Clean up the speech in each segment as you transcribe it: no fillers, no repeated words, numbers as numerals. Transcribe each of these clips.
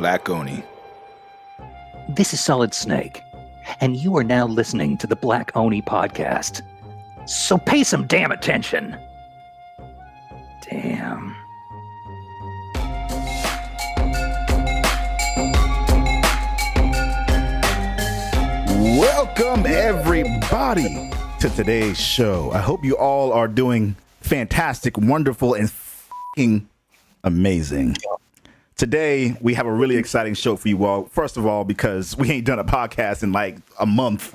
Black Oni. This is Solid Snake, and you are now listening to the Black Oni podcast. So pay some damn attention. Damn. Welcome, everybody, to today's show. I hope you all are doing fantastic, wonderful, and f***ing amazing. Today, we have a really exciting show for you all. First of all, because we ain't done a podcast in like a month.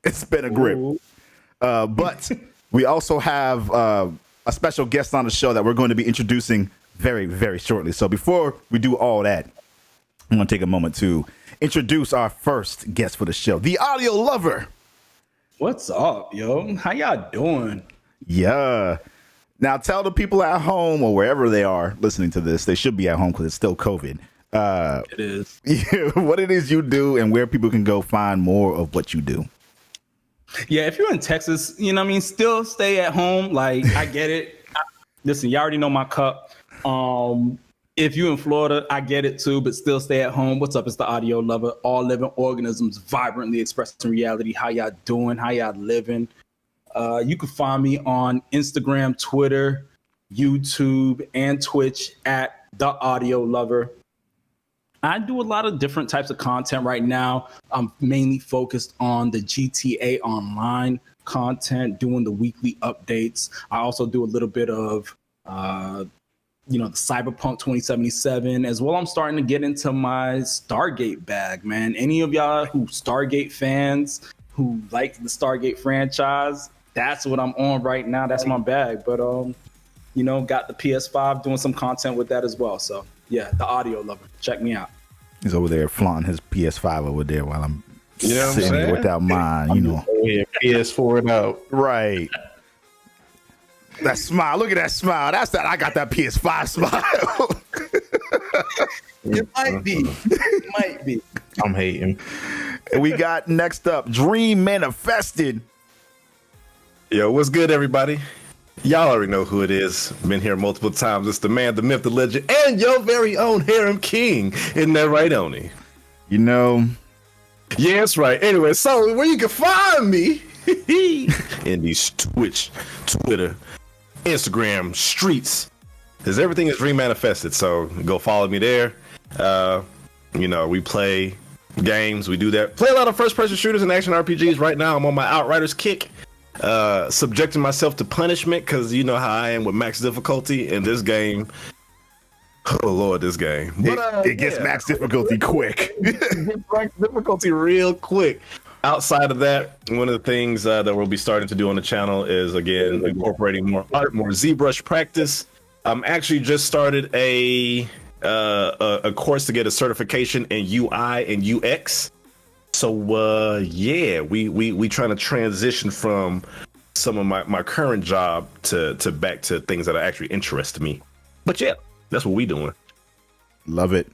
It's been a grip. But we also have a special guest on the show that we're going to be introducing very, very shortly. So before we do all that, I'm going to take a moment to introduce our first guest for the show, the audio lover. What's up, yo? How y'all doing? Yeah. Now tell the people at home or wherever they are listening to this, they should be at home because it's still COVID. It is. What it is you do and where people can go find more of what you do. Yeah, if you're in Texas, you know what I mean, still stay at home. Like, I get it. Listen, you already know my cup. If you're in Florida, I get it too, but still stay at home. What's up? It's the audio lover. All living organisms vibrantly expressing reality. How y'all doing? How y'all living? You can find me on Instagram, Twitter, YouTube, and Twitch at the audio lover. I do a lot of different types of content right now. I'm mainly focused on the GTA Online content, doing the weekly updates. I also do a little bit of the Cyberpunk 2077 as well. I'm starting to get into my Stargate bag, man. Any of y'all who Stargate fans who like the Stargate franchise, that's what I'm on right now. That's my bag. But got the PS5, doing some content with that as well. So yeah, the audio lover. Check me out. He's over there flaunting his PS5 over there while I'm sitting here without mine, Yeah, PS4 and out. Right. That smile. Look at that smile. That's that. I got that PS5 smile. It might be. It might be. I'm hating. And we got next up, Dream Manifested. Yo, what's good, everybody? Y'all already know who it is. Been here multiple times. It's the man, the myth, the legend, and your very own Harem King. Isn't that right, Oni? You know. Yeah, that's right. Anyway, so where you can find me in these Twitch, Twitter, Instagram streets, because everything is Dream Manifested. So go follow me there. We play games. We do that. Play a lot of first-person shooters and action RPGs. Right now, I'm on my Outriders kick. Subjecting myself to punishment because you know how I am with max difficulty in this game. Oh Lord, this game. But, it gets max difficulty quick. Max difficulty real quick. Outside of that, one of the things that we'll be starting to do on the channel is again incorporating more art, more ZBrush practice. I'm actually just started a course to get a certification in UI and UX. So we trying to transition from some of my current job to back to things that are actually interest me. But yeah, that's what we doing. Love it.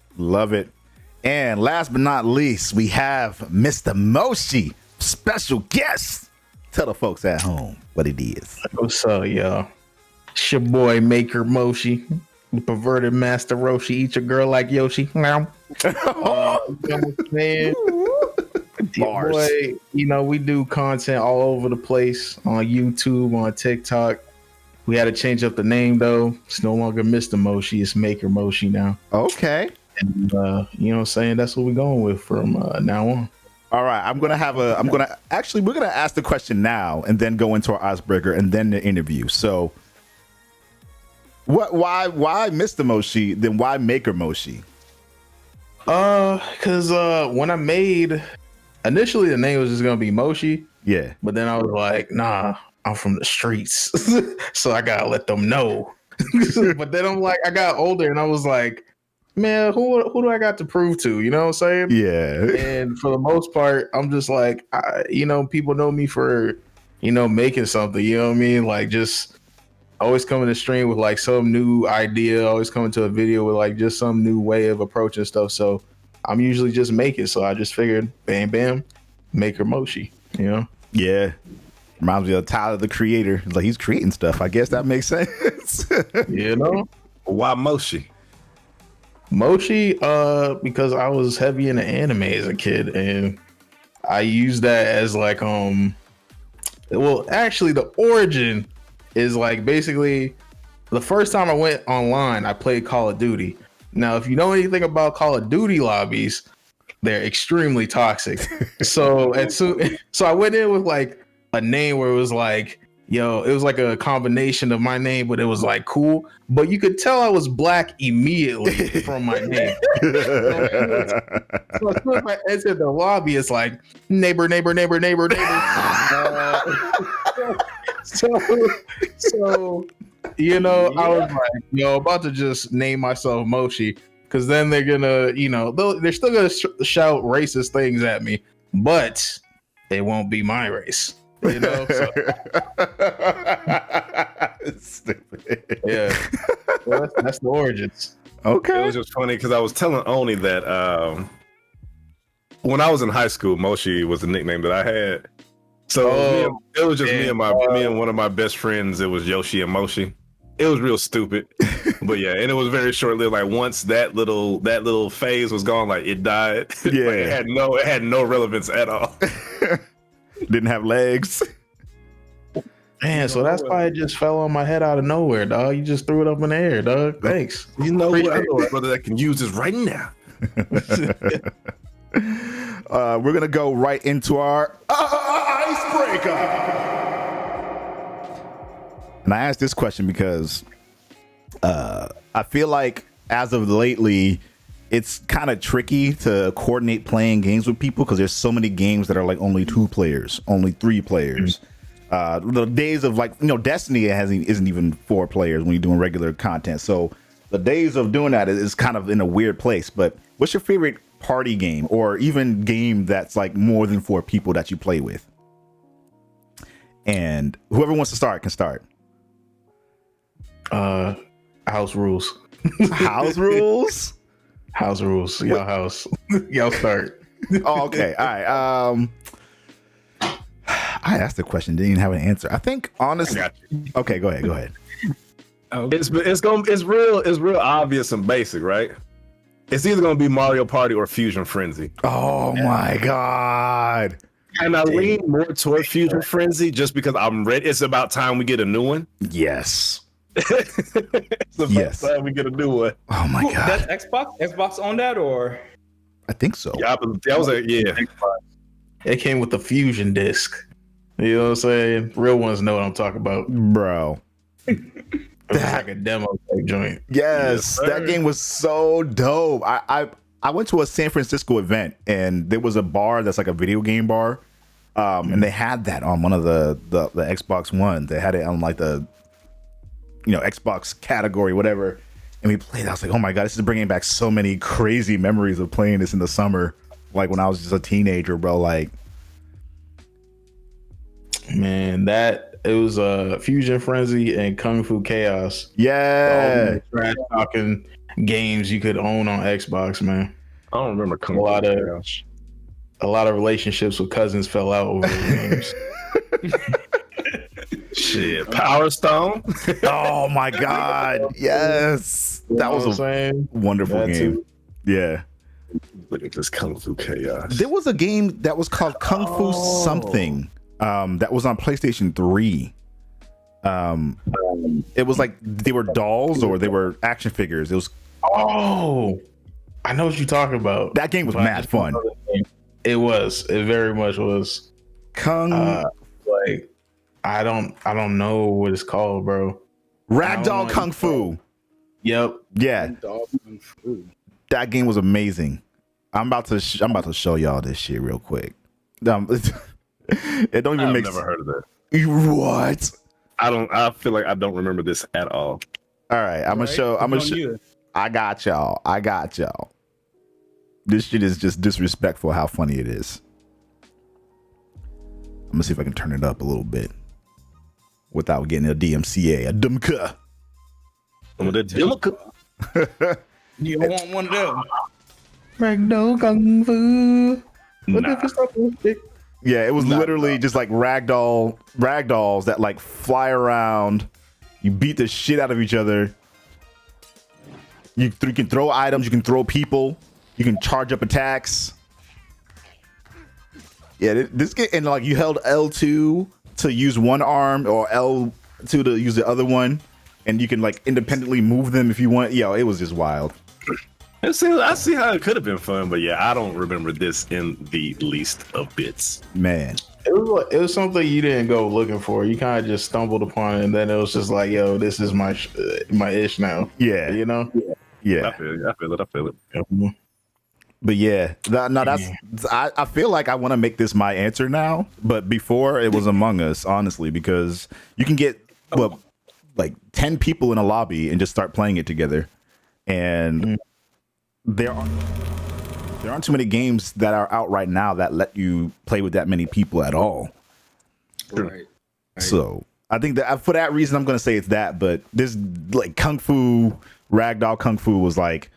And last but not least, we have Mr. Moshi, special guest. Tell the folks at home what it is. What's up, y'all? It's your boy Maker Moshi, the perverted master Roshi. Eat your girl like Yoshi. Man. Boy, we do content all over the place on YouTube, on TikTok. We had to change up the name though. It's no longer Mr. Moshi, it's Maker Moshi now. Okay. And you know what I'm saying? That's what we're going with from now on. All right. we're gonna ask the question now and then go into our icebreaker and then the interview. So why Mr. Moshi, then why Maker Moshi? Because when I made, initially the name was just gonna be Moshi. Yeah. But then I was like, nah, I'm from the streets. So I gotta let them know. But then I got older and I was like, man, who do I got to prove to? You know what I'm saying? Yeah. And for the most part, I'm just like, people know me for, making something, you know what I mean? Like just always coming to stream with like some new idea, always coming to a video with like just some new way of approaching stuff. So I'm usually just making. So I just figured, bam, bam, Maker Moshi, Yeah. Reminds me of Tyler, the Creator. Like he's creating stuff. I guess that makes sense. Why Moshi? Moshi, because I was heavy into anime as a kid, and I used that as like well, actually the origin is like basically the first time I went online, I played Call of Duty. Now, if you know anything about Call of Duty lobbies, they're extremely toxic. So I went in with like a name where it was like, yo, it was like a combination of my name, but it was like cool. But you could tell I was black immediately from my name. So as soon as I entered the lobby, it's like neighbor. So you know, I was like, yo, about to just name myself Moshi, because then they're gonna, you know, they're still gonna shout racist things at me, but it won't be my race. You know, so. Stupid. Yeah, well, that's the origins. Okay. It was just funny because I was telling Oni that when I was in high school, Moshi was the nickname that I had. So it was just me and one of my best friends. It was Yoshi and Moshi. It was real stupid, but yeah, and it was very short lived. Like once that little phase was gone, like it died. Yeah, like, it had no relevance at all. Didn't have legs. Man, so that's why it just fell on my head out of nowhere, dog. You just threw it up in the air, dog. Thanks. You know what? I know a brother that can use this right now. We're gonna go right into our icebreaker. And I asked this question because I feel like as of lately, it's kind of tricky to coordinate playing games with people because there's so many games that are like only 2 players, only 3 players. The days of like, you know, Destiny isn't even 4 players when you're doing regular content. So the days of doing that is kind of in a weird place. But what's your favorite party game or even game that's like more than 4 people that you play with? And whoever wants to start can start. House rules. House rules? House rules. Y'all house. Y'all start. Oh, okay. All right. I asked the question, didn't even have an answer. I think honestly. Okay, go ahead. It's real obvious and basic, right? It's either gonna be Mario Party or Fusion Frenzy. Oh my god. And I lean more toward Fusion Frenzy just because I'm ready. It's about time we get a new one. Yes. It's about time we get a new one. Oh my god. That's Xbox on that, or I think so. Yeah, that was It came with the Fusion disc. You know what I'm saying? Real ones know what I'm talking about. Bro. It was like a demo type joint. Yes, that game was so dope. I went to a San Francisco event and there was a bar that's like a video game bar. And they had that on one of the Xbox One. They had it on like the, you know, Xbox category, whatever. And we played. I was like, oh my god, this is bringing back so many crazy memories of playing this in the summer, like when I was just a teenager, bro. Like, man, it was Fusion Frenzy and Kung Fu Chaos. Yeah, trash talking games you could own on Xbox, man. I don't remember a lot of relationships with cousins fell out over the games. Shit, Power Stone. Oh my god, yes, that was a wonderful game. Too. Yeah. Look at this Kung Fu Chaos. There was a game that was called Kung Fu something. That was on PlayStation 3. It was like they were dolls or they were action figures. It was. Oh, I know what you're talking about. That game was mad fun. It was. It very much was. Like I don't know what it's called, bro. Ragdoll Kung Fu. Yep. Yeah. That game was amazing. I'm about to show y'all this shit real quick. It don't even make sense. I've never heard of that. What? I feel like I don't remember this at all. All right, I'm gonna show. I got y'all. This shit is just disrespectful how funny it is. I'm gonna see if I can turn it up a little bit without getting a DMCA, a dumka. You don't want one of them. Ragdoll Kung Fu. Yeah, it was literally just like ragdolls that like fly around. You beat the shit out of each other. You can throw items. You can throw people. You can charge up attacks. Yeah, this game, and like you held L2 to use one arm or L2 to use the other one, and you can like independently move them if you want. Yo, it was just wild. I see how it could have been fun, but yeah, I don't remember this in the least of bits. Man, it was something you didn't go looking for. You kind of just stumbled upon it, and then it was just like, yo, this is my ish now. Yeah, you know. Yeah, I feel it. Yeah. But yeah, I feel like I want to make this my answer now. But before it was Among Us, honestly, because you can get like 10 people in a lobby and just start playing it together. And there aren't too many games that are out right now that let you play with that many people at all. Right. So I think that for that reason, I'm going to say it's that. But this like Kung Fu, Ragdoll Kung Fu was like,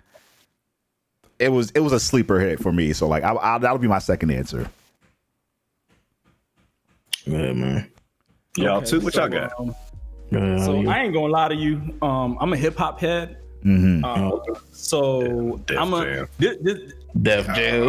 it was a sleeper hit for me. So like that'll be my second answer. Yeah, man. Y'all too. What y'all got? So I ain't gonna lie to you. I'm a hip hop head. Mm-hmm. So Def I'm a Jam. Def Jam.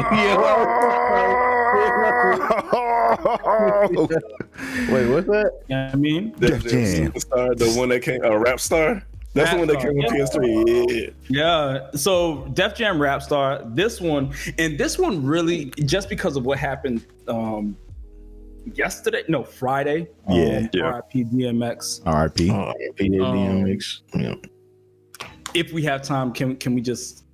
Wait, what's that? You know what I mean? Def Jam. Superstar, the one that came, Rap Star. That's the one that came on PS3. Yeah. So Def Jam Rap Star. This one really just because of what happened Friday. Yeah. RIP DMX. RIP. DMX. Yeah. If we have time, can we just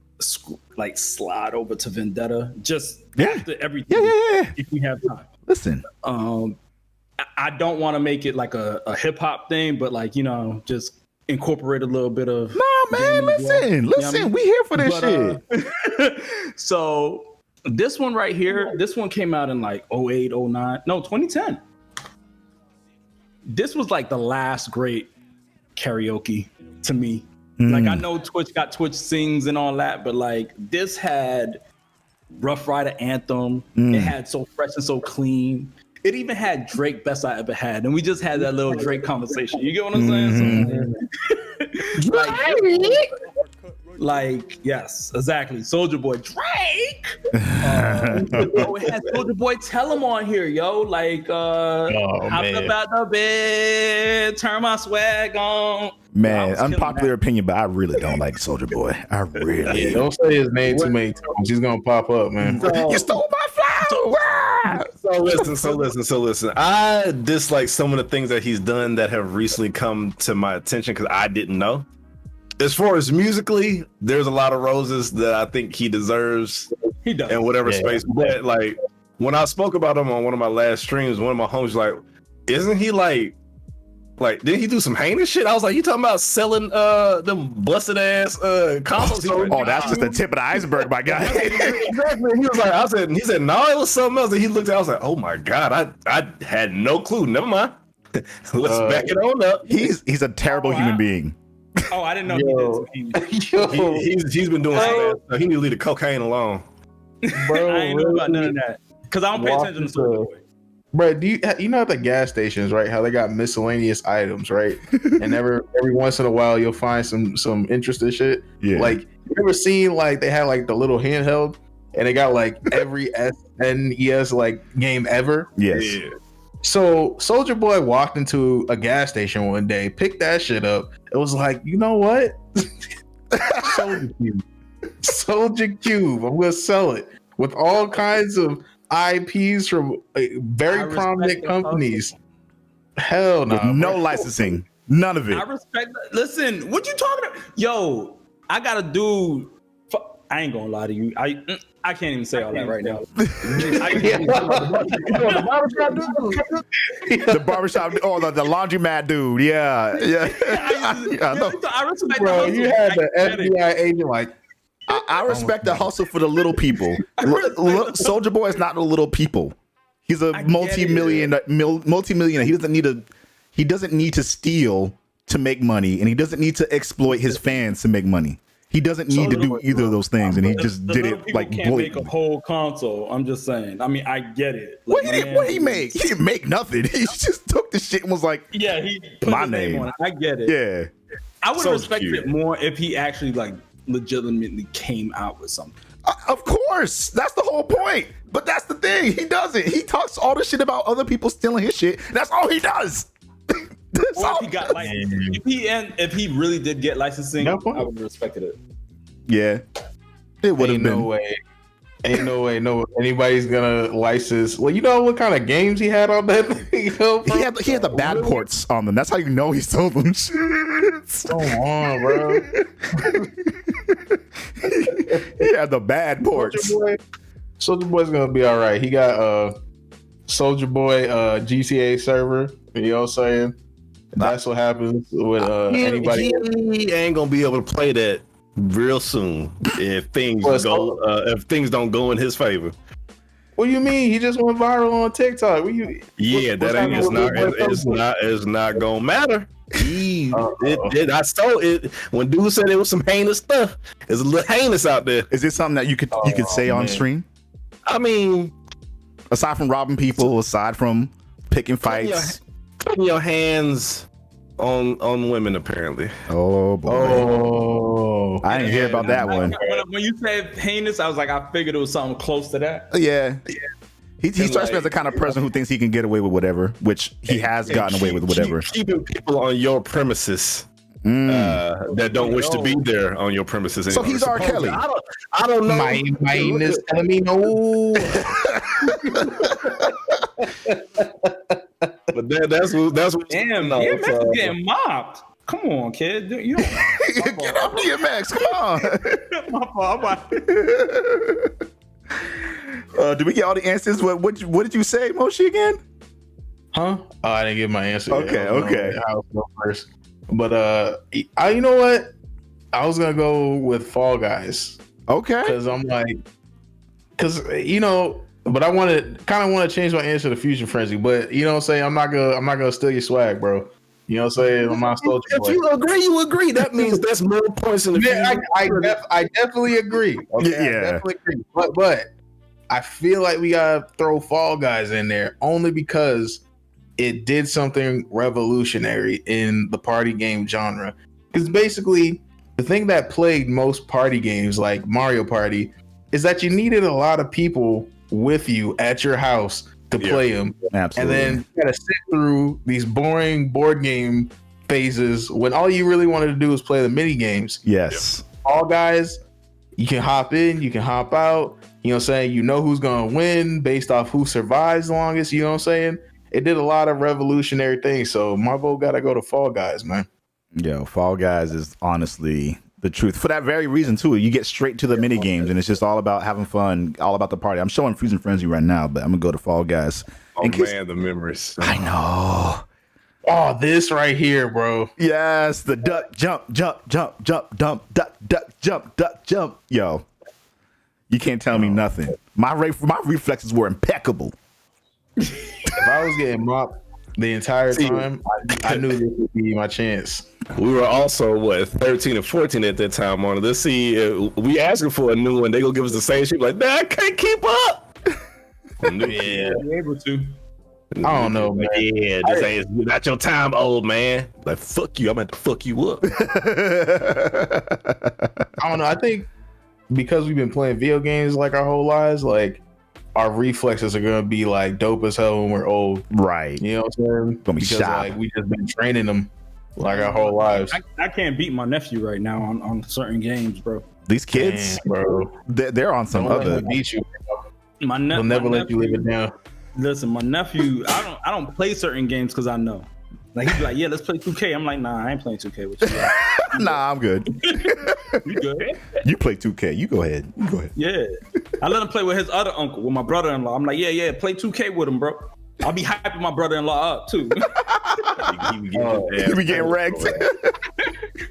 like slide over to Vendetta just after everything? Yeah. If we have time. Listen. I don't want to make it like a hip hop thing, but like, just incorporate a little bit of. No, man, listen. We here for this shit. So this one right here, this one came out in like 08, 09. No, 2010. This was like the last great karaoke to me. Like I know Twitch got Twitch Sings and all that, but like this had Rough Rider Anthem. It had So Fresh and So Clean. It even had Drake Best I Ever Had. And we just had that little Drake conversation. You get what I'm saying? So, like, yes, exactly. Soulja Boy Drake. It had Soulja Boy Tell Him on here, yo. Like, hop about the bed, turn my swag on. Man, unpopular opinion, but I really don't like Soulja Boy. I really don't say his name too many times. He's gonna pop up, man. You stole my flower. So listen. I dislike some of the things that he's done that have recently come to my attention because I didn't know. As far as musically, there's a lot of roses that I think he deserves. He does. In whatever space. But like when I spoke about him on one of my last streams, one of my homies was like, isn't he like didn't he do some heinous shit? I was like, you talking about selling them busted ass consoles? That's just the tip of the iceberg, my guy. Exactly. He was like, he said, no, it was something else. And he looked at, I was like, oh my God, I had no clue. Never mind. Let's back it on up. He's a terrible human being. Oh, I didn't know he did. He's been doing some bad stuff. He need to leave the cocaine alone. Bro, I ain't know about none of that. Because I don't pay attention to Soulja Boy. Bro, do you know at the gas stations, right? How they got miscellaneous items, right? And every once in a while you'll find some interesting shit. Yeah. Like, you ever seen like they had like the little handheld and they got like every SNES like game ever? Yes. Yeah. So Soulja Boy walked into a gas station one day, picked that shit up. It was like, you know what? Soulja Cube. I'm gonna sell it with all kinds of IPs from very prominent companies. Hell no. No licensing. None of it. I respect that. Listen, what you talking about? Yo, I got a dude. I ain't gonna lie to you. I can't even say all that right now. The barbershop, the laundromat dude. Yeah. I respect Bro, the you had the FBI agent like, I respect the hustle for the little people. Soulja Boy is not the little people. He's a multi-millionaire. He doesn't need to steal to make money, and he doesn't need to exploit his fans to make money. He doesn't need to do either of those things, and he just did it like can't make a whole console. I'm just saying. I mean, I get it. Like, what did he make? He didn't make nothing. He just took the shit and was like, "Yeah, he put my his name on it." I get it. Yeah, I would have respected it more if he actually like legitimately came out with something. Of course, that's the whole point. But that's the thing. He doesn't. He talks all the shit about other people stealing his shit. That's all he does. Or if he got licensing. If he really did get licensing, I would have respected it. Yeah, it would have been. No way. Ain't no way, anybody's gonna license. Well, you know what kind of games he had on that thing? He had the bad ports on them. That's how you know he stole them shits. Come on, bro. He had the bad ports. Soldier Boy's gonna be all right. He got Soldier Boy GTA server. You know what I'm saying? That's what happens with anybody. He ain't gonna be able to play that real soon if things don't go in his favor. What do you mean? He just went viral on TikTok. It's not gonna matter. I saw it when dude said it was some heinous stuff. It's a little heinous out there. Is this something that you could say on stream? I mean, aside from robbing people, aside from picking fights, putting your hands on women, apparently. Oh boy. Oh, I didn't hear about that one. When you said heinous, I was like, I figured it was something close to that. Yeah. He strikes me as the kind of person who thinks he can get away with whatever, which he has gotten away with whatever. Keeping people on your premises that don't wish to be there on your premises anymore. So he's R. Kelly. I don't know. My is telling me no. But that's what. Damn, DMX is getting mobbed. Come on, kid. You don't get up, DMX. Come on. My fault. Did we get all the answers? What did you say, Moshi, again? Huh? Oh, I didn't get my answer. Okay. I'll go first. But you know what? I was gonna go with Fall Guys. Okay. Because I'm like, but I want to change my answer to Fusion Frenzy. But you know what I'm saying? I'm not gonna steal your swag, bro. You know what I'm saying? I'm not Soldier Boy. If you agree, you agree. That means that's more points in the Yeah, I definitely agree. Okay? Yeah. I definitely agree. But I feel like we gotta throw Fall Guys in there only because it did something revolutionary in the party game genre. Because basically, the thing that plagued most party games like Mario Party is that you needed a lot of people with you at your house to play them. Absolutely. And then you gotta sit through these boring board game phases when all you really wanted to do was play the mini games. Yes. All Guys, you can hop in, you can hop out. You know what I'm saying? You know who's gonna win based off who survives longest. You know what I'm saying? It did a lot of revolutionary things. So my vote gotta go to Fall Guys, man. Yo, Fall Guys is honestly the truth. For that very reason, too. You get straight to the mini games, and it's just all about having fun, all about the party. I'm showing Fusion Frenzy right now, but I'm going to go to Fall Guys. Oh, man, the memories. I know. Oh, this right here, bro. Yes, the duck, jump, jump, jump, jump, dump, duck, jump, duck, jump. Yo, you can't tell me nothing. My reflexes were impeccable. If I was getting mopped the entire time, I knew this would be my chance. We were also 13 and 14 at that time on it. Let's see, we asking for a new one. They gonna give us the same shit. Like, nah, I can't keep up. Yeah, Be able to. I don't know, man. Yeah, this ain't not your time, old man. Like, fuck you. I'm about to fuck you up. I don't know. I think because we've been playing video games like our whole lives, like our reflexes are gonna be like dope as hell when we're old. Right. You know what I'm saying? Gonna be because sharp. like we just been training them like our whole lives. I can't beat my nephew right now on certain games, bro. These kids, Damn, bro, they're on some don't let other. them beat you. They'll never let you live it down. Listen, my nephew, I don't play certain games because I know. Like he'd be like, yeah, let's play 2K. I'm like, nah, I ain't playing 2K with you. Nah, I'm good. You good? You play 2K. You go ahead. Yeah. I let him play with his other uncle, with my brother-in-law. I'm like, yeah, play 2K with him, bro. I'll be hyping my brother-in-law up too. You be getting wrecked.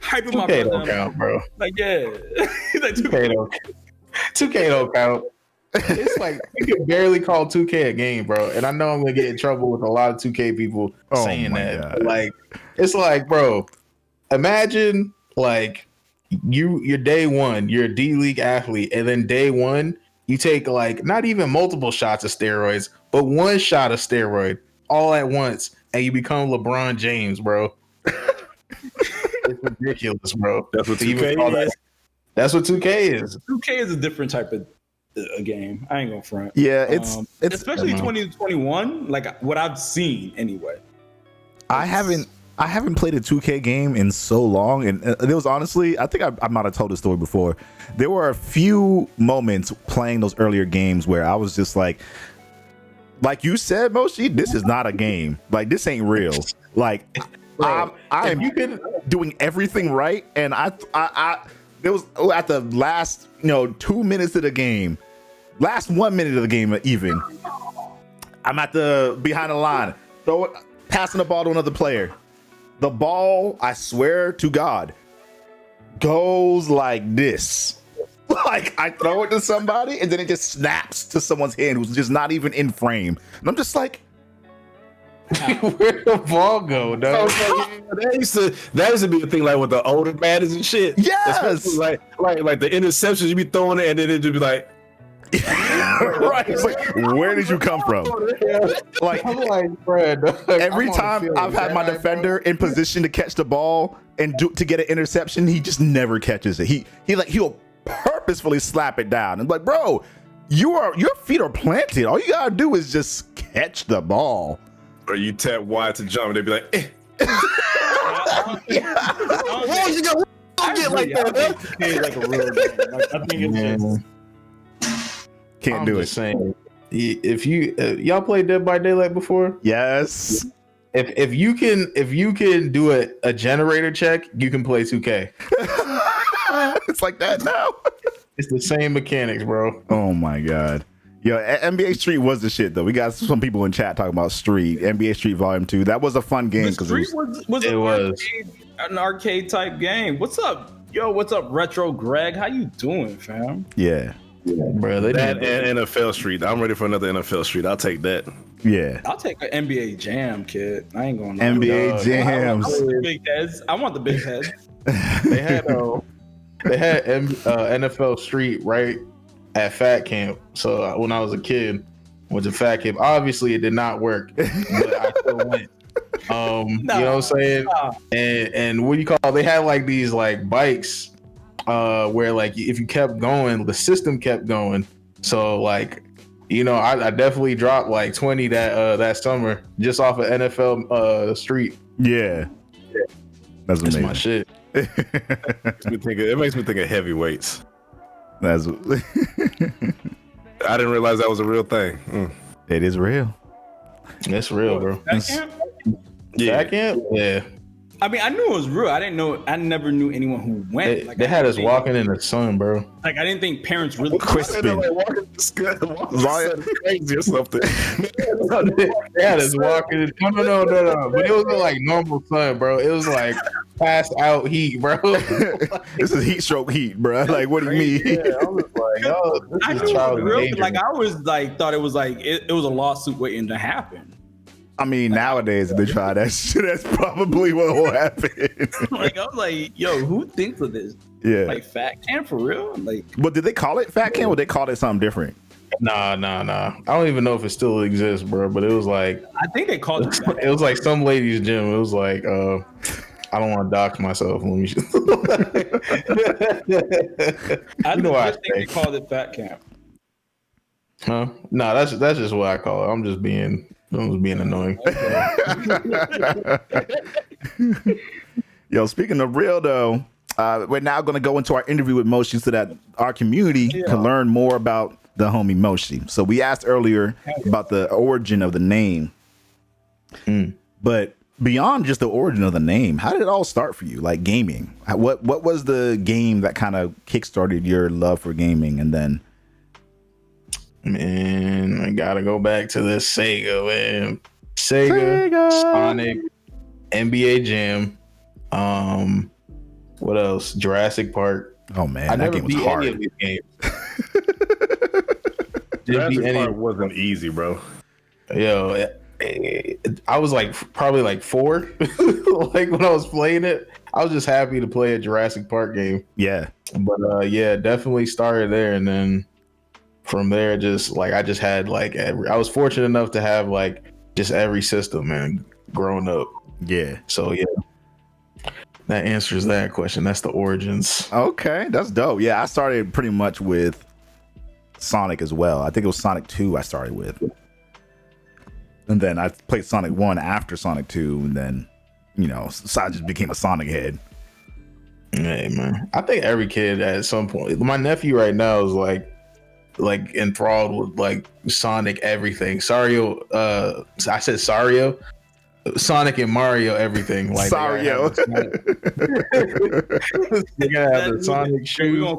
Hyping my 2K don't brother-in-law. count, bro. Like, yeah. He's like, 2K don't count. It's like you can barely call 2K a game, bro. And I know I'm gonna get in trouble with a lot of 2K people saying that. But like, it's like, bro, imagine like you're day one, you're a D League athlete, and then day one you take like not even multiple shots of steroids, but one shot of steroid all at once, and you become LeBron James, bro. It's ridiculous, bro. That's what to even 2K call that. is? That's what 2K is. 2K is a different type of game. I ain't gonna front. Yeah, it's especially 2021. Like what I've seen anyway. I haven't played a 2K game in so long, and it was honestly, I think I might have told this story before. There were a few moments playing those earlier games where I was just like you said, Moshi, this is not a game. Like, this ain't real. Like, I am doing everything right, and I there was at the last 2 minutes of the game, last 1 minute of the game even. I'm at the behind the line, passing the ball to another player. The ball, I swear to God, goes like this. Like, I throw it to somebody and then it just snaps to someone's hand who's just not even in frame. And I'm just like, where'd the ball go, dog? That used to be a thing, like with the older batters and shit. Yes. Especially like the interceptions you be throwing it and then it'd just be like, right. It's like, where did you come from? Like, I'm like, Fred, every time I've had my defender in position to catch the ball and to get an interception, he just never catches it. He'll purposefully slap it down. And like, bro, your feet are planted. All you gotta do is just catch the ball. Or you tap wide to jump and they'd be like, eh. Why you go get like that? Like a real game. Like, I think it's just. Can't do it. Saying, if you y'all played Dead by Daylight before, yes. If you can do a generator check, you can play 2K. It's like that now. It's the same mechanics, bro. Oh my God. Yo, NBA Street was the shit though. We got some people in chat talking about Street, NBA Street Volume 2. That was a fun game because it was an arcade type game. What's up? Yo, what's up, Retro Greg? How you doing, fam? Yeah. Bro, that and NFL Street. I'm ready for another NFL Streat. I'll take that. Yeah. I'll take an NBA Jam, kid. I ain't going to NBA Jams. I want the big heads. They had NFL Street right at Fat Camp. So when I was a kid, went to Fat Camp. Obviously, it did not work, but I still went. You know what I'm saying? And what do you call? They had like these like bikes, where like if you kept going, the system kept going. So like, I definitely dropped like 20 that summer just off of NFL Street. Yeah. That's amazing. That's my shit. It makes me think of heavyweights. That's. I didn't realize that was a real thing. It is real. It's real, bro. Yeah. Yeah. I mean, I knew it was real. I didn't know. I never knew anyone who went. They had us walking in the sun, bro. Like, I didn't think parents really crisping. Walking crazy or something. They had us walking. No. But it wasn't like normal sun, bro. It was like passed out heat, bro. This is heat stroke heat, bro. Like, what do you mean? Yeah, I was like, I knew it was real. Like, I was like, thought it was like it was a lawsuit waiting to happen. I mean, nowadays, if they try that shit, that's probably what will happen. Like, I was like, yo, who thinks of this? Yeah. Like, Fat Camp for real? Like, but did they call it Fat Camp or they called it something different? Nah. I don't even know if it still exists, bro. But it was like, I think they called it it was like some lady's gym. It was like, I don't want to dox myself. Let me I think they called it Fat Camp. Huh? No, that's just what I call it. I'm just being annoying. Yo, speaking of real though, we're now going to go into our interview with Moshi so that our community can learn more about the homie Moshi. So we asked earlier about the origin of the name, but beyond just the origin of the name, how did it all start for you? Like gaming, what was the game that kind of kickstarted your love for gaming, and then? Man, I gotta go back to the Sega, man. Sega, Sonic, NBA Jam. What else? Jurassic Park. Oh man, I that never game was beat hard. any of these games. Jurassic Park wasn't easy, bro. Yo, I was like probably like 4. Like when I was playing it, I was just happy to play a Jurassic Park game. Yeah, but yeah, definitely started there, and then from there, just like I just had like I was fortunate enough to have like just every system, man, growing up. Yeah. So yeah, that answers that question. That's the origins. Okay, that's dope. Yeah, I started pretty much with Sonic as well. I think it was Sonic 2 I started with. And then I played Sonic 1 after Sonic 2, and then, so I just became a Sonic head. Hey, man. I think every kid at some point, my nephew right now is like enthralled with like Sonic everything. Sario, I said Sario. Sonic and Mario, everything. Like Sario. They gotta have the Sonic shoes. We're gonna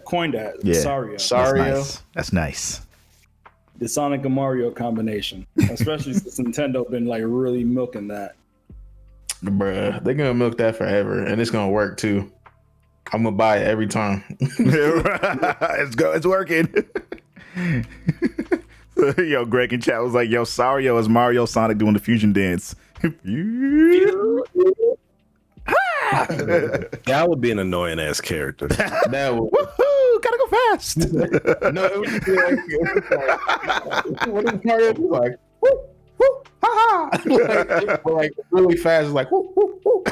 coin that. Yeah. Sario. That's nice. The Sonic and Mario combination, especially since Nintendo been like really milking that. Bruh, they're gonna milk that forever, and it's gonna work too. I'm gonna buy it every time. It's working. Yo, Greg in chat was like, yo, Sario is Mario Sonic doing the fusion dance. That would be an annoying ass character. That would. Woohoo! Gotta go fast. No, it would be like, what if Mario was like, woo, woo, ha ha, like really fast, like woo, woo, woo.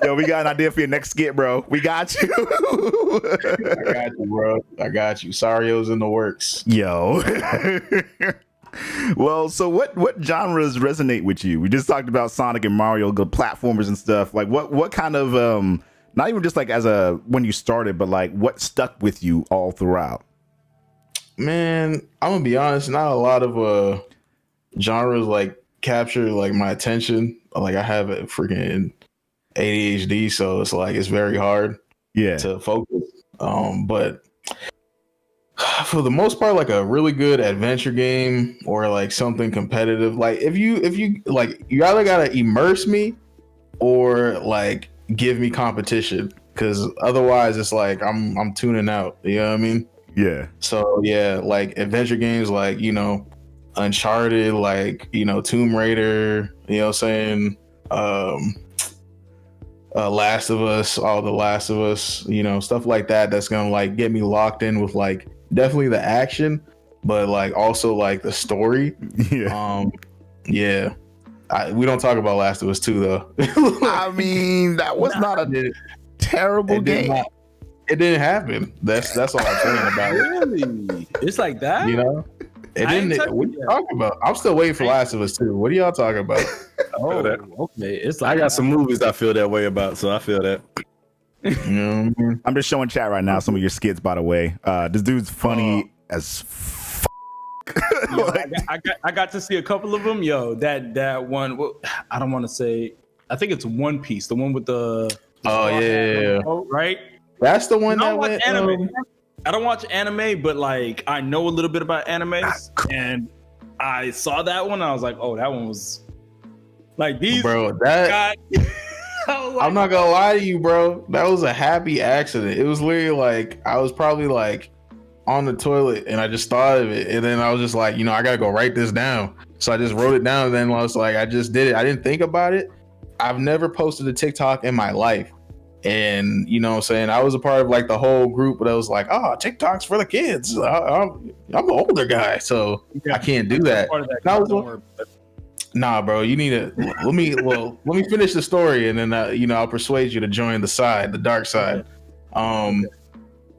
Yo, we got an idea for your next skit, bro. We got you. I got you, bro. I got you. Sario's in the works. Yo. Well, so what genres resonate with you? We just talked about Sonic and Mario, the platformers and stuff. Like what kind of not even just like when you started, but like what stuck with you all throughout? Man, I'm gonna be honest, not a lot of genres like capture like my attention. Like I have a freaking ADHD, so it's like it's very hard to focus. But for the most part, like a really good adventure game or like something competitive. Like if you like, you either gotta immerse me or like give me competition, because otherwise it's like I'm tuning out. You know what I mean? Yeah. So yeah, like adventure games like, Uncharted, like, Tomb Raider, you know what I'm saying? Last of Us, all the Last of Us, stuff like that, that's gonna like get me locked in with like definitely the action, but like also like the story. Yeah. We don't talk about Last of Us 2 though. I mean, that was not a terrible game. It didn't happen. That's all I'm saying about it. Really? It's like that? It didn't. What are you talking about? I'm still waiting for Last of Us 2. What are y'all talking about? Oh, okay. It's like I got some movies I feel that way about, so I feel that. I'm just showing chat right now some of your skits, by the way. This dude's funny as Yo, I got to see a couple of them. Yo, that one, well, I don't want to say, I think it's One Piece, the one with the yeah. Right? That's the one that watch went anime. I don't watch anime, but like I know a little bit about animes, and I saw that one. I was like, oh, that one was like these. Bro, that I'm not gonna lie to you, bro. That was a happy accident. It was literally like I was probably like on the toilet and I just thought of it, and then I was just like, I gotta go write this down. So I just wrote it down, and then I was like, I just did it. I didn't think about it. I've never posted a TikTok in my life. And you know what I'm saying, I was a part of like the whole group, but I was like, oh, TikTok's for the kids. I'm an older guy, so I can't do that. Nah, bro, you need to let me finish the story, and then I'll persuade you to join the dark side.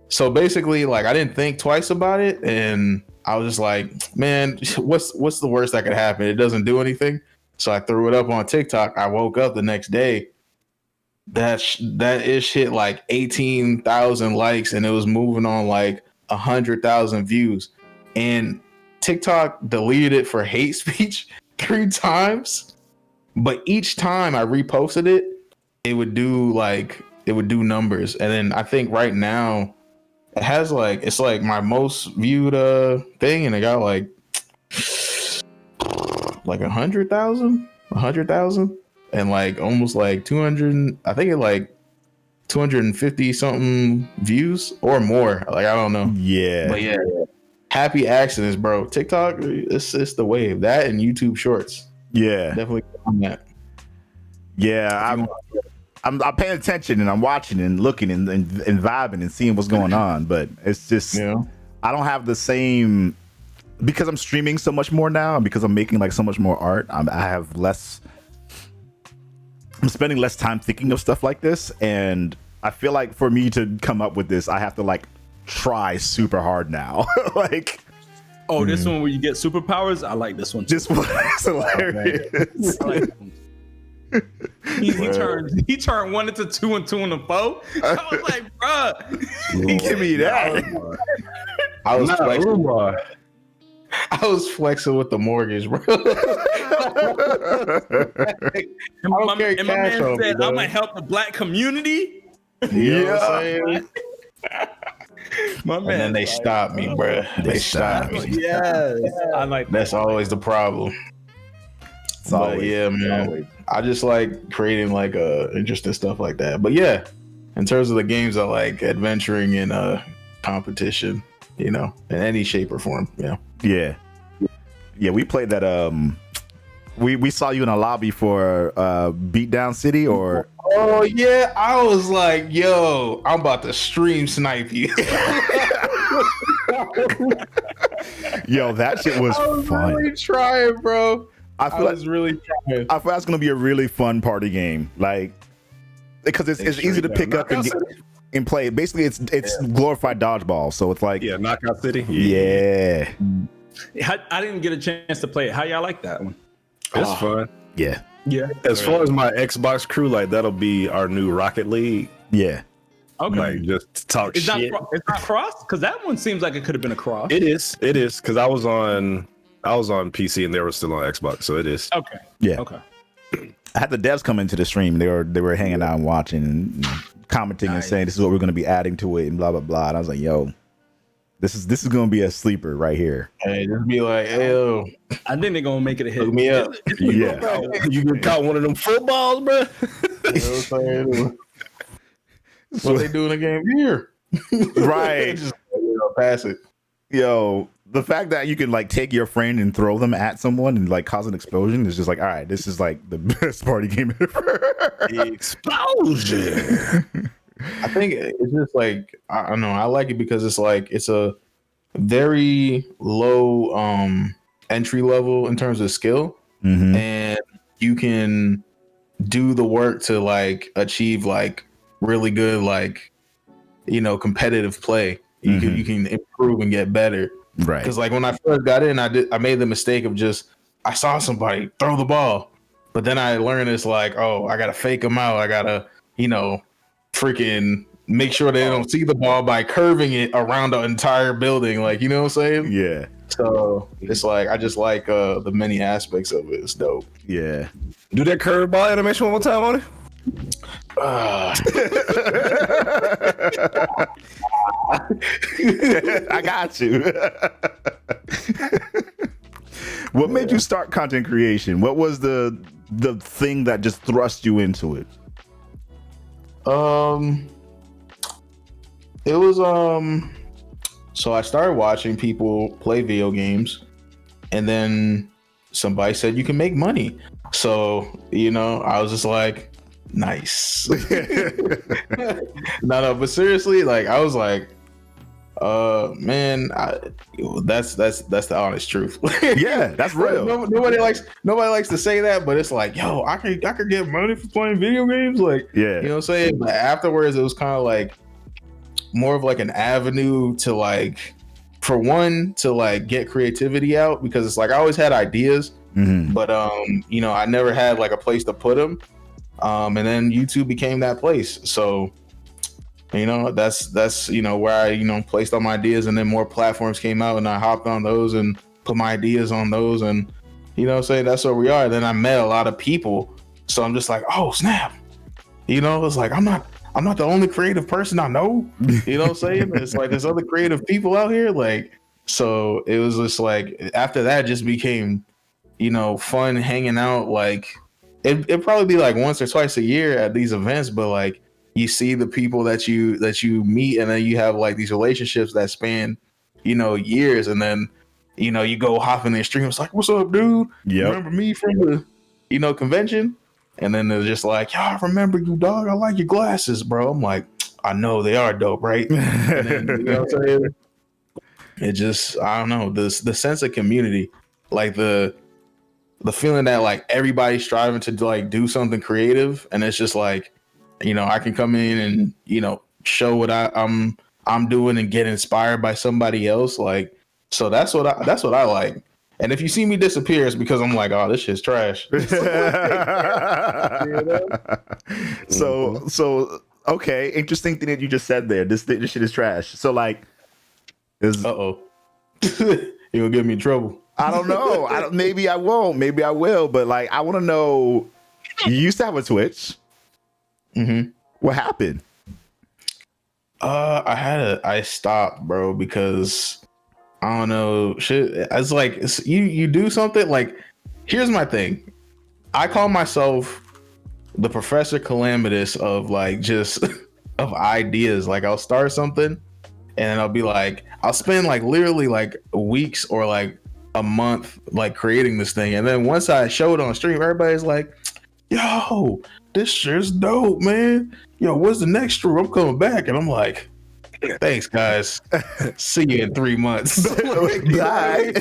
So basically, like I didn't think twice about it, and I was just like, man, what's the worst that could happen? It doesn't do anything. So I threw it up on TikTok. I woke up the next day. That ish hit like 18,000 likes, and it was moving on like 100,000 views. And TikTok deleted it for hate speech 3 times, but each time I reposted it, it would do numbers. And then I think right now it has like, it's like my most viewed thing, and it got like 100,000. And like almost like 200, I think it like 250 something views or more. Like I don't know. Yeah. But yeah, happy accidents, bro. TikTok, it's the wave. That and YouTube Shorts. Yeah. Definitely on that. Yeah, I'm paying attention, and I'm watching and looking and vibing and seeing what's going on. But it's just I don't have the same, because I'm streaming so much more now, and because I'm making like so much more art. I have less I'm spending less time thinking of stuff like this, and I feel like for me to come up with this, I have to like try super hard now. Like, oh, this one where you get superpowers. I like this one. This one is hilarious. I like this one. He turned 1 into 2 and 2 into 4. I was like, bruh, Give me that. I was flexing with the mortgage, bro. My man said, I'm gonna help the black community. You know what I'm saying? My man. And then they stopped me, bro. They stopped me. Yes. I like That's always the problem. But yeah, man. I just like creating like interesting stuff like that. But yeah, in terms of the games, I like adventuring in competition, you know, in any shape or form. Yeah. Yeah, we played that. We saw you in a lobby for Beatdown City, or oh yeah, I was like, yo, I'm about to stream snipe you. Yo, that shit was fun. Really trying, bro. I feel that's gonna be a really fun party game, like because it's easy to pick up and play. Basically, it's glorified dodgeball, so it's like Knockout City. Yeah. I didn't get a chance to play it. How y'all like that one? It's fun. Yeah. As far as my Xbox crew, like that'll be our new Rocket League. Yeah. Okay. Like just talk It's shit. not cross because that one seems like it could have been a cross. It is because I was on PC and they were still on Xbox, so it is. Okay. Yeah. Okay. I had the devs come into the stream. They were hanging out and watching and commenting and saying this is what we're going to be adding to it and blah blah blah. And I was like, yo, this is going to be a sleeper right here. Hey, just be like, hey, yo, I think they're gonna make it a hit. hook me up. Yeah. You can caught one of them footballs, bro. You know what I'm saying? What they do in the game here. Right. Just pass it. Yo, the fact that you can like take your friend and throw them at someone and like cause an explosion is just like, all right, this is like the best party game ever. The explosion. I think it's just like I don't know. I like it because it's like it's a very low entry level in terms of skill, and you can do the work to like achieve like really good like competitive play. You can improve and get better. Right. Because like when I first got in, I made the mistake of I saw somebody throw the ball, but then I learned it's like, oh, I gotta fake them out. I gotta freaking make sure they don't see the ball by curving it around the entire building. Like, you know what I'm saying? Yeah. So it's like I just like the many aspects of it. It's dope. Yeah. Do that curveball animation one more time on it. I got you. What made you start content creation? What was the thing that just thrust you into it? It was so I started watching people play video games, and then somebody said you can make money. So, I was just like, nice. No, but seriously, like I was like, man, that's the honest truth. Yeah, that's real. Nobody likes to say that, but it's like, yo, I could get money for playing video games. Like, Yeah. you know what I'm saying? But afterwards, it was kind of like more of like an avenue to like, for one, to like get creativity out, because it's like I always had ideas, but I never had like a place to put them. And then YouTube became that place. So, that's where I, placed all my ideas, and then more platforms came out and I hopped on those and put my ideas on those, and say that's where we are. Then I met a lot of people. So I'm just like, oh snap. It's like I'm not the only creative person I know. You know what I'm saying? It's like there's other creative people out here. Like, so it was just like after that just became, fun hanging out. Like it'd probably be like once or twice a year at these events, but like you see the people that you meet, and then you have like these relationships that span, years, and then you go hop in their stream. It's like, what's up, dude? Yep. Remember me from the convention? And then they're just like, yo, I remember you, dog. I like your glasses, bro. I'm like, I know they are dope, right? And then, you know what I'm saying? It just, I don't know, the sense of community, like the the feeling that like everybody's striving to like do something creative, and it's just like, you know, I can come in and, you know, show what I'm doing and get inspired by somebody else. Like, so that's what I like. And if you see me disappear, it's because I'm like, oh, this shit's trash. So okay, interesting thing that you just said there. This shit is trash. So like, you gonna get me in trouble. I don't know. Maybe I won't. Maybe I will. But like, I want to know. You used to have a Twitch. Mm-hmm. What happened? I stopped, bro, because I don't know. Shit, it's like you do something. Like, here's my thing. I call myself the Professor Calamitous of like just of ideas. Like, I'll start something, and I'll be like, I'll spend like literally like weeks or like a month like creating this thing, and then once I show it on stream, everybody's like, yo, this shit's dope, man. Yo, what's the next stream? I'm coming back. And I'm like, thanks, guys. See you in 3 months. Bye.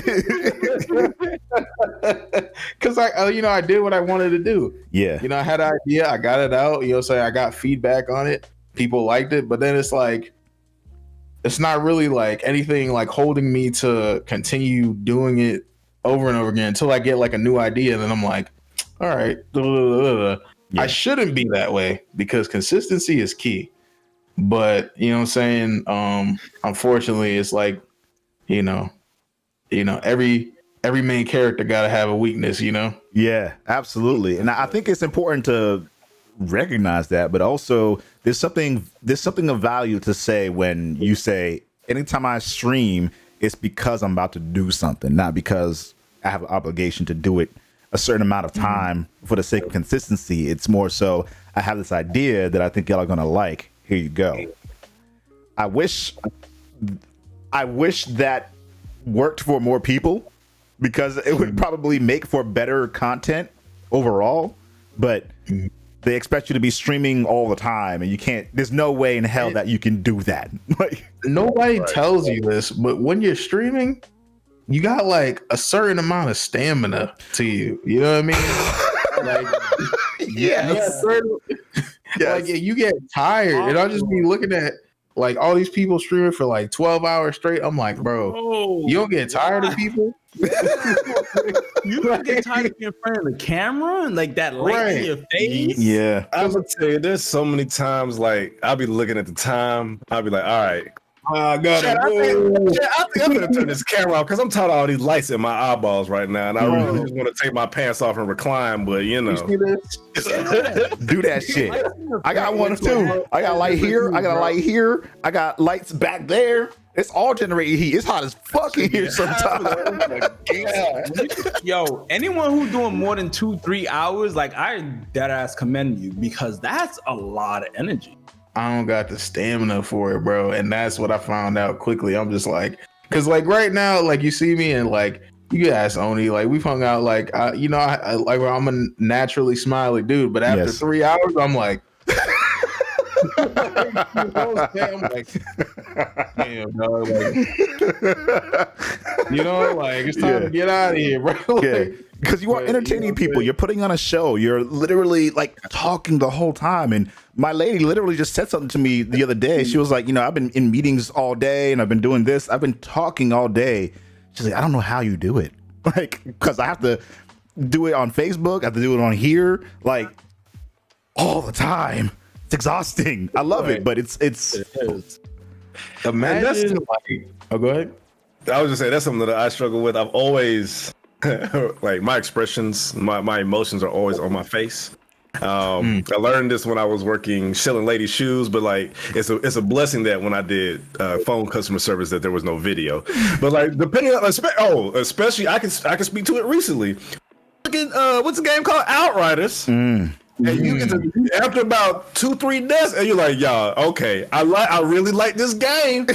Because I did what I wanted to do. Yeah. You know, I had an idea, I got it out, you know, so I got feedback on it. People liked it, but then it's like, it's not really like anything like holding me to continue doing it over and over again until I get like a new idea. And then I'm like, all right, yeah. I shouldn't be that way because consistency is key. But you know what I'm saying? Unfortunately, it's like, you know, every main character gotta have a weakness, you know? Yeah, absolutely. And I think it's important to recognize that, but also there's something of value to say when you say, anytime I stream, it's because I'm about to do something, not because I have an obligation to do it a certain amount of time for the sake of consistency. It's more so I have this idea that I think y'all are gonna like. Here you go. I wish that worked for more people because it would probably make for better content overall. But they expect you to be streaming all the time, and you can't. There's no way in hell that you can do that. Like, nobody tells you this, but when you're streaming, you got like a certain amount of stamina to you. You know what I mean? Like, yes. Like, you get tired, and I'll just be looking at like all these people streaming for like 12 hours straight. I'm like, bro, you don't get tired of people? You don't get tired of being in front of the camera and like that light in your face? Yeah. I'm gonna tell you, there's so many times like I'll be looking at the time, I'll be like, all right, I think I'm gonna turn this camera off because I'm tired of all these lights in my eyeballs right now, and I really just want to take my pants off and recline. But you know, do that shit. I got one too. I got a light here. I got a light here. I got lights back there. It's all generated heat. It's hot as fuck in here sometimes. Yo, anyone who's doing more than 2-3 hours, like, I dead ass commend you because that's a lot of energy. I don't got the stamina for it, bro. And that's what I found out quickly. I'm just like, because like right now, like you see me and like you can ask Oni, like we've hung out, like you know, I like I'm a naturally smiley dude, but after 3 hours, I'm like, I'm like, damn, dog, like, you know, like it's time to get out of here, bro. Like, because you are entertaining people. You're putting on a show. You're literally like talking the whole time. And my lady literally just said something to me the other day. She was like, you know, I've been in meetings all day and I've been doing this. I've been talking all day. She's like, I don't know how you do it. Like, because I have to do it on Facebook. I have to do it on here, like all the time. It's exhausting. I love it, but it's. Imagine, like, oh, go ahead. I was just saying that's something that I struggle with. I've always like my expressions, my emotions are always on my face. I learned this when I was working selling ladies' shoes, but like it's a blessing that when I did phone customer service that there was no video. But like depending on especially I can speak to it recently. Look at what's the game called? Outriders. And you get to, after about 2-3 deaths, and you're like, y'all, okay, I really like this game.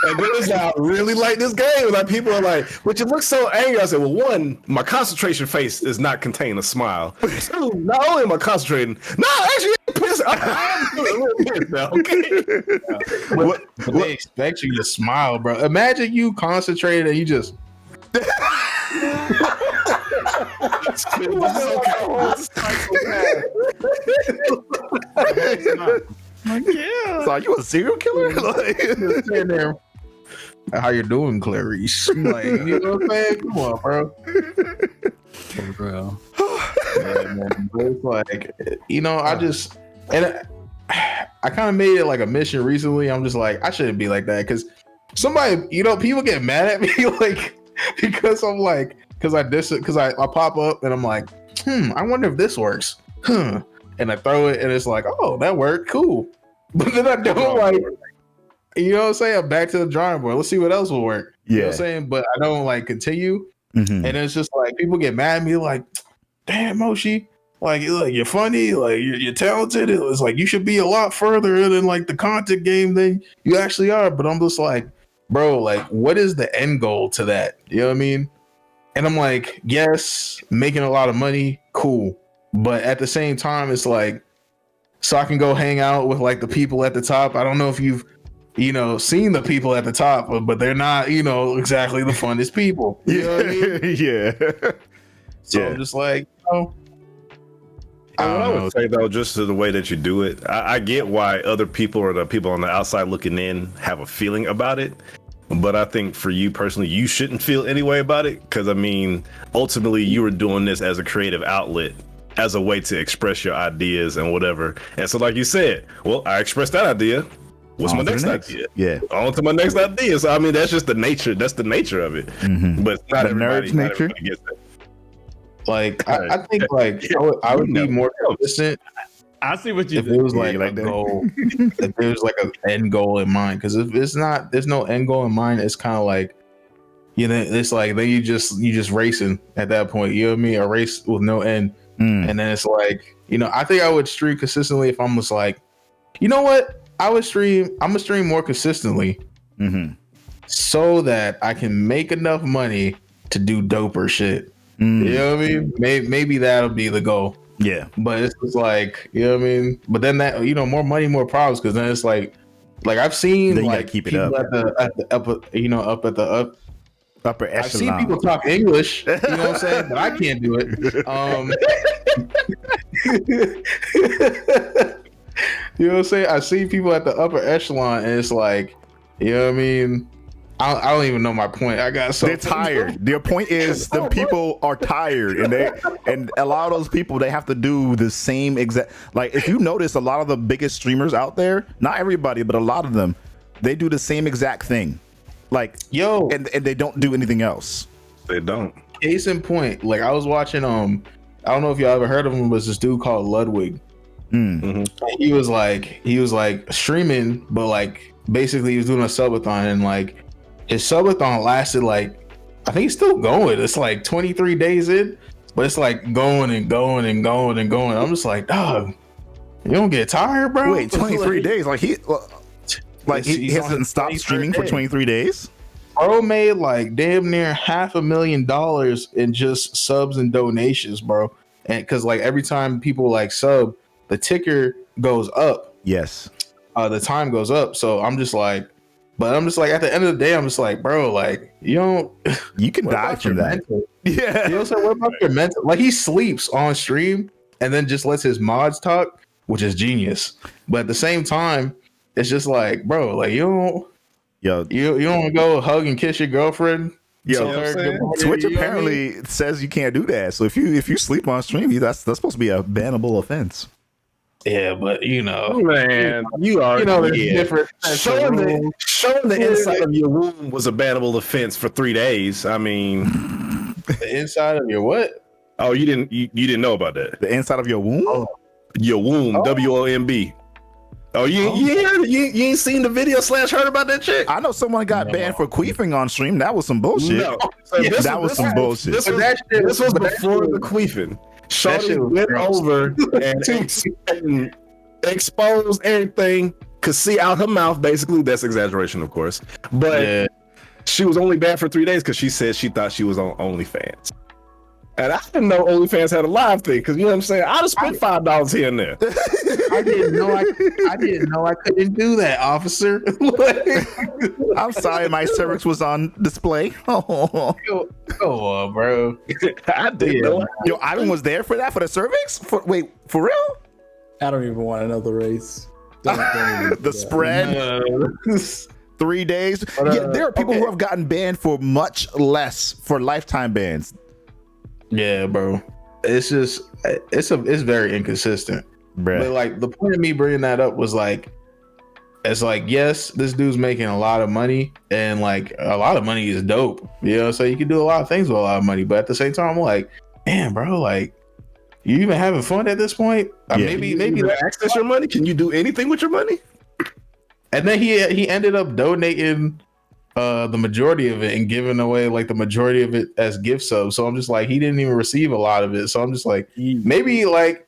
And then it's like, I really like this game. Like people are like, but you look so angry. I said, well, one, my concentration face does not contain a smile. Two, not only am I concentrating, no, actually, I'm pissed. I'm a little pissed now. Okay. But they expect you to smile, bro. Imagine you concentrated and you just. Yeah. So are you a serial killer? Like, Stand there. How you doing, Clarice? Like, you know what I'm saying? Come on, bro. Bro. Yeah, man. But it's like, you know, I kind of made it like a mission recently. I'm just like, I shouldn't be like that because somebody, you know, people get mad at me like because I'm like, because I pop up and I'm like, I wonder if this works, and I throw it and it's like, oh, that worked, cool. But then I don't like, you know what I'm saying? I'm back to the drawing board. Let's see what else will work. You know what I'm saying? But I don't like continue, and it's just like people get mad at me like, damn, Moshi. Like you're funny, like you're talented. It's like you should be a lot further in like the content game than you actually are. But I'm just like, bro, like what is the end goal to that? You know what I mean? And I'm like, yes, making a lot of money, cool. But at the same time, it's like, so I can go hang out with like the people at the top. I don't know if you've, you know, seen the people at the top, but they're not, you know, exactly the funnest people. You know what I mean? Yeah. So I'm just like, you know. And what I would say though, just to the way that you do it, I get why other people or the people on the outside looking in have a feeling about it. But I think for you personally, you shouldn't feel any way about it. Because I mean, ultimately, you were doing this as a creative outlet, as a way to express your ideas and whatever. And so, like you said, well, I expressed that idea. What's my next idea? Yeah. On to my next idea. So I mean, that's just the nature. That's the nature of it. But not The everybody, nerd's not nature? everybody gets that. Like I think like I would be more consistent I see what you if did. it was like you like a that? goal, if there was like an end goal in mind. Because if it's not, there's no end goal in mind. It's kind of like, you know, it's like then you just racing at that point. You know what I mean? A race with no end, and then it's like, you know, I think I would stream consistently if I'm just like, you know what? I'm gonna stream more consistently, so that I can make enough money to do doper shit. You know what I mean? Maybe that'll be the goal. Yeah. But it's just like, you know what I mean? But then that, you know, more money, more problems, because then it's like I've seen Then you like gotta keep it people up. at the upper, you know, up at the Upper echelon. I've seen people talk English, you know what I'm saying? But I can't do it. You know what I'm saying? I see people at the upper echelon, and it's like, you know what I mean? I don't even know my point. I got so They're tired. Their point is the people are tired, and a lot of those people, they have to do the same exact. Like if you notice, a lot of the biggest streamers out there, not everybody, but a lot of them, they do the same exact thing. Like and they don't do anything else. They don't. Case in point, like I was watching I don't know if y'all ever heard of him, was this dude called Ludwig. He was like streaming, but like basically he was doing a subathon, and like his subathon lasted like, I think he's still going. It's like 23 days in, but it's like going and going and going and going. I'm just like, dog, you don't get tired, bro? Wait, 23 like, days? Like he he's hasn't stopped streaming for 23 days? Bro made like damn near $500,000 in just subs and donations, bro. And because like every time people like sub, the ticker goes up. Yes. The time goes up. So I'm just like at the end of the day, I'm just like, bro, like you can die from that. Mental? Yeah. You know what I'm saying? What about your mental? Like he sleeps on stream and then just lets his mods talk, which is genius. But at the same time, it's just like, bro, like you don't go hug and kiss your girlfriend. Twitch apparently says you can't do that. So if you sleep on stream, that's supposed to be a bannable offense. Yeah, but you know, man, there's different. Showing the inside of your womb was a bannable offense for 3 days. I mean, the inside of your what? Oh, you didn't know about that? The inside of your womb? Oh. Your womb, WOMB. Oh, you ain't seen the video / heard about that chick? I know someone got banned for queefing on stream. That was some bullshit. No, that was some bullshit. This was before the queefing. Shorty went over and exposed everything. Could see out her mouth. Basically, that's exaggeration, of course. But she was only banned for 3 days because she said she thought she was on OnlyFans. And I didn't know OnlyFans had a live thing because you know what I'm saying. I'd have spent $5 here and there. I didn't know I couldn't do that, officer. I'm sorry, my cervix was on display. Oh, Go on, bro. I didn't know. yo, Ivan was there for that for the cervix. Wait, for real? I don't even want to know the race. Don't even The do that. spread. 3 days. Yeah, there are people who have gotten banned for much less for lifetime bans. Yeah, bro. It's just it's very inconsistent. Bruh. But like the point of me bringing that up was like, it's like, yes, this dude's making a lot of money, and like a lot of money is dope. You know, so you can do a lot of things with a lot of money. But at the same time, I'm like, man, bro, like, you even having fun at this point? Yeah. Maybe access your money. Can you do anything with your money? And then he ended up donating the majority of it and giving away like the majority of it as gift subs. So I'm just like, he didn't even receive a lot of it. So I'm just like, maybe that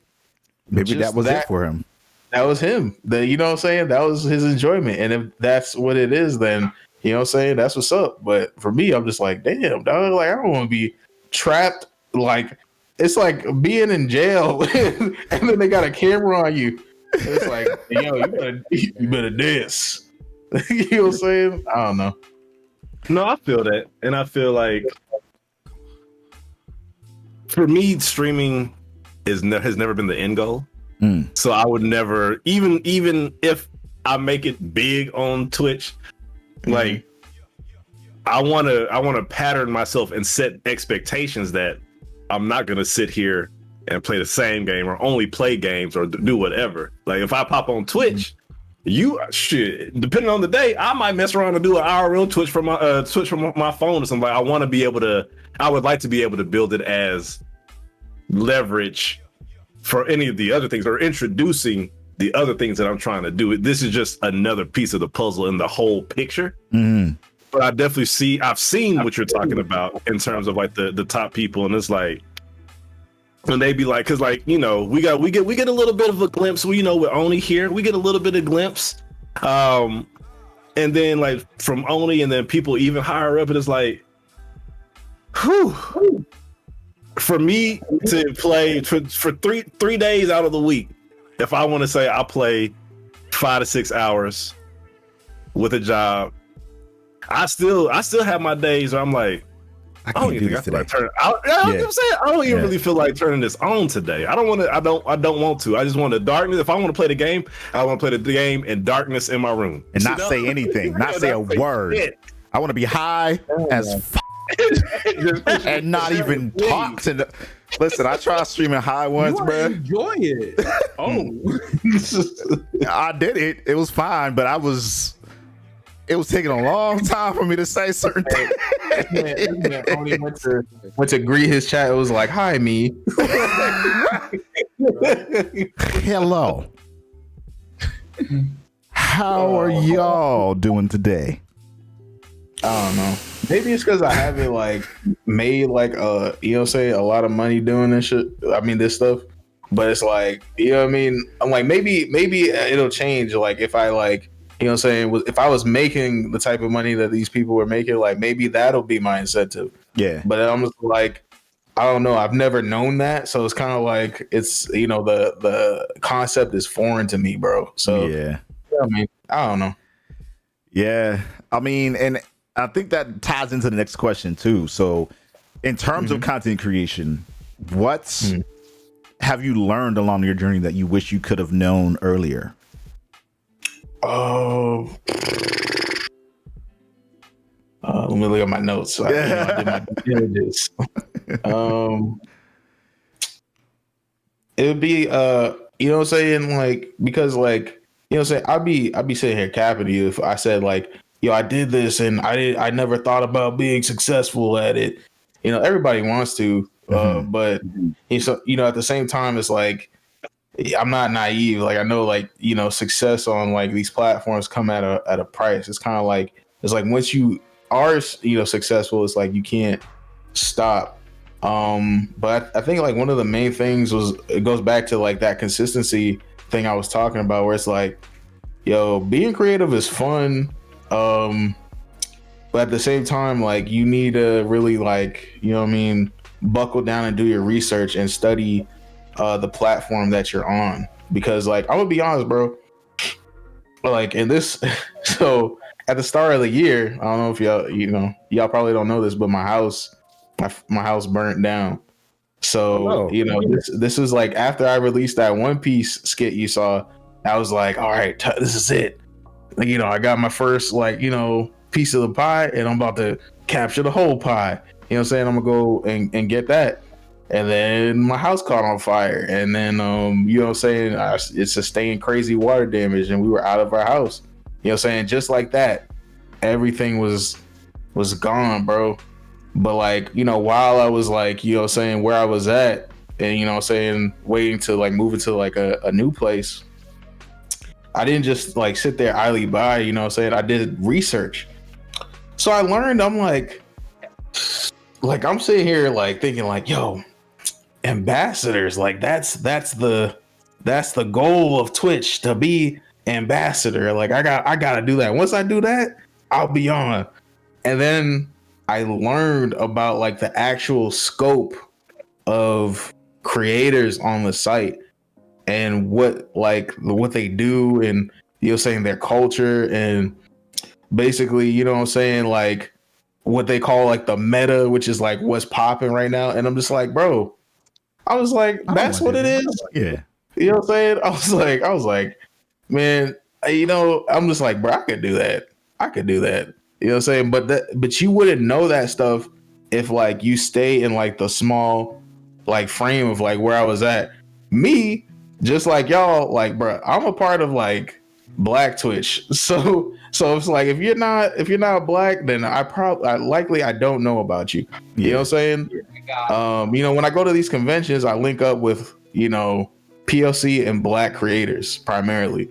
was it for him. That was him. You know what I'm saying? That was his enjoyment. And if that's what it is, then you know what I'm saying? That's what's up. But for me, I'm just like, damn, dog, like I don't want to be trapped. Like it's like being in jail and then they got a camera on you. It's like, yo, you better dance. You know what I'm saying? I don't know. No, I feel that, and I feel like for me, streaming has never been the end goal. So I would never, even if I make it big on Twitch, like I want to pattern myself and set expectations that I'm not gonna sit here and play the same game or only play games or do whatever. Like if I pop on Twitch, depending on the day, I might mess around and do an IRL Twitch from my phone or something. I would like to be able to build it as leverage for any of the other things or introducing the other things that I'm trying to do. This is just another piece of the puzzle in the whole picture. But I definitely I've seen what you're talking about in terms of like the top people, and it's like when they be like, because like, you know, we get a little bit of a glimpse. We're Oni here. We get a little bit of glimpse, and then like from Oni, and then people even higher up, and it's like, whew. For me to play for 3 days out of the week, if I want to say I play 5 to 6 hours with a job, I still have my days where I'm like, I don't even think I feel like turning. I don't even really feel like turning this on today. I don't want to. I don't want to. I just want the darkness. If I want to play the game, I want to play the game in darkness in my room and not say anything, not say a word. I want to be high as f- and not even talk to the. Listen, I tried streaming high once, bro. Enjoy it. I did it. It was fine, but it was taking a long time for me to say certain things. Man, only went to greet his chat. It was like, "Hi, me." Hello. How are y'all doing today? I don't know. Maybe it's because I haven't like made like you know what I'm saying, a lot of money doing this shit. I mean this stuff. But it's like, you know what I mean? I'm like, maybe it'll change. Like if I like, you know what I'm saying, if I was making the type of money that these people were making, like maybe that'll be my incentive. Yeah. But I'm just like, I don't know. I've never known that. So it's kind of like it's, you know, the concept is foreign to me, bro. So yeah, I mean, I don't know. Yeah. I mean, and I think that ties into the next question too. So in terms of content creation, what's have you learned along your journey that you wish you could have known earlier? Let me look at my notes. I did my due diligence. It would be you know what I'm saying, like, because like, you know what I'm saying, I'd be sitting here capping you if I said like, yo, I did this and I never thought about being successful at it. You know, everybody wants to, but you know, at the same time, it's like I'm not naive. Like I know, like, you know, success on like these platforms come at a price. It's kind of like, it's like once you are, you know, successful, it's like you can't stop. But I think like one of the main things was, it goes back to like that consistency thing I was talking about, where it's like, yo, being creative is fun. But at the same time, like you need to really like, you know what I mean, buckle down and do your research and study the platform that you're on. Because like, I'm gonna be honest, bro, like in this, so at the start of the year, I don't know if y'all probably don't know this, but my house burnt down. So this is like after I released that One Piece skit you saw, I was like, all right, this is it. Like, I got my first piece of the pie, and I'm about to capture the whole pie. You know what I'm saying? I'm gonna go and get that. And then my house caught on fire, and then you know what I'm saying, it sustained crazy water damage, and we were out of our house. You know what I'm saying? Just like that, everything was gone, bro. But like, while I was like, you know what I'm saying, where I was at, and you know what I'm saying, waiting to like move into like a new place, I didn't just like sit there idly by, you know what I'm saying? I did research. So I learned, I'm like I'm sitting here like thinking like, yo, ambassadors, like that's the goal of Twitch, to be ambassador. Like I gotta do that. Once I do that, I'll be on. And then I learned about like the actual scope of creators on the site and what they do, and you know saying their culture, and basically, you know what I'm saying, like what they call like the meta, which is like what's popping right now. And I'm just like, bro, I was like, that's what it is. Yeah. You know what I'm saying? I was like, man, I'm just like, bro, I could do that. You know what I'm saying? But you wouldn't know that stuff if like you stay in like the small like frame of like where I was at. Me, just like y'all, like, bro, I'm a part of like Black Twitch. So it's like if you're not Black, then I don't know about you. Yeah. You know what I'm saying? When I go to these conventions, I link up with, POC and Black creators primarily.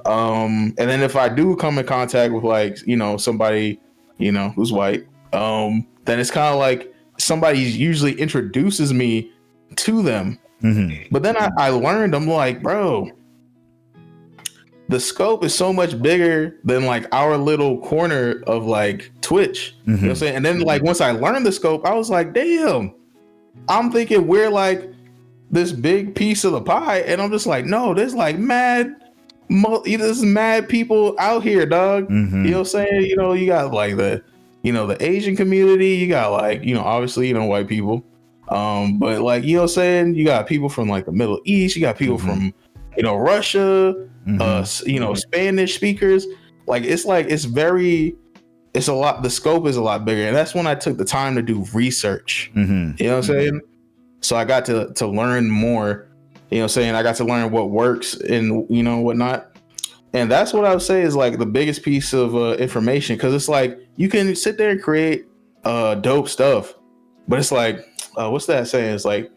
And then if I do come in contact with like, somebody, who's white, then it's kind of like somebody usually introduces me to them. Mm-hmm. But then I learned, I'm like, bro, the scope is so much bigger than like our little corner of like Twitch. Mm-hmm. You know what I'm saying? And then like once I learned the scope, I was like, damn, I'm thinking we're like this big piece of the pie. And I'm just like, no, there's like there's mad people out here, dog. Mm-hmm. You know what I'm saying? You got like the Asian community, you got like, obviously, white people. But like, you know what I'm saying? You got people from like the Middle East, you got people from, Russia, Spanish speakers. Like, it's a lot, the scope is a lot bigger. And that's when I took the time to do research. Mm-hmm. You know what I'm saying? So I got to learn more, you know what I'm saying? I got to learn what works and, whatnot. And that's what I would say is like the biggest piece of information. Cause it's like, you can sit there and create dope stuff, but it's like, what's that saying? It's like,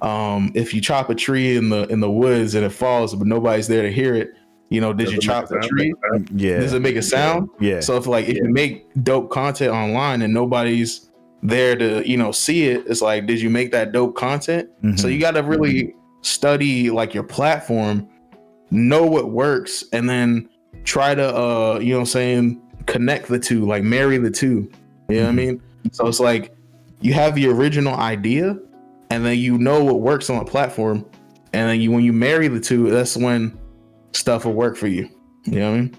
if you chop a tree in the woods and it falls, but nobody's there to hear it, did you chop the tree? Yeah. Does it make a sound? Yeah. So if you make dope content online and nobody's there to, see it, it's like, did you make that dope content? Mm-hmm. So you got to really study like your platform, know what works, and then try to, connect the two, like marry the two. You know what I mean? So it's like, you have the original idea, and then what works on a platform, and then when you marry the two, that's when stuff will work for you. You know what I mean?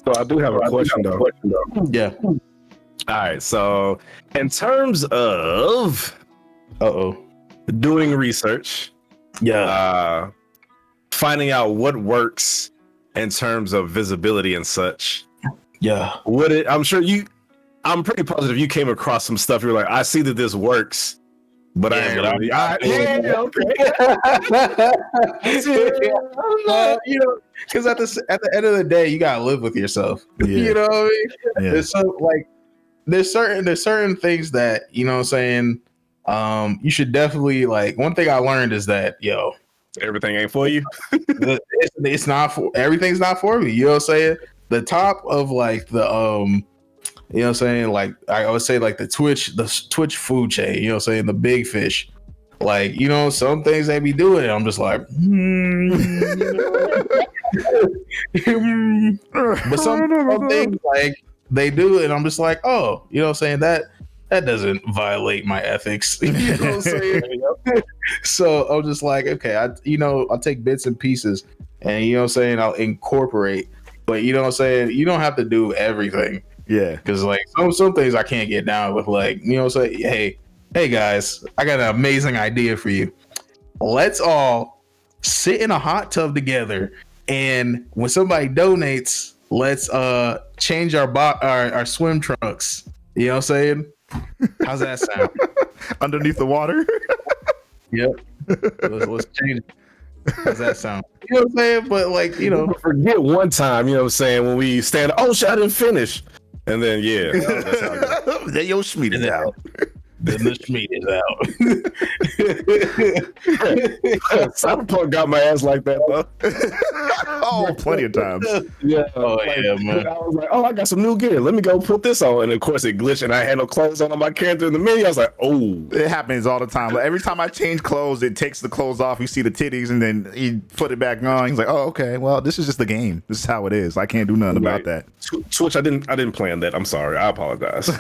So I do have a question though. Yeah. All right. So in terms of doing research, finding out what works in terms of visibility and such. Yeah. I'm pretty positive you came across some stuff. You're like, I see that this works, but okay. Because at the end of the day, you gotta live with yourself. Yeah. You know what I mean? Yeah. There's certain things that, you know what I'm saying, you should definitely like. One thing I learned is that everything ain't for you. It's not for everything's not for me. You know what I'm saying? The top of like the you know what I'm saying? Like I would say like the Twitch food chain, you know what I'm saying? The big fish. Like, some things they be doing, I'm just like, but some things like they do, and I'm just like, oh, you know what I'm saying? That that doesn't violate my ethics. You know what I'm saying? So I'm just like, okay, I'll take bits and pieces, and you know what I'm saying, I'll incorporate. But you know what I'm saying, you don't have to do everything. Yeah, because like some things I can't get down with. Like, you know what I'm saying, hey guys, I got an amazing idea for you. Let's all sit in a hot tub together, and when somebody donates, let's change our swim trunks. You know what I'm saying? How's that sound? Underneath the water. Yep. Let's change it. How's that sound? You know what I'm saying? But like, you know, forget one time, you know what I'm saying, when we stand, oh shit, I didn't finish. And then that's how it goes. Then your Schmeed is out. Then the Schmeed is out. Cyberpunk got my ass like that, though. Oh, plenty of times. Yeah. Oh, yeah, man. I was like, oh, I got some new gear. Let me go put this on. And of course, it glitched, and I had no clothes on my character in the menu. I was like, oh. It happens all the time. Like, every time I change clothes, it takes the clothes off. You see the titties, and then he put it back on. He's like, oh, okay. Well, this is just the game. This is how it is. I can't do nothing about that. Twitch, I didn't plan that. I'm sorry. I apologize.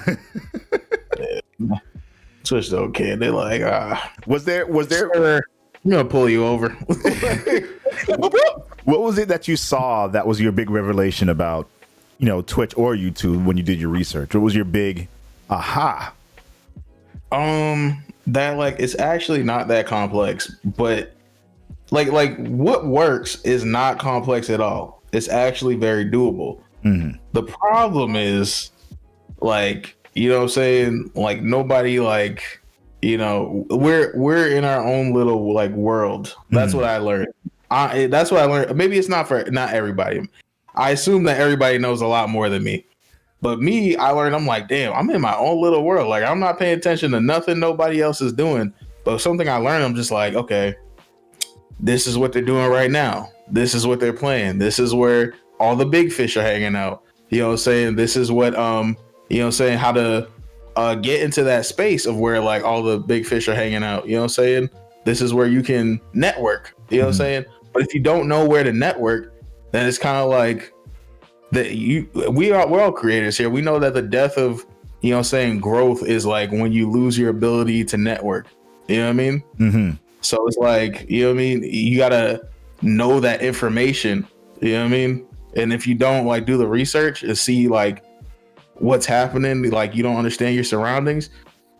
Twitch don't care. They're like, Was there? I'm gonna pull you over. What was it that you saw that was your big revelation about, you know, Twitch or YouTube when you did your research? What was your big aha? That like it's actually not that complex, but like what works is not complex at all. It's actually very doable. Mm-hmm. The problem is, like, you know what I'm saying, like nobody, like, you know, we're in our own little like world. That's what I learned. That's what I learned. Maybe it's not everybody. I assume that everybody knows a lot more than me. But me, I learned, I'm like, damn, I'm in my own little world. Like, I'm not paying attention to nothing nobody else is doing. But something I learned, I'm just like, okay, this is what they're doing right now. This is what they're playing. This is where all the big fish are hanging out. You know what I'm saying? This is what, you know what I'm saying, how to get into that space of where, like, all the big fish are hanging out. You know what I'm saying? This is where you can network. You know what I'm saying? But if you don't know where to network, then it's kind of like that. We're all creators here. We know that the death of, you know what I'm saying, growth is like when you lose your ability to network. You know what I mean? Mm-hmm. So it's like, you know what I mean? You got to know that information. You know what I mean? And if you don't, like, do the research and see, like, what's happening, like, you don't understand your surroundings,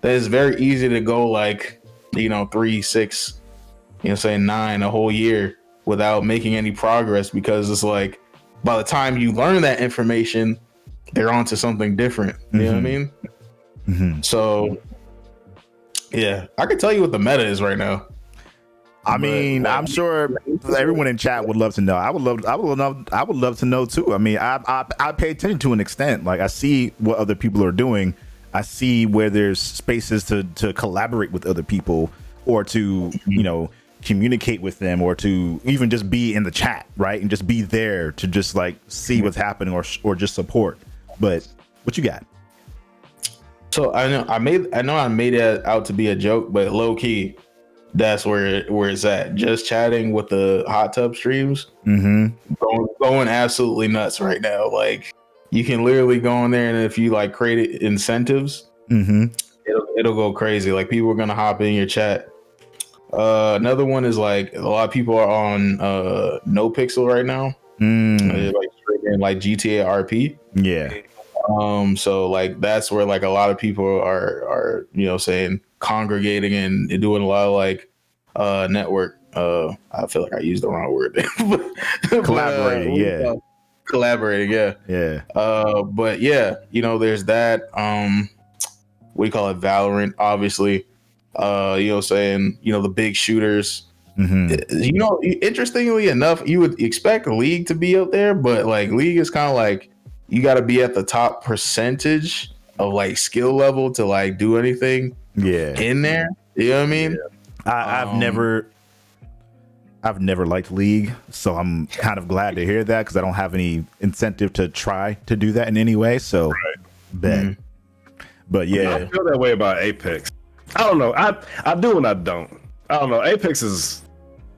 then it's very easy to go, like, you know, 3, 6, you know, say 9, a whole year without making any progress, because it's like by the time you learn that information, they're onto something different. You know what I mean? Mm-hmm. So yeah, I can tell you what the meta is right now. I mean, I'm sure everyone in chat would love to know. I would love to know too. I mean, I pay attention to an extent. Like, I see what other people are doing. I see where there's spaces to collaborate with other people, or to, you know, communicate with them, or to even just be in the chat, right? And just be there to just like see what's happening, or just support. But what you got? So I know I made it out to be a joke, but low key, that's where it's at. Just chatting with the hot tub streams, going absolutely nuts right now. Like, you can literally go in there, and if you like create incentives, it'll go crazy. Like, people are gonna hop in your chat. Another one is like a lot of people are on No Pixel right now. Like GTA RP. Yeah. So like that's where like a lot of people are, you know, saying congregating and doing a lot of like network. I feel like I used the wrong word. Collaborating, collaborating, yeah. But yeah, you know, there's that. What do you call it? Valorant, obviously. You know what I'm saying? You know, the big shooters. You know, interestingly enough, you would expect League to be up there, but like League is kind of like, you got to be at the top percentage of like skill level to like do anything in there. You know what I mean? Yeah. I've never liked League, so I'm kind of glad to hear that, because I don't have any incentive to try to do that in any way. So, bet. But yeah, I feel that way about Apex. I don't know. I do and I don't. I don't know. Apex is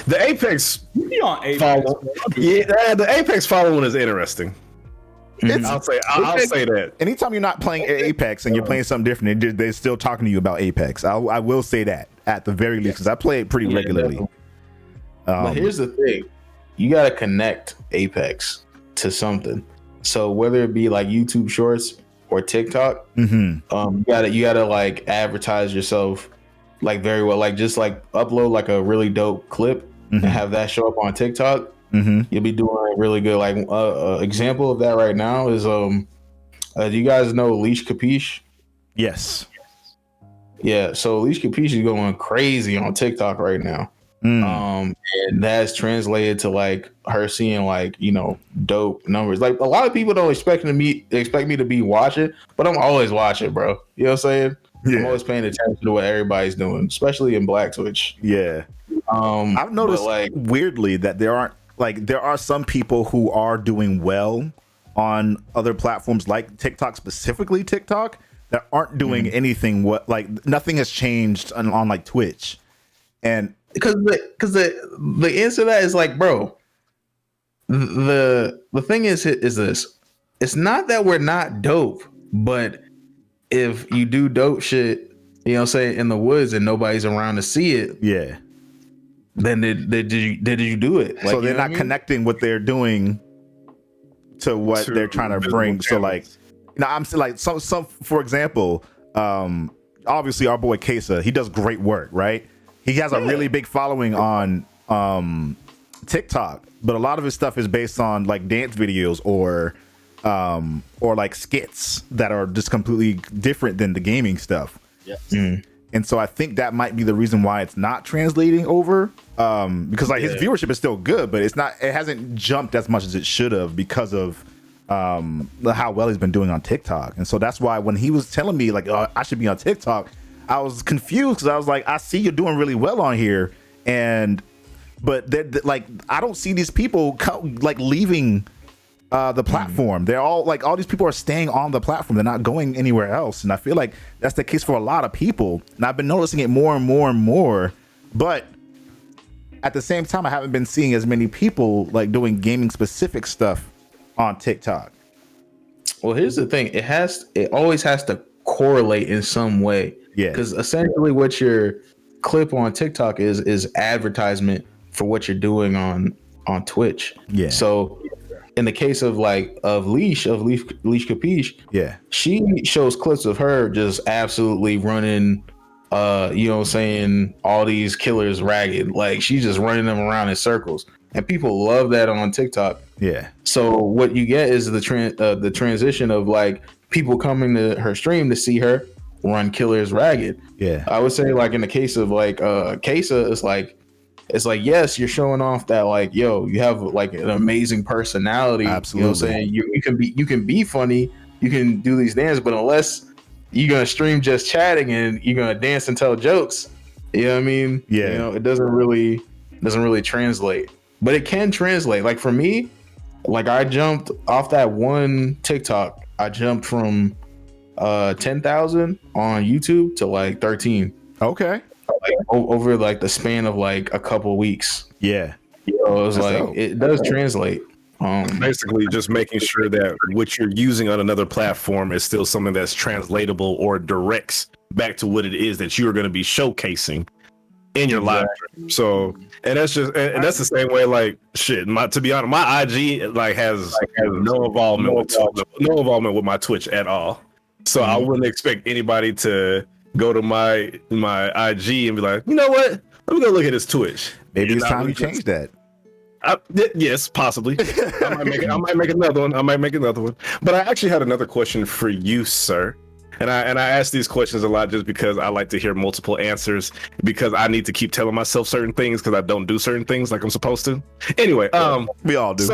the Apex. You be on Apex. The Apex following is interesting. I'll say that. Anytime you're not playing Apex and you're playing something different, they're still talking to you about Apex. I will say that at the very least, because I play it pretty regularly. But here's the thing: you got to connect Apex to something. So whether it be like YouTube Shorts or TikTok, you gotta like advertise yourself like very well. Like just like upload like a really dope clip and have that show up on TikTok. You'll be doing really good. Like example of that right now is do you guys know Leash Capiche? Yes. Yeah, so Leash Capiche is going crazy on TikTok right now. And that's translated to like her seeing like, you know, dope numbers. Like a lot of people don't expect me to be watching, but I'm always watching, bro. You know what I'm saying? Yeah. I'm always paying attention to what everybody's doing, especially in Black Twitch. Yeah. I've noticed like weirdly that there are some people who are doing well on other platforms like TikTok, specifically TikTok, that aren't doing anything like nothing has changed on like Twitch. And because the answer to that is like, bro, the thing is this: it's not that we're not dope, but if you do dope shit, you know what I'm saying, in the woods and nobody's around to see it, yeah, then did you do it? Like, so they're not connecting what they're doing to what they're trying to bring. So like, you know, I'm like some for example, obviously our boy Kesa, he does great work, right? He has a really big following on TikTok, but a lot of his stuff is based on like dance videos or like skits that are just completely different than the gaming stuff. Yeah. And so I think that might be the reason why it's not translating over, because like his viewership is still good, but it hasn't jumped as much as it should have because of how well he's been doing on TikTok. And so that's why when he was telling me like, oh, I should be on TikTok, I was confused because I was like, I see you're doing really well on here, but like I don't see these people like leaving the platform. They're all like, all these people are staying on the platform. They're not going anywhere else, and I feel like that's the case for a lot of people. And I've been noticing it more and more and more. But at the same time, I haven't been seeing as many people like doing gaming specific stuff on TikTok. Well, here's the thing: it always has to correlate in some way. Yeah, because essentially what your clip on TikTok is advertisement for what you're doing on Twitch. Yeah. So in the case of Leash Capiche, yeah, she shows clips of her just absolutely running, you know what I'm saying, all these killers ragged. Like she's just running them around in circles, and people love that on TikTok. Yeah. So what you get is the transition of like people coming to her stream to see her run killers ragged. Yeah. I would say like in the case of like Kesa, it's like yes, you're showing off that like, yo, you have like an amazing personality. Absolutely. You know what I'm saying? You can be funny, you can do these dances, but unless you're gonna stream just chatting and you're gonna dance and tell jokes, you know what I mean? Yeah. You know, it doesn't really translate. But it can translate. Like for me, like I jumped off that one TikTok, I jumped from 10,000 on YouTube to like 13. Okay. Like over like the span of like a couple weeks. Yeah. You know, it was like dope. It does translate. Basically just making sure that what you're using on another platform is still something that's translatable or directs back to what it is that you're going to be showcasing in your live stream. So, and that's just, and that's the same way, like shit, to be honest, my IG like has no involvement with my Twitch at all. So I wouldn't expect anybody to go to my IG and be like, you know what? Let me go look at his Twitch. Maybe it's time you change that. Yes, possibly. I might make another one. But I actually had another question for you, sir. And I ask these questions a lot just because I like to hear multiple answers, because I need to keep telling myself certain things because I don't do certain things like I'm supposed to. Anyway, we all do.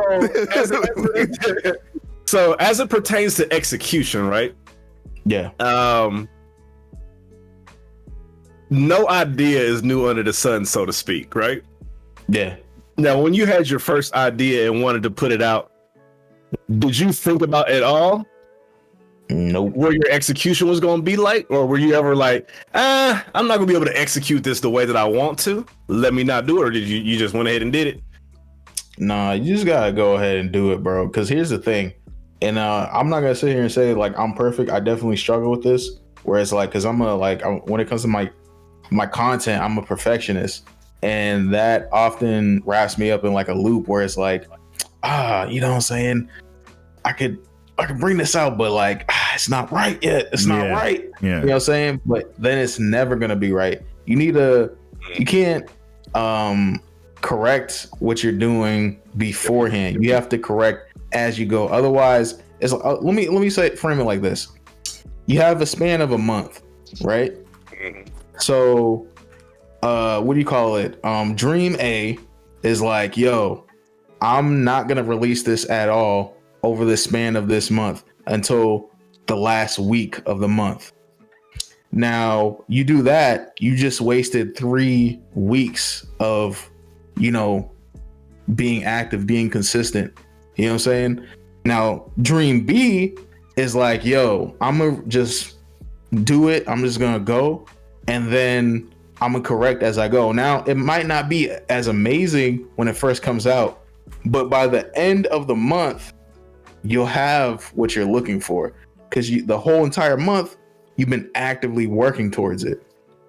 So as it pertains to execution, right? Yeah. No idea is new under the sun, so to speak, right? Yeah. Now, when you had your first idea and wanted to put it out, did you think about at all? Nope. Where your execution was going to be like? Or were you ever like, I'm not going to be able to execute this the way that I want to. Let me not do it. Or did you just went ahead and did it? Nah, you just got to go ahead and do it, bro. Because here's the thing. And I'm not gonna sit here and say like I'm perfect. I definitely struggle with this. Whereas like, cause when it comes to my content, I'm a perfectionist, and that often wraps me up in like a loop where it's like, you know what I'm saying? I could bring this out, but like, it's not right yet. It's not right. Yeah. You know what I'm saying? But then it's never gonna be right. You can't correct what you're doing beforehand. You have to correct as you go. Otherwise, it's let me frame it like this. You have a span of a month, right? So what do you call it? Dream A is like, yo, I'm not gonna release this at all over the span of this month until the last week of the month. Now you do that, you just wasted 3 weeks of, you know, being active, being consistent. You know what I'm saying? Now dream B is like, yo, I'm gonna just do it. I'm just gonna go, and then I'm gonna correct as I go. Now it might not be as amazing when it first comes out, but by the end of the month, you'll have what you're looking for, because the whole entire month you've been actively working towards it.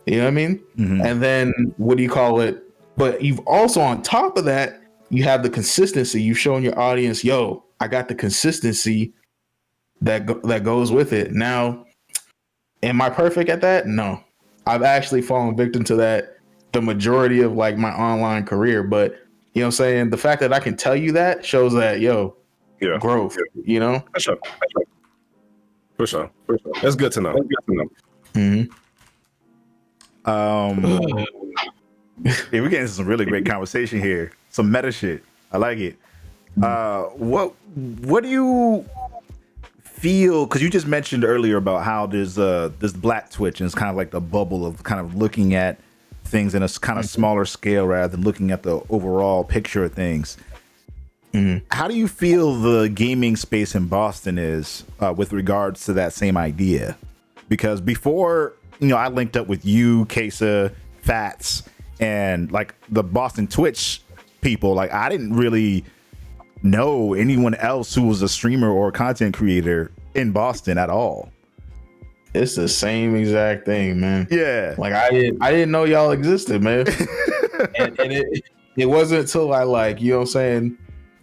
You know what I mean? Mm-hmm. And then what do you call it? But you've also, on top of that, you have the consistency. You've shown your audience, yo, I got the consistency that goes with it. Now, am I perfect at that? No. I've actually fallen victim to that the majority of like my online career. But you know what I'm saying? The fact that I can tell you that shows that, growth, you know? For sure. That's good to know. Mm-hmm. We're getting some really great conversation here. Some meta shit. I like it. What do you feel? Because you just mentioned earlier about how there's this Black Twitch, and it's kind of like the bubble of kind of looking at things in a kind of smaller scale rather than looking at the overall picture of things. Mm-hmm. How do you feel the gaming space in Boston is with regards to that same idea? Because before, I linked up with you, Kesa, Fats, and like the Boston Twitch people. Like, I didn't really know anyone else who was a streamer or content creator in Boston at all. It's the same exact thing, man. Yeah. Like I didn't know y'all existed, man. and it wasn't until I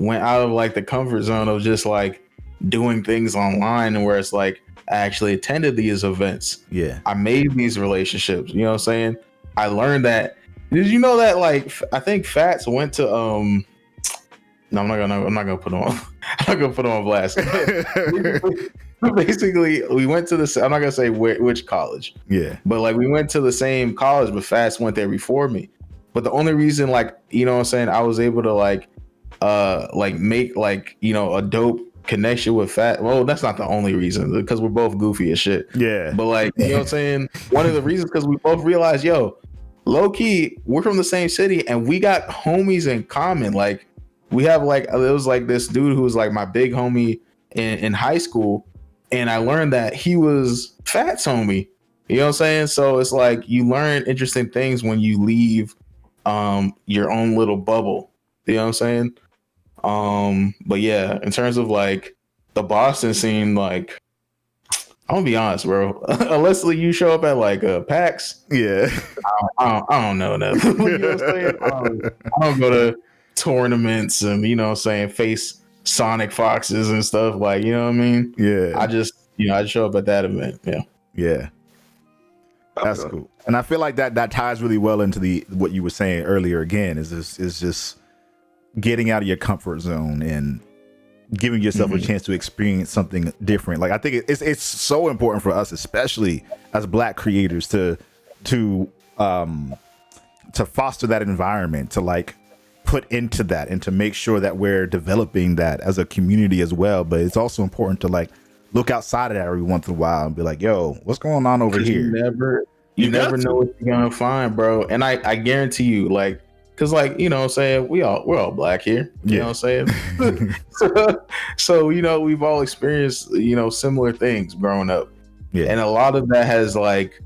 went out of like the comfort zone of just like doing things online, and where it's like I actually attended these events. Yeah. I made these relationships. You know what I'm saying? I learned that. Did you know that like I think Fats went to no, I'm not gonna put him on. I'm not gonna put him on blast. Basically, we went to I'm not gonna say which college. Yeah. But like we went to the same college, but Fats went there before me. But the only reason, like, you know what I'm saying, I was able to like make a dope connection with Fat. Well, that's not the only reason, because we're both goofy as shit. Yeah. But like, you know what I'm saying? One of the reasons, because we both realized, low key, we're from the same city and we got homies in common. Like, we have like, it was like this dude who was like my big homie in high school, and I learned that he was Fat's homie. You know what I'm saying? So it's like you learn interesting things when you leave your own little bubble. You know what I'm saying? But yeah, in terms of like the Boston scene, like, I'm gonna be honest, bro. Unless you show up at like PAX, yeah, I don't know nothing. You know what I'm saying? I don't go to tournaments and, you know what I'm saying, face Sonic Foxes and stuff, like, you know what I mean? Yeah. I just show up at that event. Yeah. Yeah. That's cool. And I feel like that ties really well into what you were saying earlier again, is just getting out of your comfort zone and giving yourself a chance to experience something different. Like, I think it's so important for us, especially as Black creators, to foster that environment, to like put into that, and to make sure that we're developing that as a community as well. But it's also important to like look outside of that every once in a while and be like, yo, what's going on over here? You never know what you're gonna find, bro. And I guarantee you, like, because, like, you know what I'm saying, we're all Black here. You know what I'm saying? So, we've all experienced, similar things growing up. Yeah. And a lot of that has, like,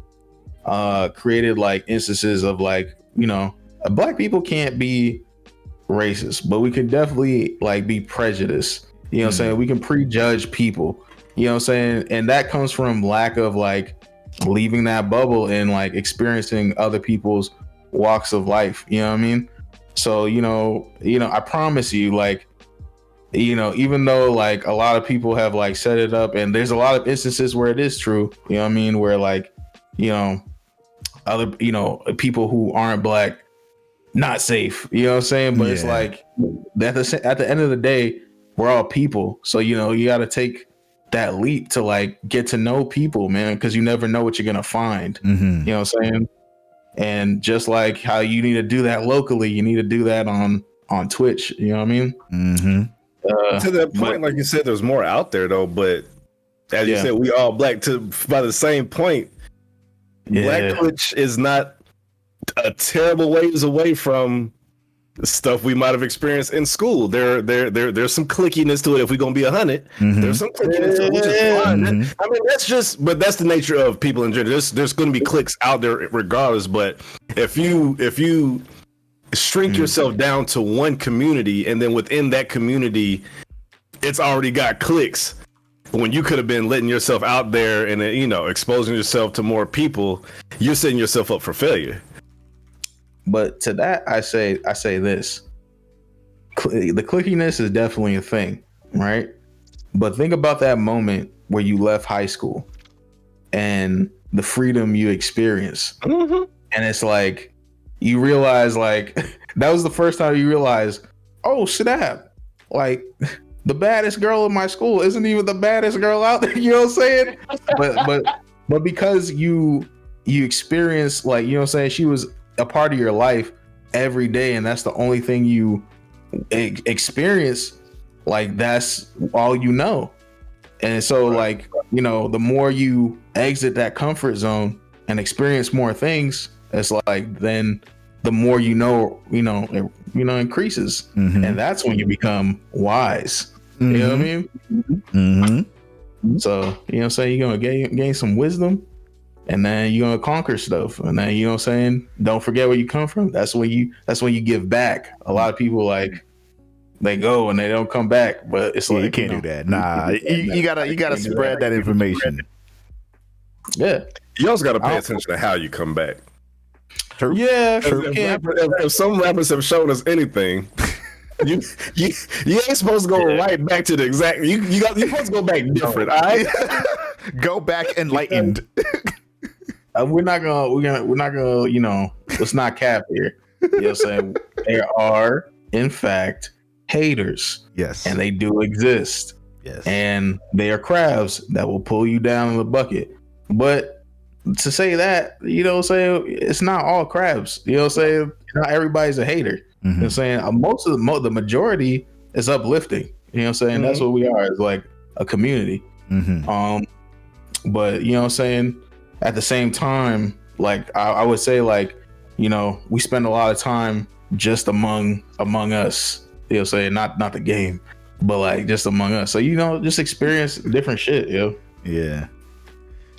created, like, instances of, like, Black people can't be racist, but we can definitely, like, be prejudiced. You know what I'm saying? We can prejudge people. You know what I'm saying? And that comes from lack of like leaving that bubble and like experiencing other people's walks of life. You know what I mean? So, I promise you, like, even though like a lot of people have like set it up, and there's a lot of instances where it is true, you know what I mean? Where like, other, people who aren't black, not safe, you know what I'm saying? But it's like at the end of the day, we're all people. So, you got to take that leap to like get to know people, man, because you never know what you're going to find. You know what I'm saying? And just like how you need to do that locally, you need to do that on Twitch. You know what I mean? To that point, like you said, there's more out there though. But as you said, we all black. By the same point, Black Twitch is not a terrible ways away from stuff we might have experienced in school. There's some clickiness to it. If we're gonna be 100, there's some clickiness to it, which is fine. I mean, but that's the nature of people in general. There's going to be cliques out there regardless. But if you shrink yourself down to one community, and then within that community, it's already got cliques. When you could have been letting yourself out there and exposing yourself to more people, you're setting yourself up for failure. But to that, I say this: the clickiness is definitely a thing, right? But think about that moment where you left high school and the freedom you experience, and it's like you realize, like, that was the first time you realize, oh snap, like the baddest girl in my school isn't even the baddest girl out there. You know what I'm saying? But because you experience, like, you know what I'm saying, she was a part of your life every day, and that's the only thing you experience, like that's all you know. And so like, the more you exit that comfort zone and experience more things, it's like then the more it increases, and that's when you become wise. You know what I mean? So, you know what I'm saying, you're gonna gain some wisdom, and then you're gonna conquer stuff, and then, you know what I'm saying, don't forget where you come from. That's when you give back. A lot of people, like, they go and they don't come back, but it's like, you can't do that. Nah, you gotta spread that information. Yeah, you also gotta pay attention to how you come back. True. Yeah, if some rappers have shown us anything, you ain't supposed to go right back to the exact. You're supposed to go back different. All right, go back enlightened. We're not gonna, let's not cap here. You know what I'm saying? There are, in fact, haters. Yes. And they do exist. Yes. And they are crabs that will pull you down in the bucket. But to say that, you know what I'm saying, it's not all crabs. You know what I'm saying? Not everybody's a hater. You know what I'm saying? Most of the majority is uplifting. You know what I'm saying? That's what we are, is like a community. But you know what I'm saying? At the same time, like I would say, like, we spend a lot of time just among us. You know what I'm saying? Not the game, but like just among us. So, just experience different shit, yo. Yeah.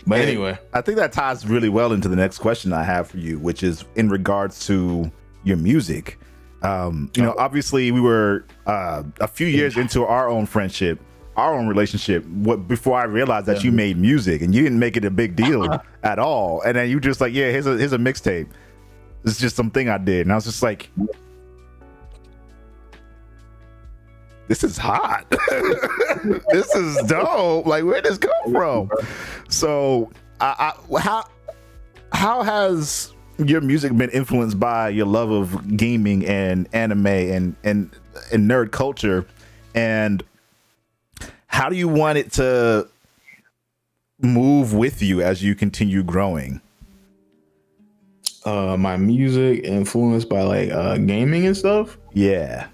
But anyway, I think that ties really well into the next question I have for you, which is in regards to your music. Obviously we were a few years into our own friendship, our own relationship, before I realized that you made music, and you didn't make it a big deal at all. And then you just like, yeah, here's a mixtape. It's just something I did. And I was just like, this is hot. This is dope. Like, where did this come from? So how has your music been influenced by your love of gaming and anime and nerd culture, and how do you want it to move with you as you continue growing? My music influenced by like gaming and stuff? Yeah.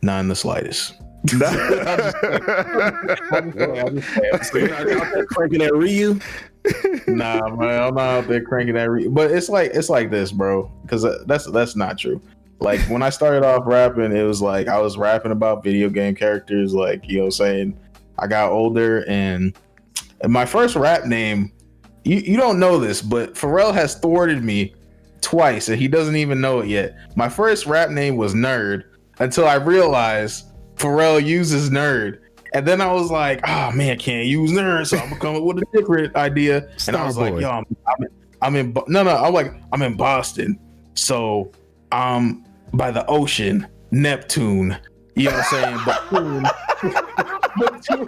Not in the slightest. Cranking that Ryu? Nah, man, I'm not out there cranking that Ryu. But it's like this, bro. Because that's not true. Like, when I started off rapping, it was like I was rapping about video game characters. Like, you know what I'm saying? I got older, and my first rap name, you don't know this, but Pharrell has thwarted me twice, and he doesn't even know it yet. My first rap name was Nerd, until I realized Pharrell uses nerd. And then I was like, oh man, I can't use nerd, so I'm gonna come up with a different idea. And I was like, yo, I'm in I'm in Boston, so by the ocean, Neptune. You know what I'm saying?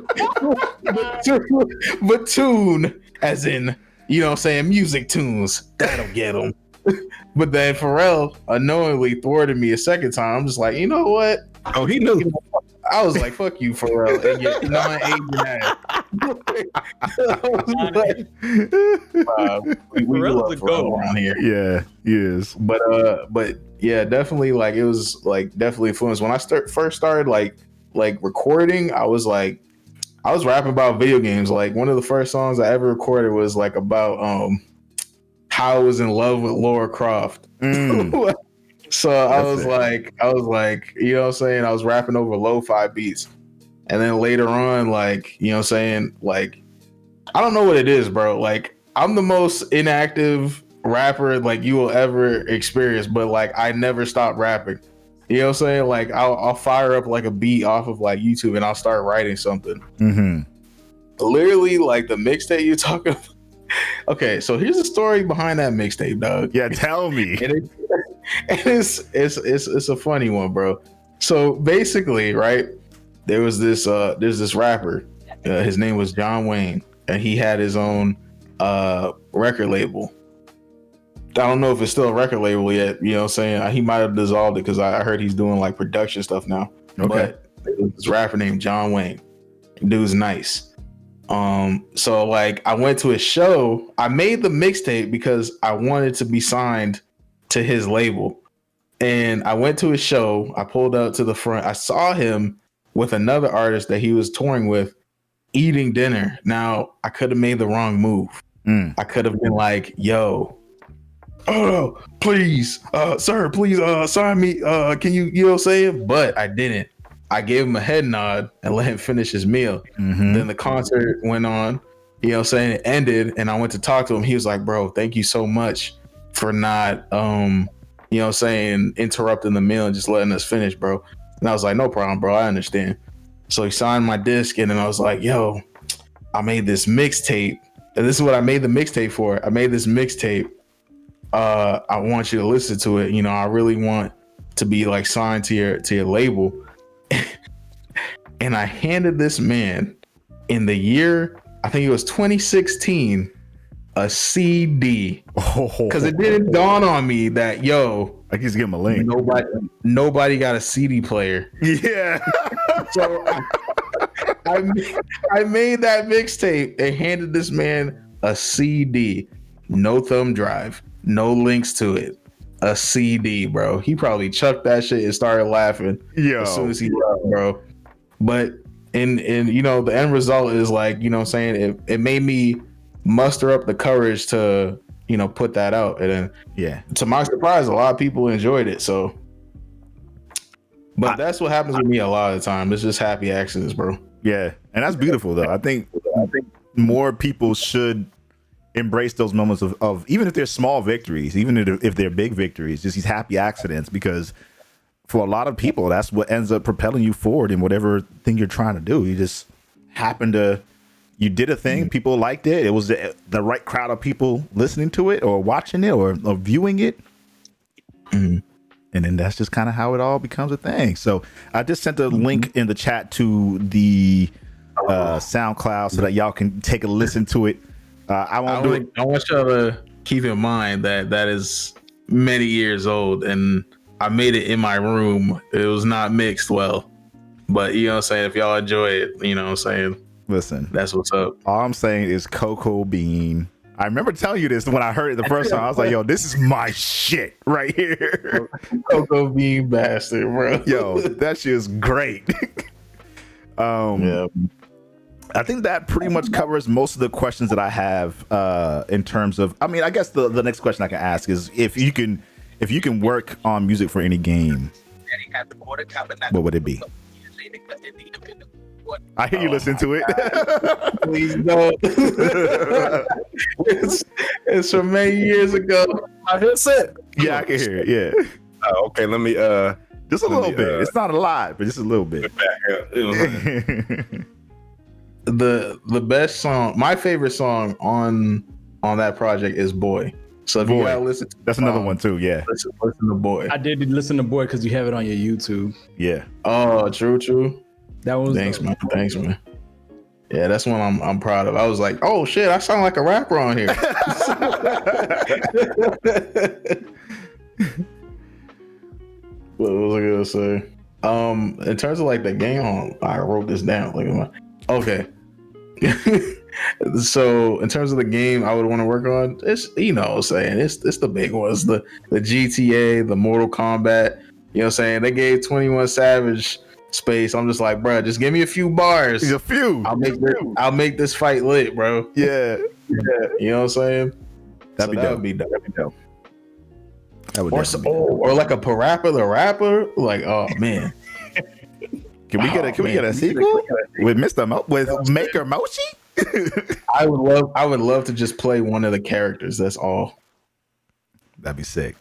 But tune, as in, you know what I'm saying, music tunes. That'll get them. But then Pharrell unknowingly thwarted me a second time. I'm just like, you know what? Oh, he knew. I was like, fuck you, Pharrell, and your non-Asian ass. We love Pharrell around here. Yeah, he is. But yeah, definitely, like, it was like definitely influenced. When I first started like recording, I was rapping about video games. Like, one of the first songs I ever recorded was like about how I was in love with Laura Croft. So I was like, you know what I'm saying? I was rapping over lo-fi beats. And then later on, like, you know what I'm saying? Like, I don't know what it is, bro. Like, I'm the most inactive rapper like you will ever experience, but like I never stop rapping. You know what I'm saying? Like, I'll fire up like a beat off of like YouTube and I'll start writing something. Mm-hmm. Literally, like the mixtape you're talking about. Okay, so here's the story behind that mixtape, dog. Yeah, tell me. It's a funny one, bro. So basically, right, there's this rapper. His name was John Wayne, and he had his own record label. I don't know if it's still a record label yet. You know what I'm saying? He might have dissolved it because I heard he's doing like production stuff now. Okay. But this rapper named John Wayne. Dude's nice. So like I went to his show. I made the mixtape because I wanted to be signed to his label. And I went to his show. I pulled up to the front. I saw him with another artist that he was touring with eating dinner. Now, I could have made the wrong move. I could have been like, yo, oh, please, sir, please sign me. Can you know what I'm saying? But I didn't. I gave him a head nod and let him finish his meal. Mm-hmm. Then the concert went on, you know what I'm saying? It ended and I went to talk to him. He was like, bro, thank you so much for not, you know what I'm saying, interrupting the meal and just letting us finish, bro. And I was like, no problem, bro. I understand. So he signed my disc and then I was like, yo, I made this mixtape. And this is what I made the mixtape for. I made this mixtape. I want you to listen to it. You know, I really want to be like signed to your label. And I handed this man in the year, I think it was 2016, a CD. Because it didn't dawn on me that, yo, I just give him a link. Nobody got a CD player. Yeah. So I made that mixtape and handed this man a CD. No thumb drive, no links to it. A CD, bro. He probably chucked that shit and started laughing as soon as he left, bro. But in you know, the end result is like, you know what I'm saying, it made me muster up the courage to, you know, put that out. And then to my surprise, a lot of people enjoyed it. So but that's what happens with me a lot of the time. It's just happy accidents, bro. Yeah. And that's beautiful though. I think more people should embrace those moments of even if they're small victories, even if they're big victories, just these happy accidents, because for a lot of people, that's what ends up propelling you forward in whatever thing you're trying to do. You just you did a thing, people liked it. It was the right crowd of people listening to it or watching it or viewing it. And then that's just kind of how it all becomes a thing. So I just sent a link in the chat to the SoundCloud so that y'all can take a listen to it. I want y'all to keep in mind that is many years old and I made it in my room. It was not mixed well, but you know what I'm saying? If y'all enjoy it, you know what I'm saying? Listen, that's what's up. All I'm saying is Cocoa Bean. I remember telling you this when I heard it the first time. I was like, yo, this is my shit right here. Cocoa Bean bastard, bro. Yo, that shit is great. Yeah. I think that pretty much covers most of the questions that I have in terms of, I mean, I guess the next question I can ask is if you can work on music for any game, what would it be? I hear you listen to it. Please don't. it's from many years ago. I hear it. Yeah, I can hear it. Yeah. Okay, let me Just a little bit. It's not a lot, but just a little bit. The best song, my favorite song on that project is Boy. So if you gotta listen to that's another one too, yeah. Listen to Boy. I did listen to Boy because you have it on your YouTube. Yeah. Oh, true. That was Thanks, man. Yeah, that's one I'm proud of. I was like, oh shit, I sound like a rapper on here. What was I gonna say? In terms of like the game, I wrote this down. Okay. So in terms of the game I would want to work on, it's it's the big ones, the GTA, the Mortal Kombat. You know what I'm saying? They gave 21 Savage space. I'm just like, bro, just give me a few bars. A few. I'll make this fight lit, bro. Yeah. You know what I'm saying? That'd be dope. That would Or like a Parappa the Rapper. Like, oh man. Can we get a sequel with with Maker Moshi? I would love to just play one of the characters. That's all. That'd be sick.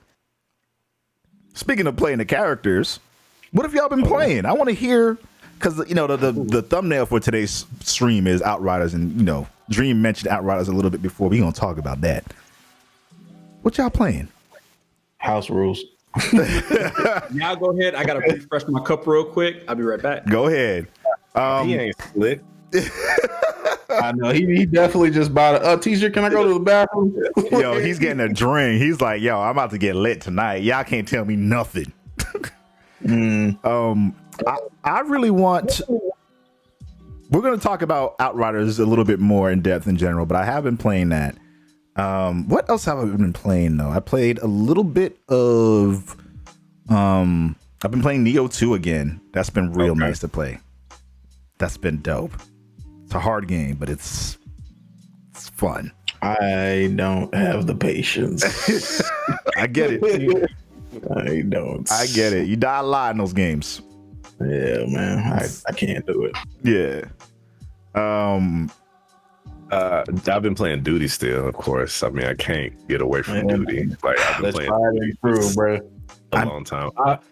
Speaking of playing the characters, what have y'all been playing? I want to hear, because the thumbnail for today's stream is Outriders, and Dream mentioned Outriders a little bit before. We're gonna talk about that. What y'all playing? House rules. Y'all go ahead. I gotta refresh my cup real quick. I'll be right back. Go ahead. He ain't slick. I know he definitely just bought a teacher. Can I go to the bathroom? Yo, he's getting a drink. He's like, yo, I'm about to get lit tonight. Y'all can't tell me nothing. I really want. We're gonna talk about Outriders a little bit more in depth in general, but I have been playing that. What else have I been playing though? I played a little bit of. I've been playing Neo 2 again. That's been real nice to play. That's been dope. It's a hard game, but it's fun. I don't have the patience. I get it. I don't. I get it. You die a lot in those games. Yeah, man. I can't do it. Yeah. I've been playing Duty still, of course. I mean, I can't get away from Duty. Like I've been playing through, bro. a long time.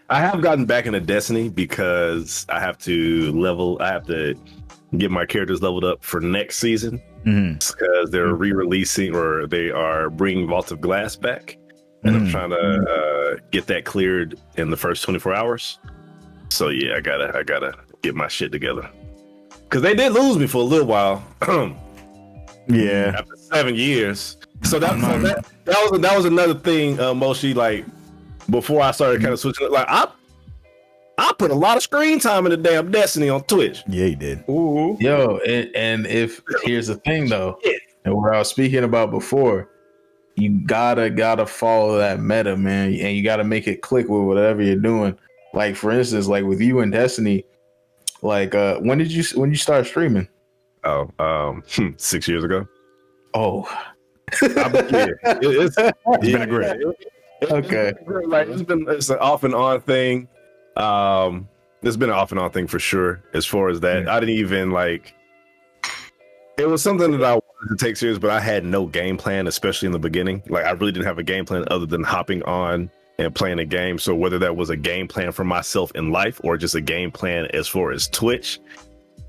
I have gotten back into Destiny because I have to get my characters leveled up for next season because they're re-releasing or they are bringing Vault of Glass back, and I'm trying to get that cleared in the first 24 hours. So yeah, I gotta get my shit together because they did lose me for a little while. Yeah, after 7 years. So that was another thing, Moshi. Like before I started kind of switching, like I put a lot of screen time in the damn Destiny on Twitch. Yeah, he did. Ooh. Yo, and if here's the thing though, and what I was speaking about before, you gotta follow that meta, man, and you gotta make it click with whatever you're doing. Like for instance, like with you and Destiny, like when you start streaming? 6 years ago. Oh, it's been a great. Okay, like it's an off and on thing. It's been an off and on thing for sure. As far as that, I didn't even like. It was something that I wanted to take serious, but I had no game plan, especially in the beginning. Like I really didn't have a game plan other than hopping on and playing a game. So whether that was a game plan for myself in life or just a game plan as far as Twitch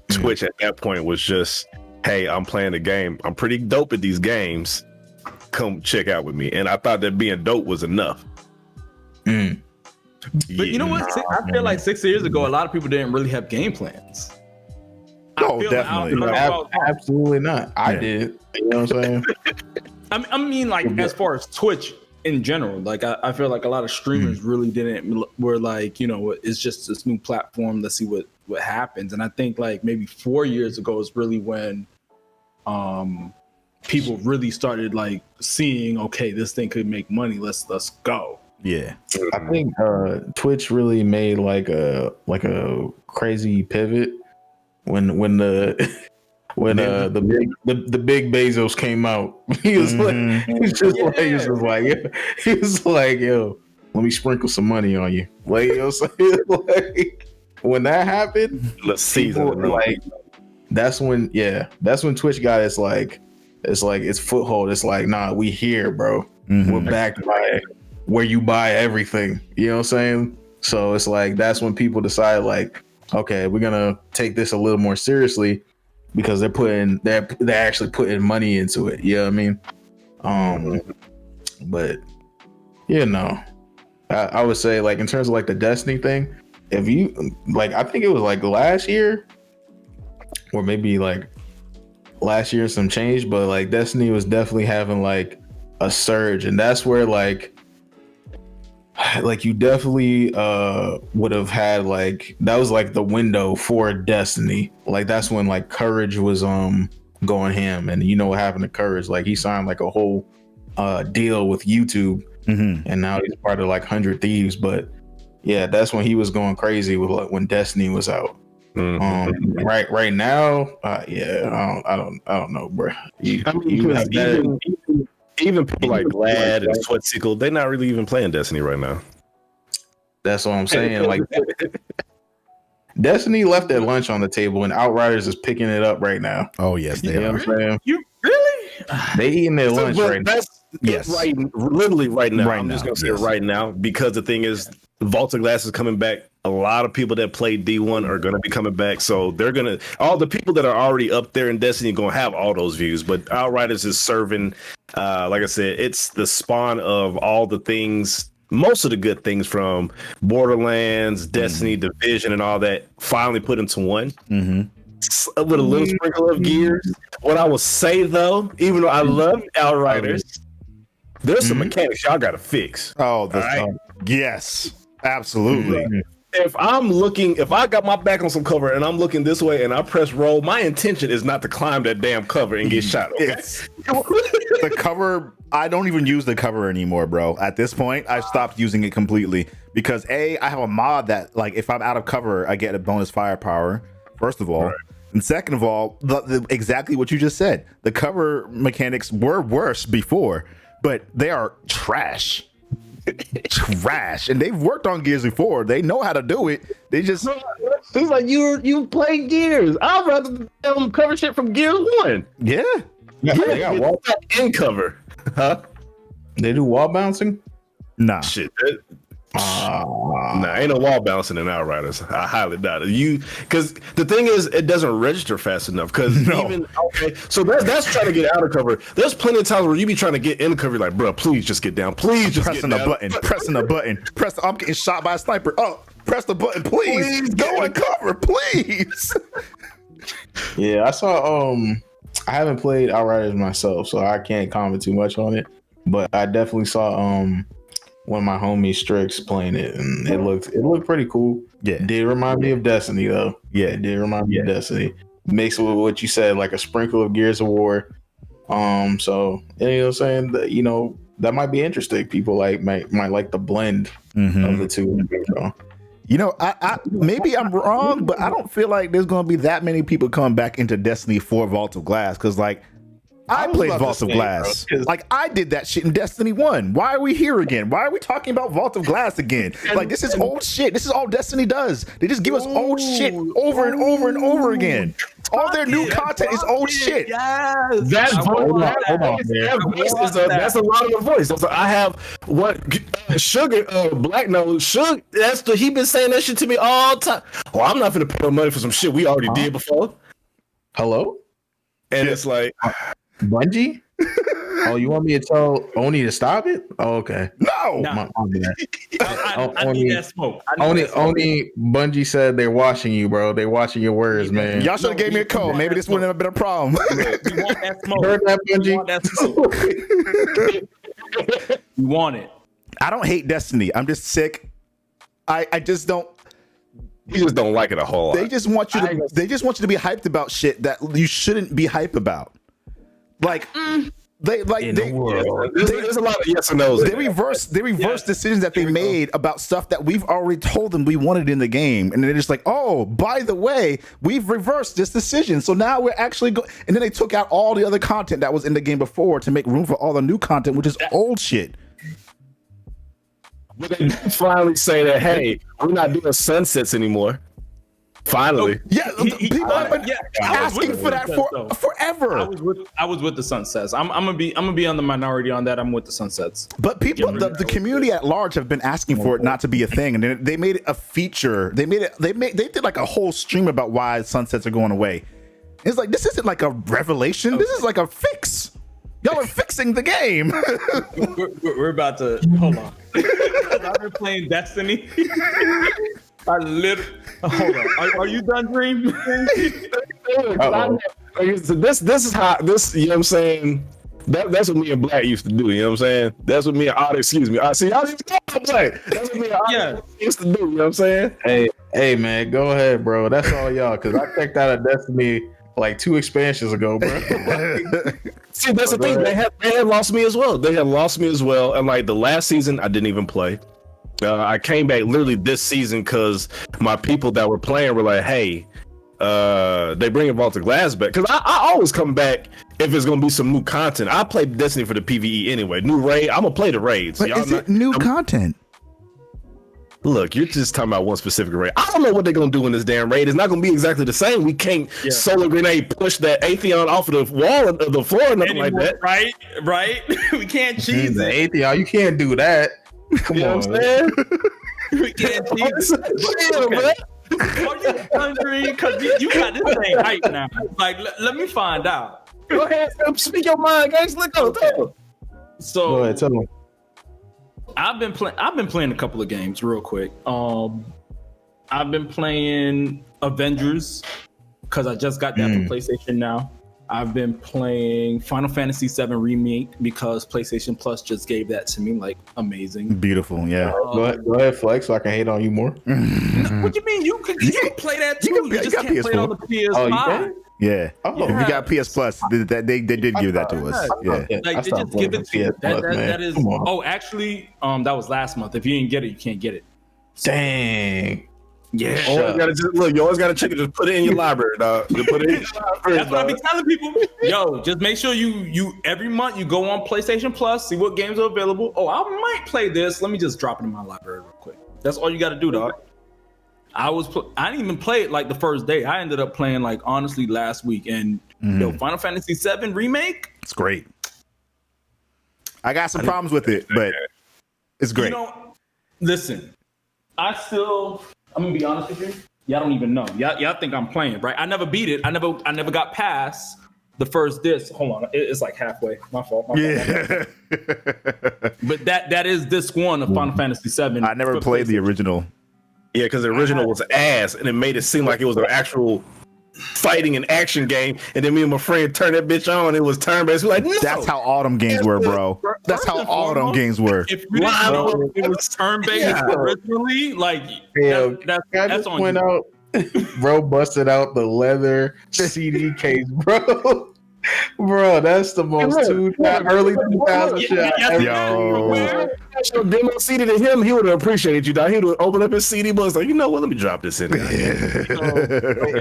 at that point was just, hey, I'm playing a game. I'm pretty dope at these games. Come check out with me. And I thought that being dope was enough. But you know what? I feel like 6 years ago, a lot of people didn't really have game plans. Oh, definitely. Absolutely not. I did. You know what I'm saying? I mean, like as far as Twitch in general, like I feel like a lot of streamers really didn't. Were like, it's just this new platform. Let's see what happens. And I think like maybe 4 years ago is really when people really started like seeing, okay, this thing could make money. Let's go. Yeah, I think Twitch really made like a crazy pivot when the big Bezos came out. He was like, yo, let me sprinkle some money on you. Like, like when that happened, let's see. Like that's when Twitch got its foothold. It's like, nah, we here, bro. We're backed by where you buy everything. You know what I'm saying? So it's like that's when people decide like, okay, we're gonna take this a little more seriously because they're actually putting money into it. You know what I mean? But you know, I would say like in terms of like the Destiny thing, if you like, I think it was like last year or maybe like last year some change, but like Destiny was definitely having like a surge, and that's where like you definitely would have had like that was like the window for Destiny. Like that's when like Courage was going ham, and you know what happened to Courage? Like he signed like a whole deal with YouTube, and now he's part of like 100 Thieves. But yeah, that's when he was going crazy with like when Destiny was out. Right now, yeah, I don't know, bro. Even people like Glad and Sweatsickle, they're not really even playing Destiny right now. That's what I'm saying. Like Destiny left their lunch on the table, and Outriders is picking it up right now. Oh yes, they are. What I'm saying? You really? They eating their lunch right now. Yes, right. Literally right now. Right I'm just now, gonna say right now because the thing is, Vault of Glass is coming back. A lot of people that played D1 are going to be coming back, so they're gonna all the people that are already up there in Destiny are going to have all those views. But Outriders is serving, like I said, it's the spawn of all the things, most of the good things from Borderlands, Destiny, Division, and all that finally put into one. With a little sprinkle of Gears. What I will say though, even though I love Outriders, there's some mechanics y'all got to fix. Oh, right? Yes, absolutely. If I got my back on some cover and I'm looking this way and I press roll, my intention is not to climb that damn cover and get shot. Okay? The cover, I don't even use the cover anymore, bro. At this point, I've stopped using it completely because I have a mod that like if I'm out of cover, I get a bonus firepower. First of all, right. And second of all, exactly what you just said. The cover mechanics were worse before, but they are trash. Trash, and they've worked on Gears before. They know how to do it. They just he's like you play Gears. I'd rather cover shit from Gears 1. Yeah, they got wall in cover. Huh? They do wall bouncing? Nah. Shit. Nah, ain't no wall bouncing in Outriders. I highly doubt it. Because the thing is, it doesn't register fast enough. Because so that's trying to get out of cover. There's plenty of times where you be trying to get in the cover, like, bro, please just get down. Please just pressing get down. Pressing the button. I'm getting shot by a sniper. Oh, press the button, please. Go in cover, please. Yeah, I saw. I haven't played Outriders myself, so I can't comment too much on it. But I definitely saw one of my homies Strix playing it, and it looked pretty cool. Yeah, it did remind me of Destiny though. Yeah, it did remind me of Destiny. Mixed with what you said, like a sprinkle of Gears of War. So you know what I'm saying, that that might be interesting. People might like the blend of the two. You know, I maybe I'm wrong, but I don't feel like there's gonna be that many people coming back into Destiny for Vault of Glass, because like I played Vault of Glass. Like I did that shit in Destiny 1. Why are we here again? Why are we talking about Vault of Glass again? Like this is old shit. This is all Destiny does. They just give us old shit over and over and over again. All their new content is old shit. Yes. That's hold on, that's a lot of the voice. I have Sugar Black Nose Sugar. He been saying that shit to me all the time. Well, I'm not gonna pay no money for some shit we already did before. Hello? And it's like Bungie? Oh, you want me to tell Oni to stop it? Oh, okay. No. I need that smoke. Oni Bungie said they're watching you, bro. They're watching your words, man. Y'all should have gave me a code. Maybe this wouldn't have been a problem. You want that smoke. You heard that, Bungie? You want that smoke. You want it. I don't hate Destiny. I'm just sick. I just don't. You just don't like it a whole lot. They just want you to be hyped about shit that you shouldn't be hyped about. Like there's a lot of yes and no's. They reverse decisions that they made about stuff that we've already told them we wanted in the game, and they're just like, oh, by the way, we've reversed this decision, so now we're actually going. And then they took out all the other content that was in the game before to make room for all the new content, which is old shit. But they finally say that, hey, we're not doing sunsets anymore. Finally. Yeah, people have been asking for that forever. I was with the sunsets. I'm gonna be on the minority on that. I'm with the sunsets. But people, the community at large have been asking for it not to be a thing, and then they made it a feature. They did like a whole stream about why sunsets are going away. It's like, this isn't like a revelation. Okay. This is like a fix. Y'all are fixing the game. we're about to hold on. I've been playing Destiny. Hold on. Are you done, Dream? So this is how this. You know what I'm saying? That's what me and Black used to do. You know what I'm saying? That's what me and Otter. Excuse me. See, y'all even know I'm Black. That's what me and Otter used to do. You know what I'm saying? Hey, man, go ahead, bro. That's all y'all. Because I checked out of Destiny like 2 expansions ago, bro. See, that's the thing. They had lost me as well. And like the last season, I didn't even play. I came back literally this season because my people that were playing were like, "Hey, they bring Vault of Glass back." Because I always come back if it's gonna be some new content. I play Destiny for the PvE anyway. New raid, I'm gonna play the raids. But is it new content? Look, you're just talking about one specific raid. I don't know what they're gonna do in this damn raid. It's not gonna be exactly the same. We can't solar grenade push that Atheon off of the wall of the floor or nothing like that. Right. We can't cheese the it. Atheon. You can't do that. Come on, what I'm saying? We can't cheese it. Man. Are you hungry? Because you got this thing hype now. Like, let me find out. Go ahead, speak your mind, guys. Let's go. So go ahead, tell them. I've been playing a couple of games real quick. I've been playing Avengers because I just got that for PlayStation now. I've been playing Final Fantasy VII Remake because PlayStation Plus just gave that to me. Like, amazing. Beautiful, yeah. Go ahead, Flex, so I can hate on you more. What do you mean? You can play that too. You just can't play it on the PS5. Oh, you can? Yeah. If you got PS Plus, they did give that to us. Yeah. Like, they just give it to you. That is. Oh, actually, that was last month. If you didn't get it, you can't get it. Dang. Yeah. You always gotta check it. Just put it in your library, dog. Just put it in your library. That's what I be telling people. Yo, just make sure you every month you go on PlayStation Plus, see what games are available. Oh, I might play this. Let me just drop it in my library real quick. That's all you got to do, dog. I didn't even play it like the first day. I ended up playing like honestly last week, and Final Fantasy VII Remake. It's great. I got some problems with it, but it's great. Listen, I'm gonna be honest with you. Y'all don't even know. Y'all think I'm playing, right? I never beat it. I never got past the first disc. Hold on, it's like halfway. My fault. Yeah. But that is disc 1 of Final Fantasy VII. I never played the original. Yeah, because the original was ass, and it made it seem like it was an actual fighting and action game. And then me and my friend turned that bitch on. It was turn-based. We're like, no. That's how all them games were, bro. That's how all them games were. If you didn't know it was turn-based originally, like that's on went out. Bro busted out the leather CD case, bro. Bro, that's the most early 2000 shit. Yo, your demo CD to him, he would have appreciated you, dog. He would have opened up his CD books like, you know what? Let me drop this in there.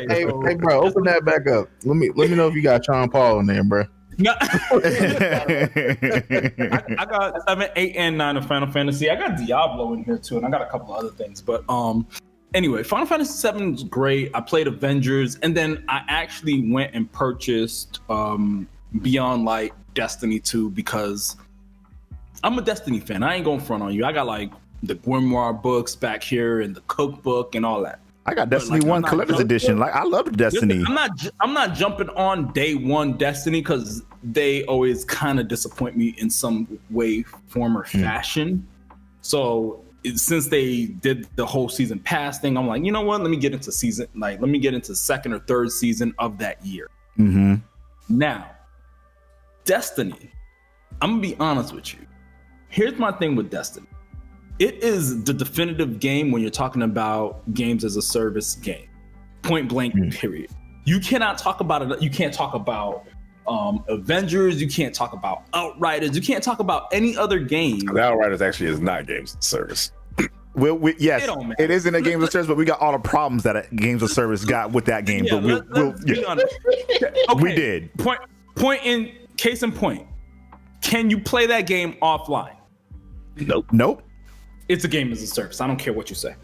Hey, bro, open that back up. Let me know if you got Sean Paul in there, bro. I got 7, 8, and 9 of Final Fantasy. I got Diablo in here too, and I got a couple of other things. But anyway, Final Fantasy VII is great. I played Avengers, and then I actually went and purchased Beyond Light Destiny 2 because I'm a Destiny fan. I ain't going front on you. I got like the Grimoire books back here and the cookbook and all that. I got Destiny 1 Collector's Edition. Like, I love Destiny. I'm not jumping on day one Destiny because they always kind of disappoint me in some way, form, or fashion. So since they did the whole season pass thing, I'm like, you know what? Let me get into second or third season of that year. Now, Destiny, I'm gonna be honest with you. Here's my thing with Destiny. It is the definitive game when you're talking about games as a service game. Point blank, period. You cannot talk about it. You can't talk about Avengers. You can't talk about Outriders. You can't talk about any other game. The Outriders actually is not games as a service. Yes, it isn't a games of service, but we got all the problems that a games of service got with that game. Yeah, but we did. Case in point. Can you play that game offline? Nope. It's a game as a service. I don't care what you say.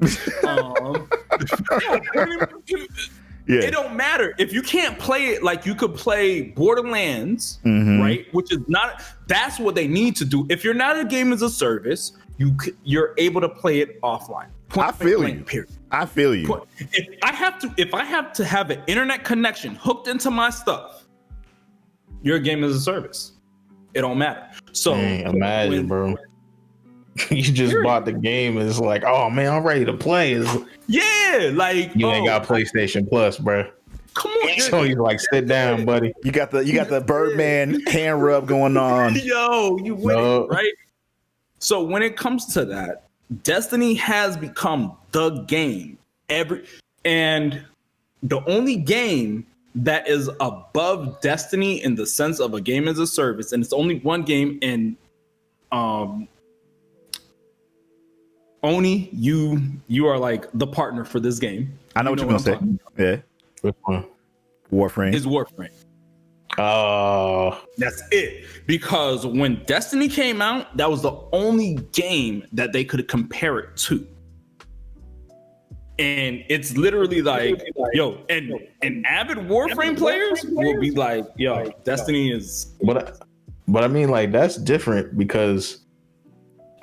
It don't matter if you can't play it like you could play Borderlands, right? Which is not. That's what they need to do. If you're not a game as a service, you're able to play it offline. I feel you. Period. I feel you. If I have to have an internet connection hooked into my stuff, you're a game as a service. It don't matter. So imagine, bro. You just bought the game and it's like, oh man, I'm ready to play. Like you ain't got PlayStation Plus, bro. Come on, so he's like, sit down, buddy. You got the Birdman hand rub going on. Yo, you with it, right? So when it comes to that, Destiny has become the game. And the only game that is above Destiny in the sense of a game as a service, and it's only one game in Oni, you are like the partner for this game. I know what you're gonna say. Yeah. Which one? Warframe. Is Warframe. Oh, that's it. Because when Destiny came out, that was the only game that they could compare it to. And it's literally like, yo, and avid Warframe players will be like, yo, Destiny is. But I mean, like, that's different because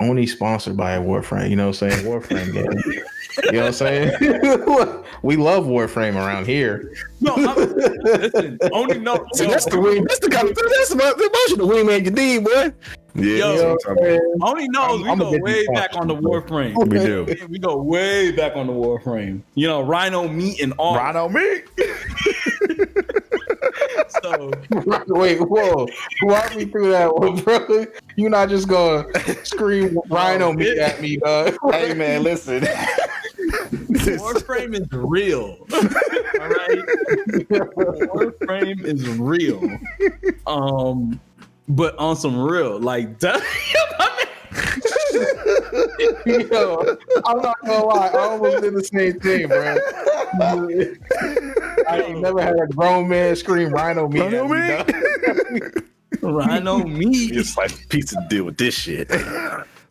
only sponsored by a Warframe. You know what I'm saying? Warframe game. You know what I'm saying? We love Warframe around here. No, listen, only no. See, that's the wing. That's the kind of that's the emotional wingman you need, boy. Yeah, yo, only knows we go way back on the Warframe. We do. We go way back on the Warframe. You know, Rhino meat and all. Rhino meat. So wait, whoa, walk me through that one, bro. You're not just gonna scream Rhino meat at me, dog. Hey man, listen. Warframe is real. All right, Warframe is real. But on some real, like that. Yo, I'm not gonna lie, I almost did the same thing, bro. I ain't never had a grown man scream Rhino meat. Rhino meat. Rhino meat. It's like pizza to deal with this shit.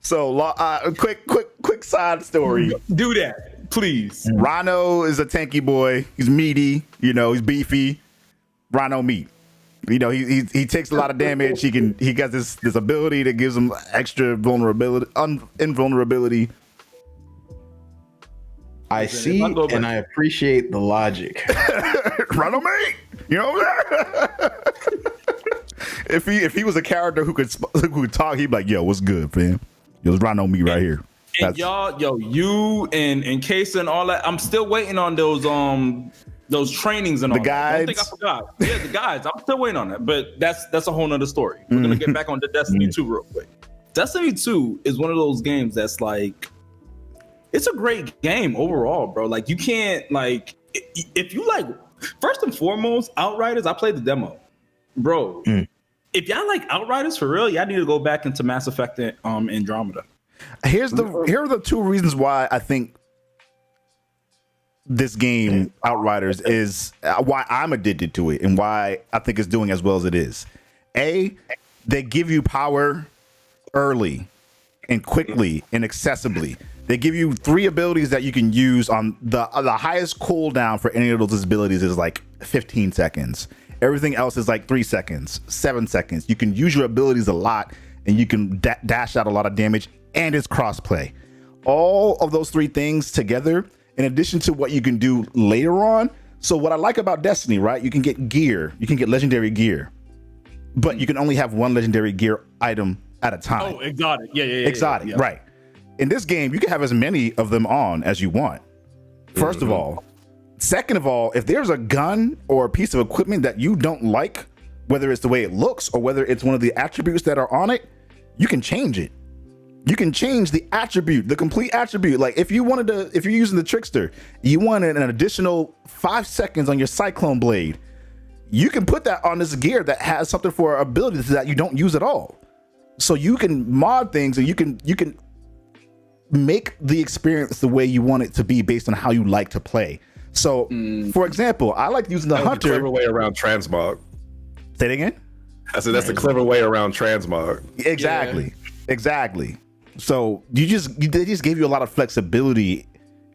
So, quick side story. Do that, please. Rhino is a tanky boy. He's meaty. You know, he's beefy. Rhino meat. You know, he takes a lot of damage. He got this ability that gives him extra invulnerability. I see and I appreciate the logic. Rhino meat. You know what I'm saying? If he was a character who could talk, he'd be like, "Yo, what's good, fam? Yo, it's Rhino meat right here." And y'all, you and Case and all that. I'm still waiting on those trainings and all the guides. I don't think I forgot. Yeah, the guides. I'm still waiting on that, but that's a whole nother story. We're gonna get back on the Destiny 2 real quick. Destiny 2 is one of those games that's like, it's a great game overall, bro. Like, you can't, like, if you like, first and foremost, Outriders. I played the demo, bro. If y'all like Outriders for real, y'all need to go back into Mass Effect Andromeda. Here are the two reasons why I think this game, Outriders, is why I'm addicted to it and why I think it's doing as well as it is. A, they give you power early and quickly and accessibly. They give you 3 abilities that you can use on the highest cooldown for any of those abilities is like 15 seconds. Everything else is like 3 seconds, 7 seconds. You can use your abilities a lot and you can dash out a lot of damage, and it's crossplay. All of those 3 things together, in addition to what you can do later on. So what I like about Destiny, right? You can get gear, you can get legendary gear, but you can only have 1 legendary gear item at a time. Oh, exotic. Yeah. Exotic, yeah. right. In this game, you can have as many of them on as you want. First of all. Second of all, if there's a gun or a piece of equipment that you don't like, whether it's the way it looks or whether it's one of the attributes that are on it, you can change it. You can change the attribute, the complete attribute. Like if you're using the Trickster, you wanted an additional 5 seconds on your Cyclone Blade, you can put that on this gear that has something for abilities that you don't use at all. So you can mod things and you can make the experience the way you want it to be based on how you like to play. So, for example, I like using the Hunter. A clever way around transmog. Say it again? I said that's a clever way around transmog. Exactly. So they just gave you a lot of flexibility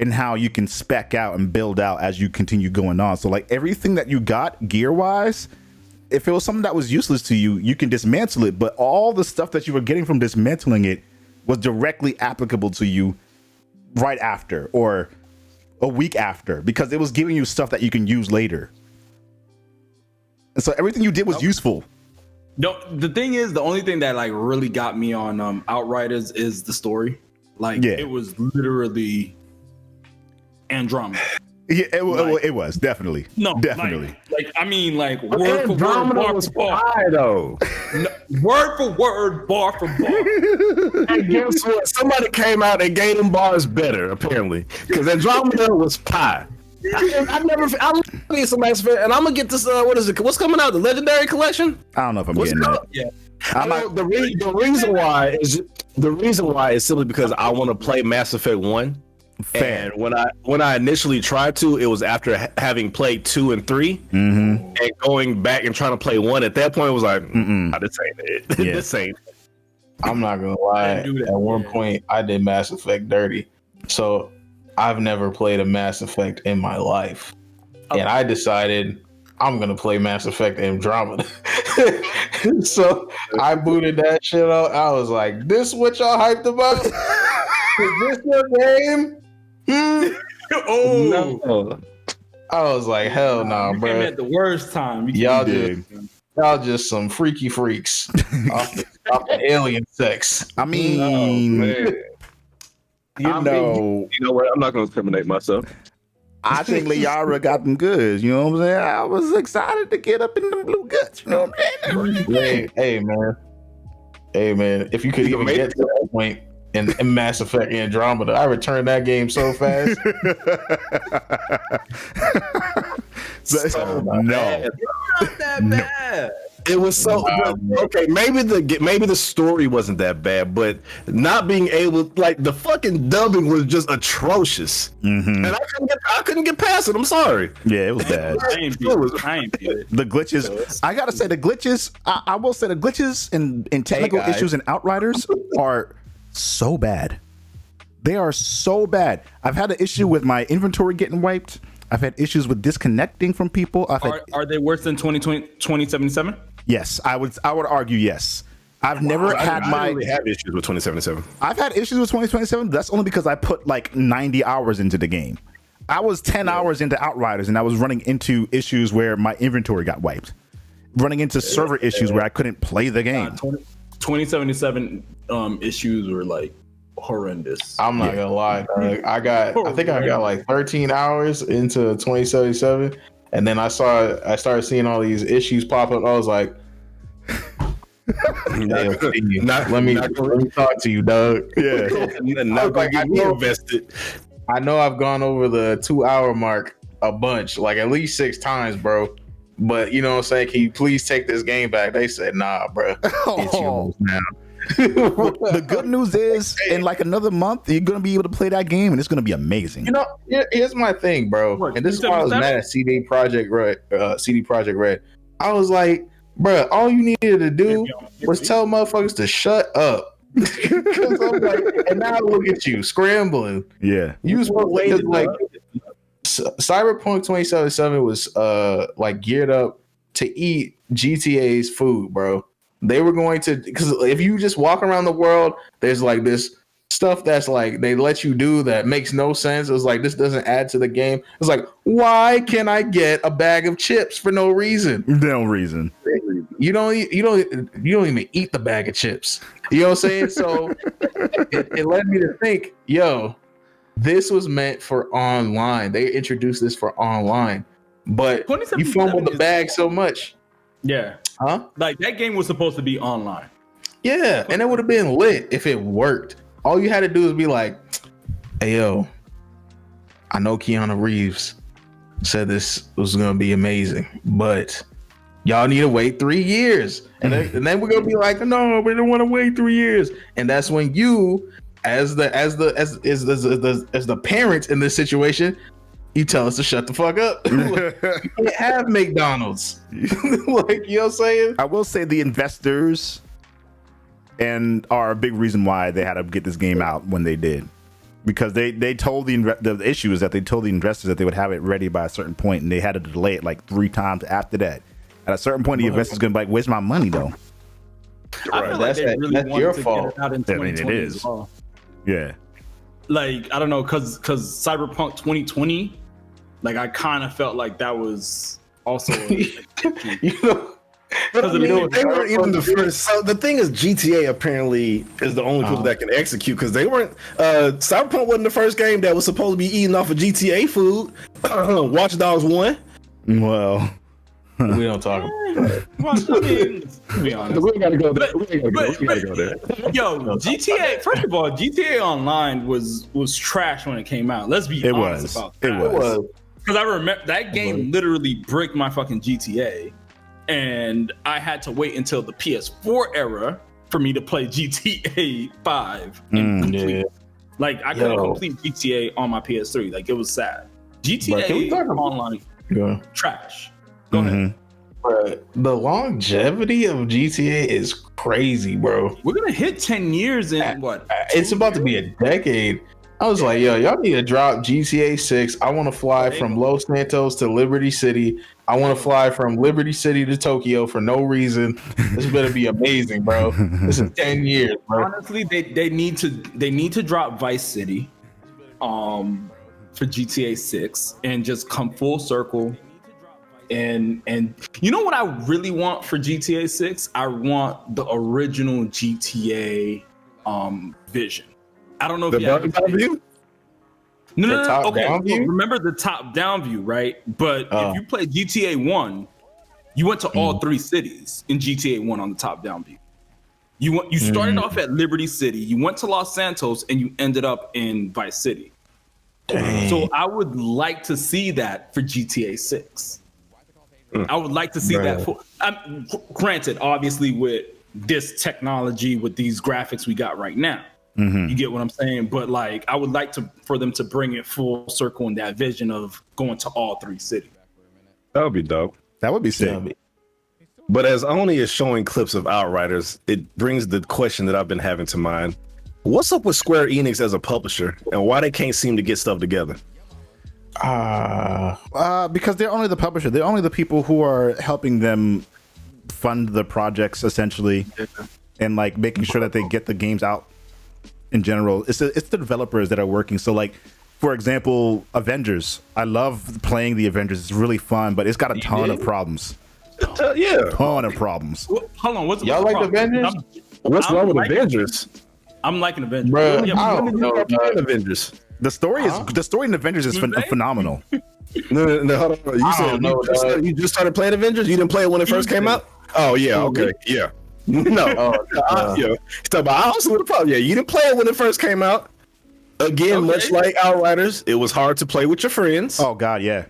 and how you can spec out and build out as you continue going on. So like everything that you got gear wise, if it was something that was useless to you, you can dismantle it. But all the stuff that you were getting from dismantling it was directly applicable to you right after or a week after, because it was giving you stuff that you can use later. And so everything you did was useful. No, the thing is, the only thing that like really got me on Outriders is the story. Like it was literally Andromeda. Yeah, it was definitely. No, definitely. Like I mean, like word for word, bar for bar. Though. No, word for word, bar for bar. And guess what? Somebody came out and gave them bars better, apparently, because Andromeda was pie. I'm getting some Mass Effect, and I'm gonna get this. What is it? What's coming out? The Legendary Collection? I don't know if I'm getting that. Yeah. The reason why is simply because I want to play Mass Effect 1. Fair. And when I initially tried to, it was after having played 2 and 3 and going back and trying to play 1. At that point, it was like, this ain't it. Yeah. This ain't it. I'm not gonna lie. At one point, I did Mass Effect dirty, so I've never played a Mass Effect in my life, and I decided I'm gonna play Mass Effect Andromeda. So I booted that shit out. I was like, "This what y'all hyped about? Is this your game?" Oh No. I was like, "Hell no, you bro! came at the worst time. Y'all just some freaky freaks off the alien sex." I mean, You know what? I'm not going to discriminate myself. I think Liara got them goods. You know what I'm saying? I was excited to get up in them blue guts. You know what I'm saying? Hey man! If you could even get to that point in Mass Effect Andromeda, I returned that game so fast. No. Not that bad. It was so okay. Maybe the story wasn't that bad, but not being able, like, the fucking dubbing was just atrocious, and I couldn't get past it. I'm sorry. Yeah, it was bad. I ain't beat it. The glitches. I gotta say the glitches. I will say the glitches and technical issues in Outriders are so bad. They are so bad. I've had an issue with my inventory getting wiped. I've had issues with disconnecting from people. Are they worse than 2077? Yes, I would argue yes. I've never had I really have issues with 2077. I've had issues with 2027. That's only because I put like 90 hours into the game. I was 10 hours into Outriders and I was running into issues where my inventory got wiped. Running into server issues where I couldn't play the game. 2077 issues were like horrendous. I'm not gonna lie, dog. I think I got like 13 hours into 2077, and then I started seeing all these issues pop up. I was like, let me talk to you, Doug. Yeah, I know I've gone over the 2-hour mark a bunch, like at least 6 times, bro. But you know what I'm saying? Can you please take this game back? They said, nah, bro. It's yours now. The good news is, in like another month, you're gonna be able to play that game, and it's gonna be amazing. You know, here's my thing, bro. And this is why I was mad at CD Projekt Red. I was like, bro, all you needed to do was tell motherfuckers to shut up. Because I'm like, and now look at you scrambling. Yeah, you was like Cyberpunk 2077 was like geared up to eat GTA's food, bro. They were going to, because if you just walk around the world, there's like this stuff that's like they let you do that makes no sense. It was like, this doesn't add to the game. It's like, why can I get a bag of chips for no reason? No reason. You don't even eat the bag of chips. You know what I'm saying? So it led me to think, yo, this was meant for online. They introduced this for online, but you fumbled the bag so much. Yeah. Huh? Like that game was supposed to be online. Yeah, and it would have been lit if it worked. All you had to do is be like, hey, yo, I know Keanu Reeves said this was going to be amazing, but y'all need to wait 3 years. And then we're going to be like, no, we don't want to wait 3 years. And that's when you, as the parent in this situation, you tell us to shut the fuck up. You can't have McDonald's. Like, you know what I'm saying? I will say the investors are a big reason why they had to get this game out when they did. because they told the issue is that they told the investors that they would have it ready by a certain point, and they had to delay it like 3 times after that. At a certain point, the investor's gonna be like, "Where's my money, though?" I feel like they really wanted your to fault. get it out in I mean, 2020 it as is. well. Yeah. Like, I don't know, because Cyberpunk 2020, like, I kind of felt like that was also you know, because of They the weren't even the first. So the thing is, GTA apparently is the only people that can execute because they weren't. Cyberpunk wasn't the first game that was supposed to be eating off of GTA food. Watch Dogs 1. Well, we don't talk about it. Well, I mean, to be honest. We gotta go there. But- We gotta go there. Yo, GTA. First of all, GTA Online was trash when it came out. Let's be it honest was. about It that. was. Because I remember that game literally bricked my fucking GTA, and I had to wait until the PS4 era for me to play GTA 5 and complete. Yeah. Like, I couldn't Yo. complete GTA on my PS3. Like, it was sad. But can we GTA talk about- Online Yeah. trash. Go ahead. But the longevity of GTA is crazy, bro. We're gonna hit 10 years in what? It's about to be a decade. I was like, yo, y'all need to drop GTA 6. I want to fly from Los Santos to Liberty City. I want to fly from Liberty City to Tokyo for no reason. This better be amazing, bro. This is 10 years, bro. Honestly, they need to drop Vice City, for GTA 6 and just come full circle. And you know what I really want for GTA 6? I want the original GTA vision. I don't know if The you have top view. no. The top Okay, down so view? remember the top down view, right? But if you play GTA 1, you went to all 3 cities in GTA 1 on the top down view. You started off at Liberty City, you went to Los Santos, and you ended up in Vice City. Dang. So I would like to see that for GTA 6. I would like to see that for granted, obviously, with this technology, with these graphics we got right now. You get what I'm saying? But like, I would like for them to bring it full circle in that vision of going to all 3 cities. That would be dope. That would be sick. But as Oni is showing clips of Outriders, it brings the question that I've been having to mind. What's up with Square Enix as a publisher and why they can't seem to get stuff together? Because they're only the publisher. They're only the people who are helping them fund the projects, essentially, and like making sure that they get the games out in general. It's the developers that are working. So like, for example, Avengers. I love playing the Avengers. It's really fun, but it's got a ton of problems. Yeah. Ton of problems. Hold on, what's Y'all the like problem? Avengers? What's wrong with liking- Avengers? I'm liking Avengers. Bro, Yeah, I but don't know. Playing Avengers. The story in Avengers is Tuesday? phenomenal. No, hold on. You I said don't know, dog. you just started playing Avengers? You didn't play it when it first came out? Oh, yeah. Okay. Yeah. No. Yeah. But I also with a problem. Yeah, you didn't play it when it first came out. Again, much like Outriders, it was hard to play with your friends. Oh God, yeah.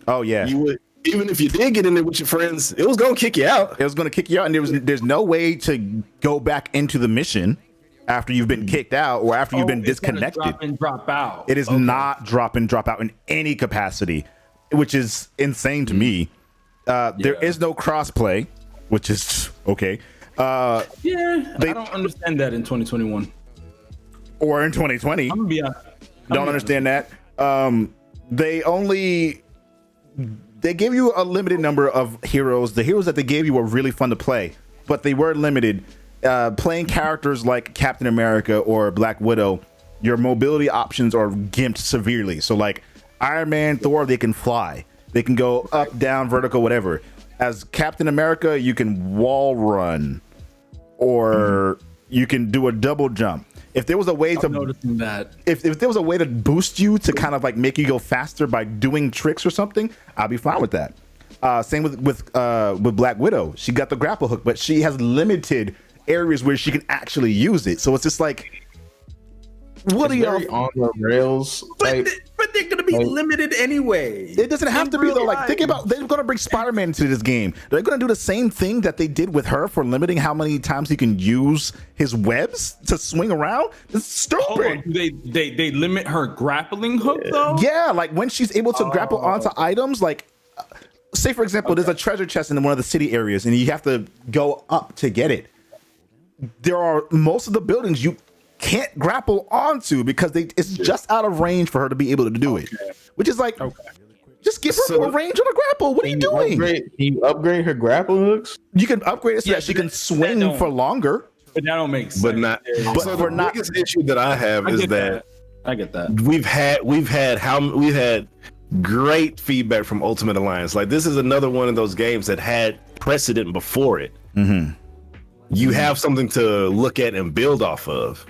Oh yeah. You would, even if you did get in there with your friends, it was gonna kick you out. It was going to kick you out, and there's no way to go back into the mission after you've been kicked out or after you've been it's gonna disconnected. Drop in, drop out. It is not drop in, drop out in any capacity, which is insane to me. There is no crossplay, which is okay. I don't understand that in 2021. Or in 2020. I'm gonna be honest. Don't understand that. They gave you a limited number of heroes. The heroes that they gave you were really fun to play, but they were limited. Playing characters like Captain America or Black Widow, your mobility options are gimped severely. So like Iron Man, Thor, they can fly. They can go up, down, vertical, whatever. As Captain America, you can wall run or you can do a double jump. If there was a way I'm noticing that. if there was a way to boost you to kind of like make you go faster by doing tricks or something, I'd be fine with that. Same with Black Widow. She got the grapple hook, but she has limited areas where she can actually use it. So it's just like, what It's are y'all? very on the rails. Like, But they're gonna be limited anyway. It doesn't have to be though. Like, think life. about, they're gonna bring Spider-Man into this game. They're gonna do the same thing that they did with her for limiting how many times he can use his webs to swing around. It's Hold stupid. on, do they limit her grappling hook though? Yeah, like when she's able to grapple onto items, like say for example, there's a treasure chest in one of the city areas, and you have to go up to get it. There are most of the buildings you can't grapple onto because it's just out of range for her to be able to do it. Which is like, just give her more range on a grapple. What are you doing? Can you upgrade her grappling hooks? You can upgrade it so that she can swing for longer. But that don't make sense. But not. But So for the not. biggest issue that I have is that I get that. we've had great feedback from Ultimate Alliance. Like, this is another one of those games that had precedent before it. Mm-hmm. You have something to look at and build off of.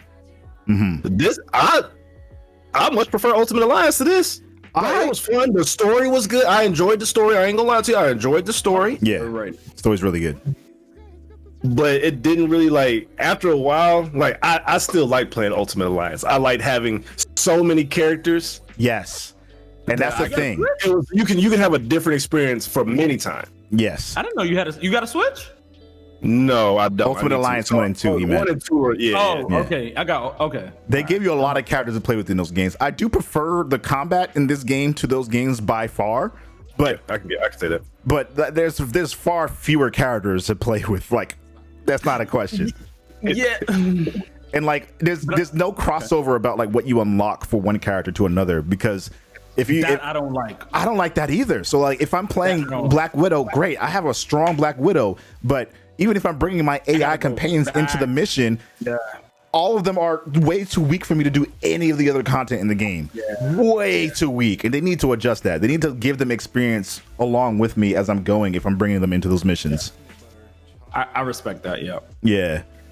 Mm-hmm. This I much prefer Ultimate Alliance to this. It was fun. The story was good. I enjoyed the story. I ain't gonna lie to you. I enjoyed the story. Yeah, Right. story's really good. But it didn't really, like, after a while, like, I still like playing Ultimate Alliance. I like having so many characters. Yes, and that's the thing. You can have a different experience from many times. Yes, I didn't know you got a Switch. No, I don't. Ultimate Alliance 1 and 2. You meant 1 and 2 are, Oh, Yeah. okay. Okay. they give you a lot of characters to play with in those games. I do prefer the combat in this game to those games by far, but I can say that. but there's far fewer characters to play with. Like, that's not a question. Yeah. And like, there's no crossover about like what you unlock for one character to another, because I don't like. I don't like that either. So like, if I'm playing No. Black Widow, great, I have a strong Black Widow, but even if I'm bringing my AI companions into the mission, all of them are way too weak for me to do any of the other content in the game. Way too weak, and they need to adjust that. They need to give them experience along with me as I'm going if I'm bringing them into those missions. I respect that. Yeah.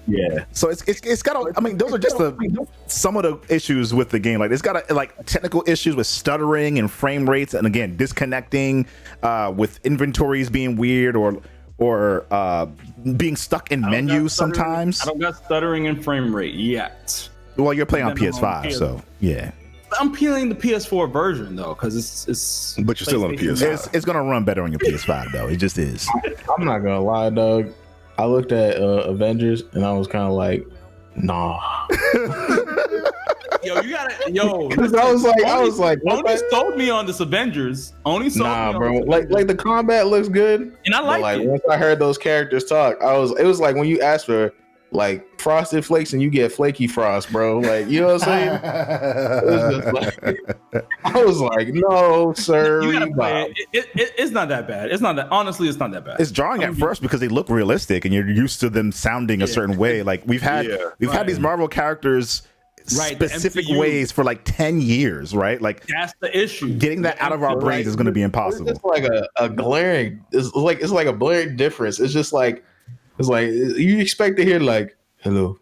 Yeah. So it's got. I mean, those are just some of the issues with the game. Like, it's got like technical issues with stuttering and frame rates, and again, disconnecting, with inventories being weird or being stuck in menus sometimes. I don't got stuttering and frame rate yet. Well, you're playing on Then I'm PS5, on so yeah. I'm peeling the PS4 version though, because it's. But you're still on PS5. It's gonna run better on your PS5 though. It just is. I'm not gonna lie, Doug. I looked at Avengers and I was kind of like, nah. Yo, you gotta. Yo, Because I was like, what Oni the- sold me on this Avengers. Oni sold me Nah, on bro. this Like Avengers. the combat looks good, And I but, like it. once I heard those characters talk, it was like when you ask for like frosted flakes and you get flaky frost, bro. Like, you know what I'm saying? It was just like, I was like, no, sir. You gotta play it. It's not that bad. It's not that. Honestly, it's not that bad. It's jarring at first because they look realistic and you're used to them sounding a certain way. Like we've had these Marvel characters specific the MCU. ways for like 10 years, right? Like, That's the issue. getting that out of our brains is going to be impossible. It's like a glaring. It's like a blaring difference. It's just like you expect to hear like, "Hello,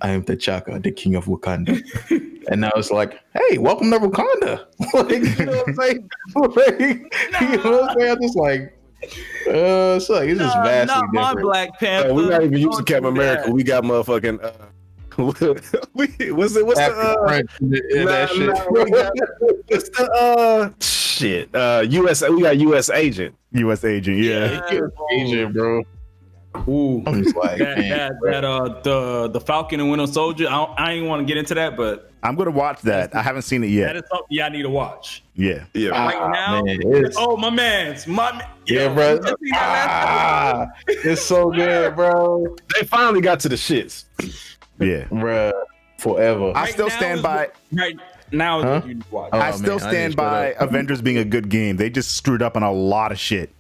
I am T'Chaka, the king of Wakanda," and now it's like, "Hey, welcome to Wakanda." Like, you know what I'm saying? Like, you know what I'm saying? I'm just like, it's like it's just vastly not my different. Black Panther. We're not even using Don't Captain do America. that. We got motherfucking. What's Captain Crunch and that shit. Shit. US. We got US agent. U.S. agent, yeah. Asian, bro. Ooh, I'm just like, the Falcon and Winter Soldier. I ain't want to get into that, but I'm going to watch that. I haven't seen it that yet. is something y'all need to watch. Yeah. Yeah. Right now, man, it's- oh my man's, Yeah, bro. you just seen that last episode? It's so good, bro. They finally got to the shits. Yeah. Bruh, forever. I still now stand is by. Right now, is Huh? what you need to watch. Oh, I man, still I stand need to by shut up. Avengers being a good game. They just screwed up on a lot of shit.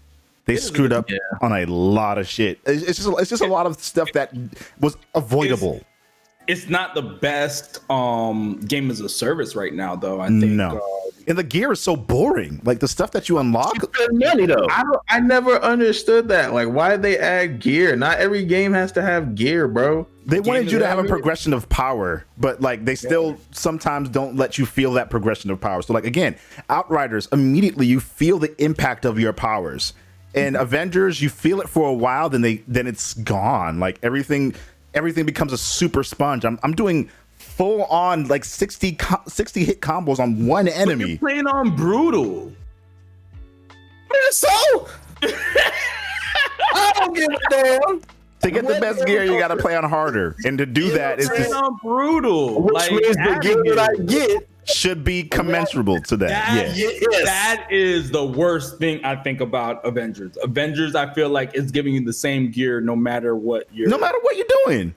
They screwed up on a lot of shit. It's just a lot of stuff that was avoidable. It's not the best game as a service right now, though. I think No. And the gear is so boring. Like the stuff that you unlock. Money though. I never understood that. Like, why did they add gear? Not every game has to have gear, bro. They wanted Game you to is have a everything. progression of power, but like they still sometimes don't let you feel that progression of power. So like again, Outriders, immediately you feel the impact of your powers. And Avengers, you feel it for a while, then it's gone. Like everything becomes a super sponge. I'm doing full on like 60 hit combos on one enemy. You're playing on brutal. So I don't give a damn. To get the best gear, you got to play on harder, and to do that is Playing just on brutal. Which Like, means the gear that I get. should be commensurable to that. Yeah. That is the worst thing I think about Avengers. Avengers, I feel like it's giving you the same gear no matter what you're. No matter what you're doing.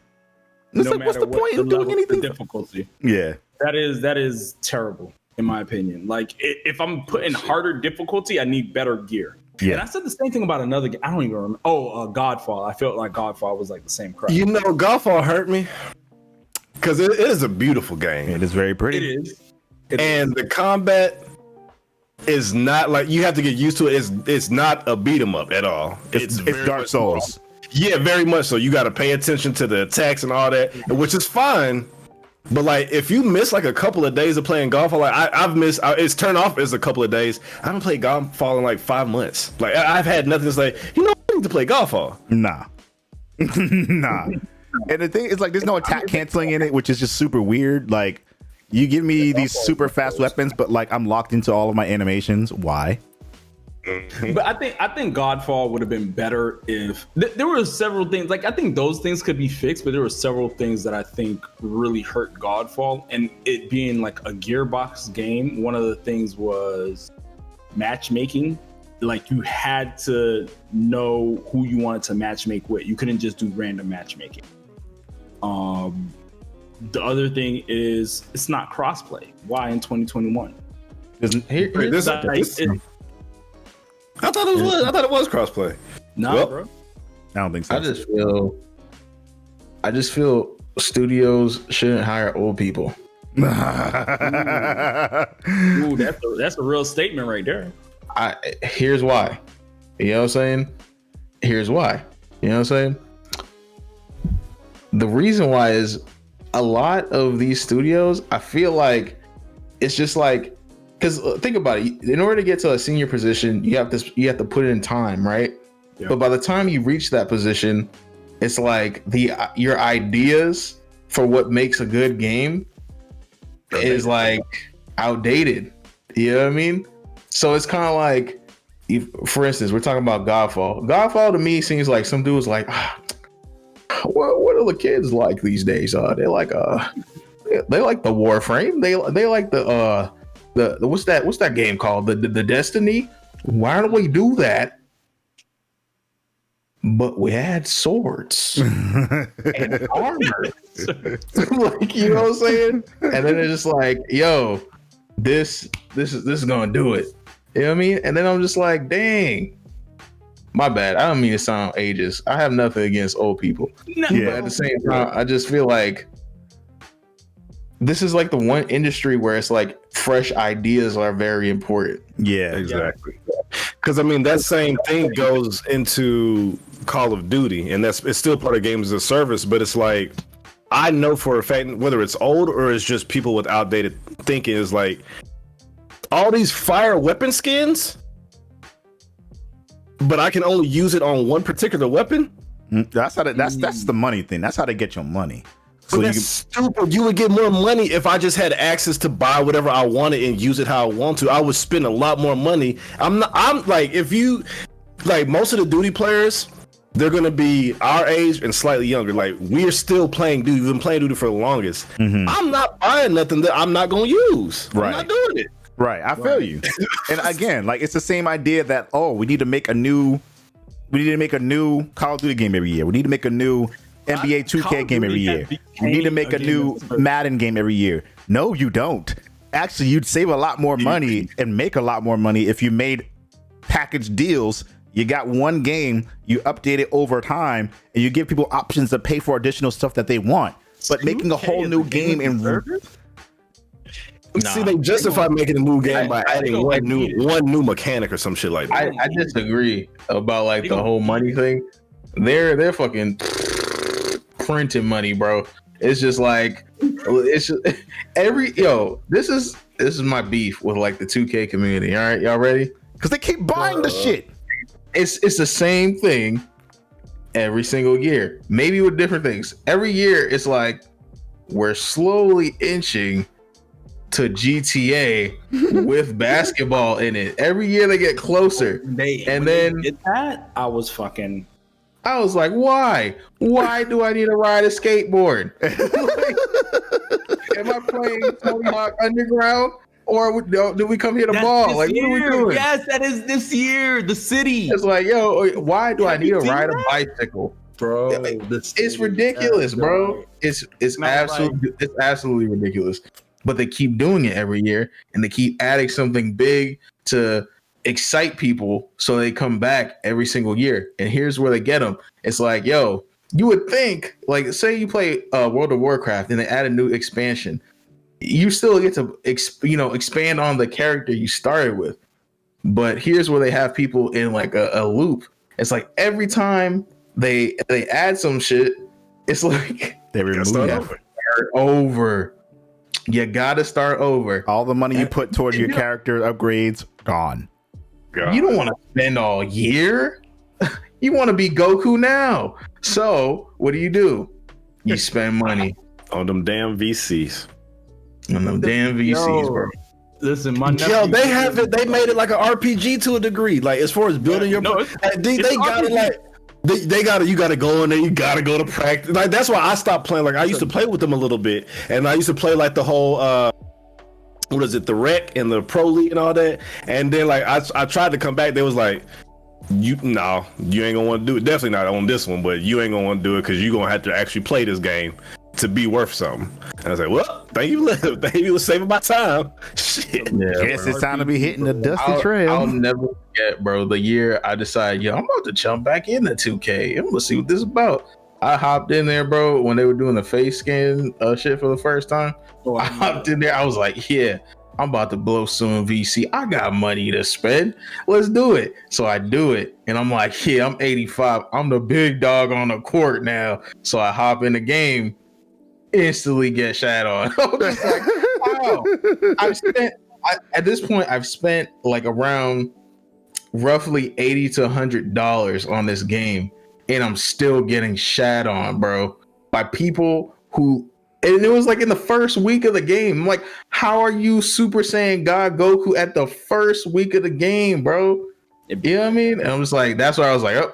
It's no like, what's matter the point in doing anything? the difficulty. Yeah. That is terrible, in my opinion. Like, if I'm putting harder difficulty, I need better gear. Yeah. And I said the same thing about another game. I don't even remember. Godfall. I felt like Godfall was like the same crap. You know, Godfall hurt me because it is a beautiful game. It is very pretty. It is. And the combat is not like, you have to get used to it. It's not a beat 'em up at all. It's very Dark much Souls. Yeah, very much so. You got to pay attention to the attacks and all that, which is fine. But like, if you miss like a couple of days of playing Godfall, like I've missed, it's turned off as a couple of days. I haven't played Godfall in like 5 months. Like I've had nothing to say. I need to play Godfall. Nah. Nah. And the thing is, like, there's no attack canceling in it, which is just super weird. Like, you give me these super fast weapons, but like I'm locked into all of my animations. Why? But I think Godfall would have been better if there were several things. Like, I think those things could be fixed, but there were several things that I think really hurt Godfall, and it being like a Gearbox game. One of the things was matchmaking. Like, you had to know who you wanted to matchmake with. You couldn't just do random matchmaking. The other thing is it's not crossplay. Why in 2021? I thought it was. I thought it was crossplay. No, Well, bro. I don't think so. I just feel studios shouldn't hire old people. Ooh, that's a real statement right there. Here's why. You know what I'm saying? Here's why. You know what I'm saying? The reason why is a lot of these studios, I feel like it's just like, because think about it. In order to get to a senior position, you have to put in time, right? Yeah. But by the time you reach that position, it's like your ideas for what makes a good game is like outdated. You know what I mean? So it's kind of like, for instance, we're talking about Godfall. Godfall to me seems like some dude was like, what are the kids like these days? They like the Warframe. They like the what's that game called? The Destiny. Why don't we do that? But we had swords and armor. Like, you know what I'm saying? And then it's just like, yo, this is gonna do it. You know what I mean? And then I'm just like, dang. My bad. I don't mean to sound ageist. I have nothing against old people. No. But at the same time, I just feel like this is like the one industry where it's like fresh ideas are very important. Yeah, exactly. Because I mean, that same thing goes into Call of Duty, and it's still part of games as a service. But it's like, I know for a fact, whether it's old or it's just people with outdated thinking, is like all these fire weapon skins, but I can only use it on one particular weapon. That's the money thing. That's how they get your money. So that's stupid. You would get more money if I just had access to buy whatever I wanted and use it how I want to. I would spend a lot more money. I'm like, if you like, most of the Duty players, they're gonna be our age and slightly younger. Like, we're still playing Duty. We've been playing Duty for the longest. Mm-hmm. I'm not buying nothing that I'm not gonna use. Right. I'm not doing it. Right, I feel you. And again, like, it's the same idea that, we need to make a new Call of Duty game every year. We need to make a new NBA 2K game every year. We need to make a new Madden game every year. No, you don't. Actually, you'd save a lot more money and make a lot more money if you made package deals. You got one game, you update it over time, and you give people options to pay for additional stuff that they want. But making a whole new game See, they justify making a new game by adding one new mechanic or some shit like that. I disagree about like the whole money thing. They're fucking printing money, bro. It's just like, it's just this is my beef with like the 2K community. All right, y'all ready? Because they keep buying the shit. It's the same thing every single year, maybe with different things. Every year, it's like we're slowly inching to GTA with basketball in it. Every year they get closer. When they did that, I was like, why? Why do I need to ride a skateboard? Am I playing Tony Hawk Underground? Or do we come here to ball? Like, what are we doing? Yes, that is this year. The city. It's like, yo, why do I need to ride a bicycle? bro. It's ridiculous, bro. It's absolutely ridiculous. But they keep doing it every year, and they keep adding something big to excite people, so they come back every single year. And here's where they get them. It's like, yo, you would think, like, say you play World of Warcraft, and they add a new expansion, you still get to expand on the character you started with. But here's where they have people in like a loop. It's like every time they add some shit, it's like They remove start it. over. start over. You gotta start over. All the money you put towards your character upgrades gone. God. You don't want to spend all year. You want to be Goku now. So what do? You spend money On them damn VCs. on them damn VCs, bro. Listen, my nephew, Yo, they have it. They made it like an RPG to a degree. Like as far as building your, No, they got it like. They got to. You got to go in there. You got to go to practice. Like that's why I stopped playing. Like I used to play with them a little bit, and I used to play like the whole what is it, the rec and the pro league and all that. And then like I tried to come back. They was like, you ain't gonna want to do it. Definitely not on this one, but you ain't gonna want to do it because you're gonna have to actually play this game to be worth something. And I was like, well, thank you for saving my time. Shit. Yeah, Guess bro. it's time to be hitting the dusty I'll trail. never forget, bro, the year I decided, I'm about to jump back into 2K. I'm gonna see what this is about. I hopped in there, bro, when they were doing the face scan shit for the first time. I hopped in there. I was like, yeah, I'm about to blow soon, VC. I got money to spend. Let's do it. So I do it. And I'm like, yeah, I'm 85. I'm the big dog on the court now. So I hop in the game, instantly get shat on. I'm just like, wow. At this point, I've spent like around roughly $80 to $100 on this game, and I'm still getting shat on, bro, by people who. And it was like in the first week of the game. I'm like, how are you Super Saiyan God Goku at the first week of the game, bro? You know what I mean? And I'm just like, that's where I was like, oh,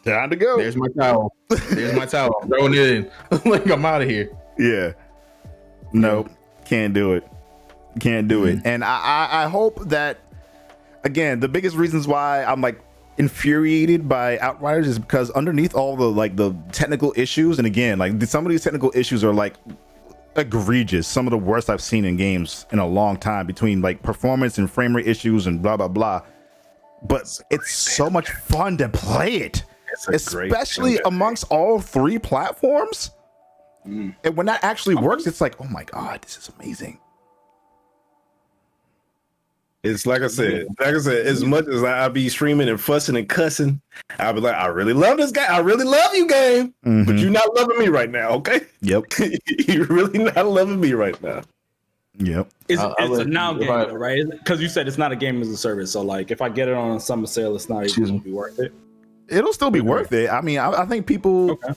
Time to go. there's my towel. There's my towel. I'm throwing it in. like, I'm out of here. Yeah. Nope. Can't do it. Can't do it. And I hope that, again, the biggest reasons why I'm like infuriated by Outriders is because underneath all the like the technical issues, and again, like some of these technical issues are like egregious, some of the worst I've seen in games in a long time, between like performance and frame rate issues and blah blah blah. But it's so much fun to play it, especially amongst all three platforms. And when that actually works, it's like, oh my god, this is amazing. It's like I said, as much as I be streaming and fussing and cussing, I'll be like, I really love this guy. I really love you, game. But you're not loving me right now, okay? Yep. You're really not loving me right now. Yep. It's a now game, though, right? Because you said it's not a game as a service. So, like, if I get it on a summer sale, it's not even going to be worth it. It'll still be worth it. I mean, I think people. Okay.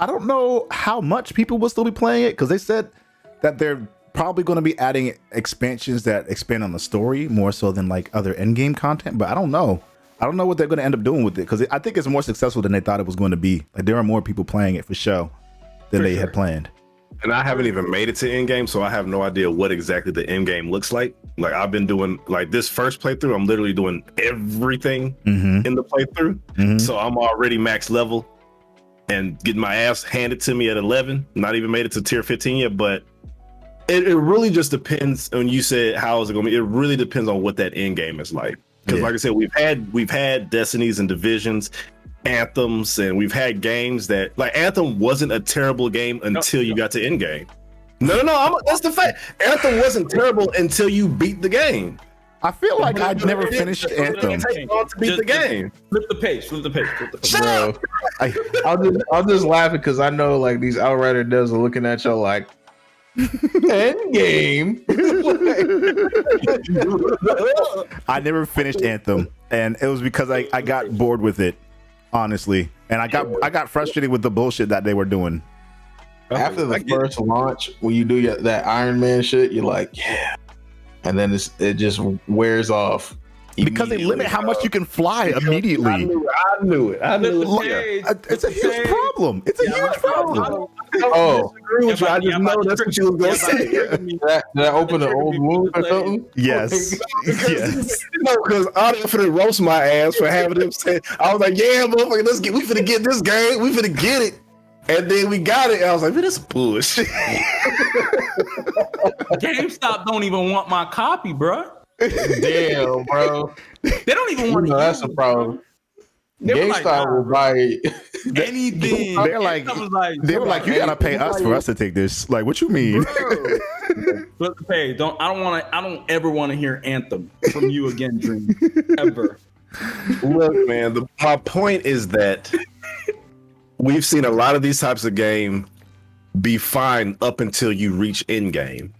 I don't know how much people will still be playing it, because they said that they're probably going to be adding expansions that expand on the story more so than like other end game content. But I don't know. I don't know what they're going to end up doing with it, because I think it's more successful than they thought it was going to be. Like there are more people playing it for show than they had planned. And I haven't even made it to end game, so I have no idea what exactly the end game looks like. Like I've been doing like this first playthrough, I'm literally doing everything in the playthrough. So I'm already max level and getting my ass handed to me at 11. Not even made it to tier 15 yet, but it really just depends. When you said how is it going to be, it really depends on what that end game is like. Because like I said, we've had Destinies and Divisions, Anthems, and we've had games that like Anthem wasn't a terrible game until you got to end game. No, that's the fact. Anthem wasn't terrible until you beat the game. I feel like I'd never finished Anthem. Take long to beat the game. Flip the page. Bro, I'll just laugh because I know like these Outrider devs are looking at y'all like end game. I never finished Anthem, and it was because I got bored with it, honestly, and I got frustrated with the bullshit that they were doing. After the first launch, when you do that Iron Man shit, you're like, yeah, and then it just wears off because they limit how much you can fly immediately. I knew it. It's a huge problem. It's a huge problem. Oh, disagree with you. I just know that's what you was gonna say. did I open an old wound or something? Yes. Yes. No, because I didn't finna roast my ass for having them say. I was like, yeah, motherfucker, we finna get this game. We finna get it. And then we got it. And I was like, man, this is bullshit. GameStop don't even want my copy, bro. Damn, bro. They don't even want to. That's a problem. GameStop will buy anything. They're like, they were like, you gotta pay us for us to take this. Like, what you mean? But hey, I don't ever want to hear Anthem from you again, Dream. Ever. Look, man, my point is that we've seen a lot of these types of games be fine up until you reach end game.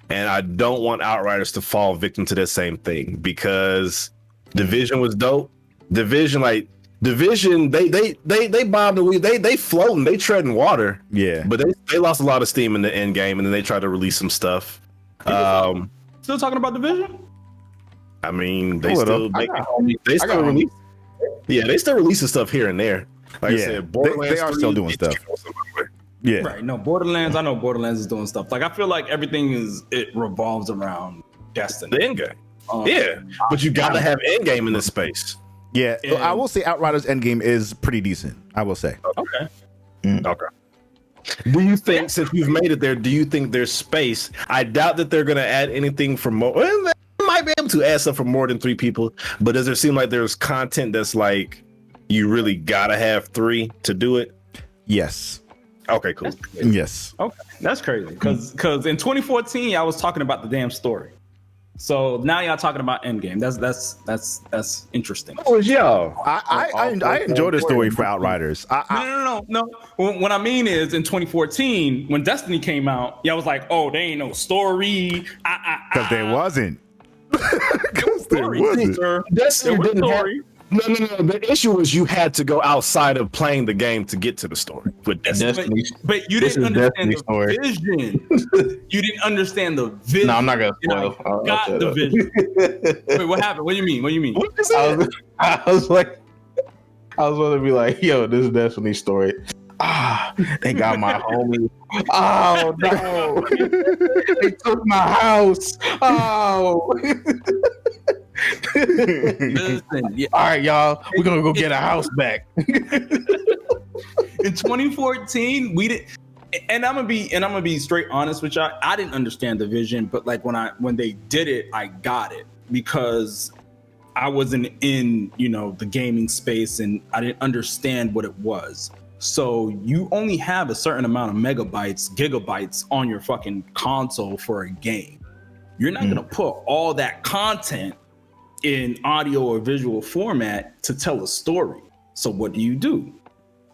And I don't want Outriders to fall victim to that same thing, because Division was dope. Division, they bobbed and weave, they floating, they treading water. Yeah. But they lost a lot of steam in the end game, and then they tried to release some stuff. Still talking about Division? I mean, they still release. Yeah, they still releasing stuff here and there. Like I said, Borderlands they are still doing stuff. Yeah. Right. No, Borderlands. I know Borderlands is doing stuff. Like, I feel like everything revolves around Destiny. The end game. Yeah, but you got to have end game in this space. Yeah, I will say Outriders Endgame is pretty decent. I will say. Okay. Okay. Do you think, since you've made it there, do you think there's space? I doubt that they're going to add anything for more. Well, they might be able to add stuff for more than 3 people, but does it seem like there's content that's like you really got to have 3 to do it? Yes. Okay, cool. Yes. Okay, that's crazy. Because in 2014, I was talking about the damn story. So now y'all talking about Endgame. That's interesting. Oh, yo, I enjoyed the story for Outriders. No. What I mean is, in 2014, when Destiny came out, y'all was like, "Oh, there ain't no story." Because there wasn't. Story, sir. Destiny There was didn't have. story. No. The issue was you had to go outside of playing the game to get to the story. With Destiny. But you didn't understand the vision. You didn't understand the vision. No, I'm not gonna spoil. You got the vision. Wait, what happened? What do you mean? I was going to be like, yo, this is Destiny story. They got my homie. Oh no, they took my house. Oh. Listen, yeah. All right, y'all, we're gonna go get a house back. In 2014, we did, and I'm gonna be straight honest with y'all. I didn't understand the vision, but like when they did it, I got it, because I wasn't in the gaming space and I didn't understand what it was. So you only have a certain amount of megabytes, gigabytes on your fucking console for a game. You're not gonna put all that content in audio or visual format to tell a story. So what do?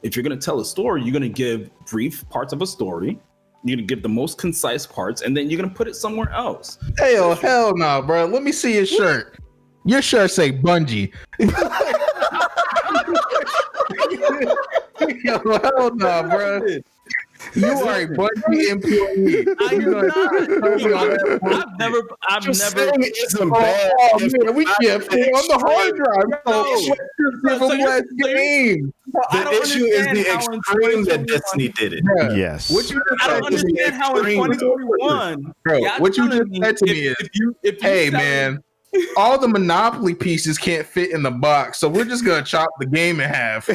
If you're going to tell a story, you're going to give brief parts of a story. You're going to give the most concise parts, and then you're going to put it somewhere else. Hell no, bro. Let me see your shirt. Your shirt say Bungie. Yo, hell no, bro. You are a Bungie employee. I've never. Isn't bad. Oh man, we can't put on the hard drive. The issue is the extreme that Destiny did it. Bruh, Yes. I don't understand how in 2021. Bro, what you just said to me is, hey man, all the Monopoly pieces can't fit in the box, so we're just gonna chop the game in half.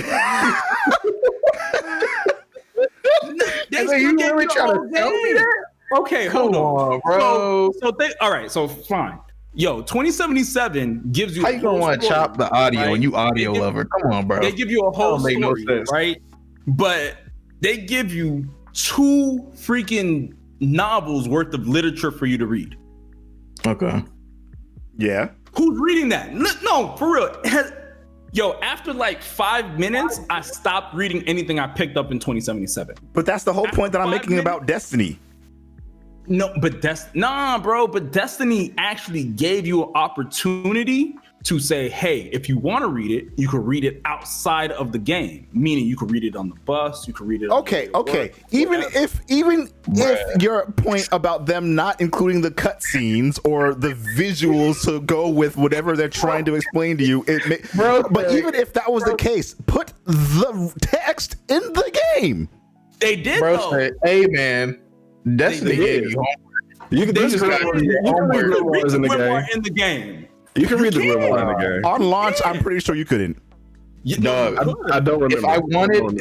You really trying to tell me that? Okay, hold on, bro. All right, so fine. Yo, 2077 gives you. How you gonna want to chop the audio, right? And you audio lover? Come on, bro. They give you a whole story, no sense, right? But they give you 2 freaking novels worth of literature for you to read. Okay. Yeah. Who's reading that? No, for real. Yo, after like 5 minutes, I stopped reading anything I picked up in 2077. But that's the whole point that I'm making about Destiny. No, but But Destiny actually gave you an opportunity to say, hey, if you want to read it, you can read it outside of the game. Meaning you could read it on the bus, you could read it. Okay. Even if your point about them not including the cutscenes or the visuals to go with whatever they're trying to explain to you, but even if that was the case, put the text in the game. They did, Bro though. said, "Hey man, Destiny did. gave you homework. You can They read just got the Read grimoires in the grimoire game. in the game. You can read the grimoire in the game. On launch, I'm pretty sure you couldn't. Dog, I don't remember.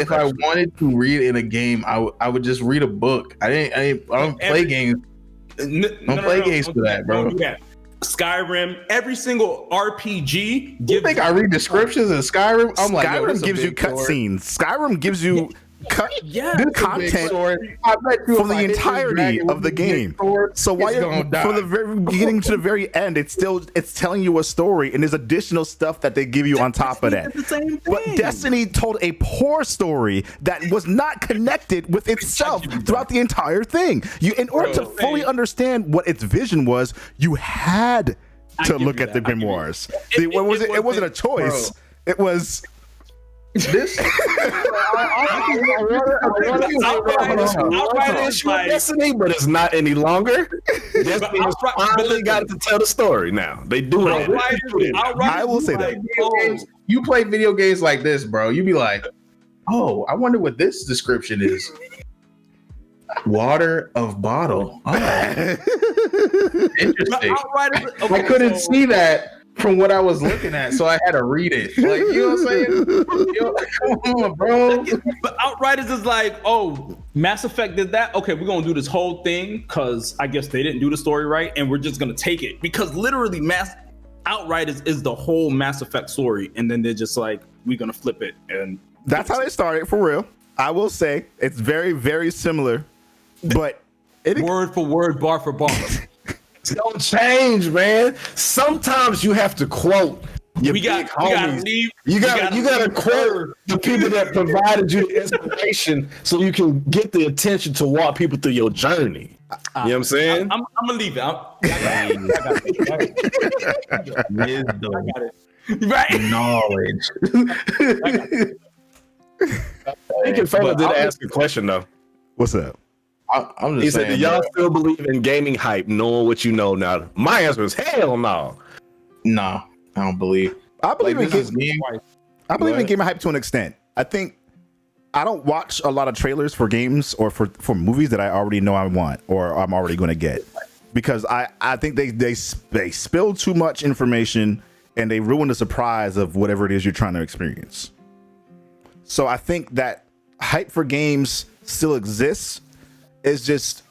If I wanted to read in a game, I would just read a book. I don't play games. Don't play games for that, bro. Don't do that. Skyrim, every single RPG You gives think I read descriptions in Skyrim? I'm like, yo, this Skyrim a gives you big sword. cutscenes. Skyrim gives you yeah. This is a big content sword. I bet you for if the I hit this entirety dragon of the with this big game. sword, So why it's gonna die. from the very beginning to the very end, it's telling you a story, and there's additional stuff that they give you on top of that. It's the same But thing. Destiny told a poor story that was not connected with itself throughout the entire thing. In order to fully understand what its vision was, you had to give look you at the that. I give you grimoires. that. It wasn't a choice. It was. This Outriders, like, Destiny, but it's not any longer. Destiny has finally got to tell the story now. They do it. I will say that. you play video games like this, bro. You be like, oh, I wonder what this description is. Water of bottle. Oh. Interesting. Outriders, I couldn't see that from what I was looking at, so I had to read it. Like, you know what I'm saying? Yo, come on, bro. But Outriders is like, oh, Mass Effect did that. Okay, we're gonna do this whole thing because I guess they didn't do the story right, and we're just gonna take it because literally, Outriders is the whole Mass Effect story, and then they're just like, we're gonna flip it, and That's how they started, for real. I will say it's very, very similar, but word for word, bar for bar. Don't change, man. Sometimes you have to quote your We big gotta homies. leave. You gotta quote the people that provided you the inspiration so you can get the attention to walk people through your journey. You know what I'm saying? I'm gonna leave it. I got it. Right? Knowledge. I think Fella did ask a question though. what's up? I'm just He said, saying, "Do y'all bro. still believe in gaming hype, knowing what you know now?" My answer is hell no. No, I don't believe. I believe Like, in this is game. I believe in What? game hype to an extent. I think I don't watch a lot of trailers for games or for movies that I already know I want or I'm already going to get, because I think they spill too much information and they ruin the surprise of whatever it is you're trying to experience. So I think that hype for games still exists. It's just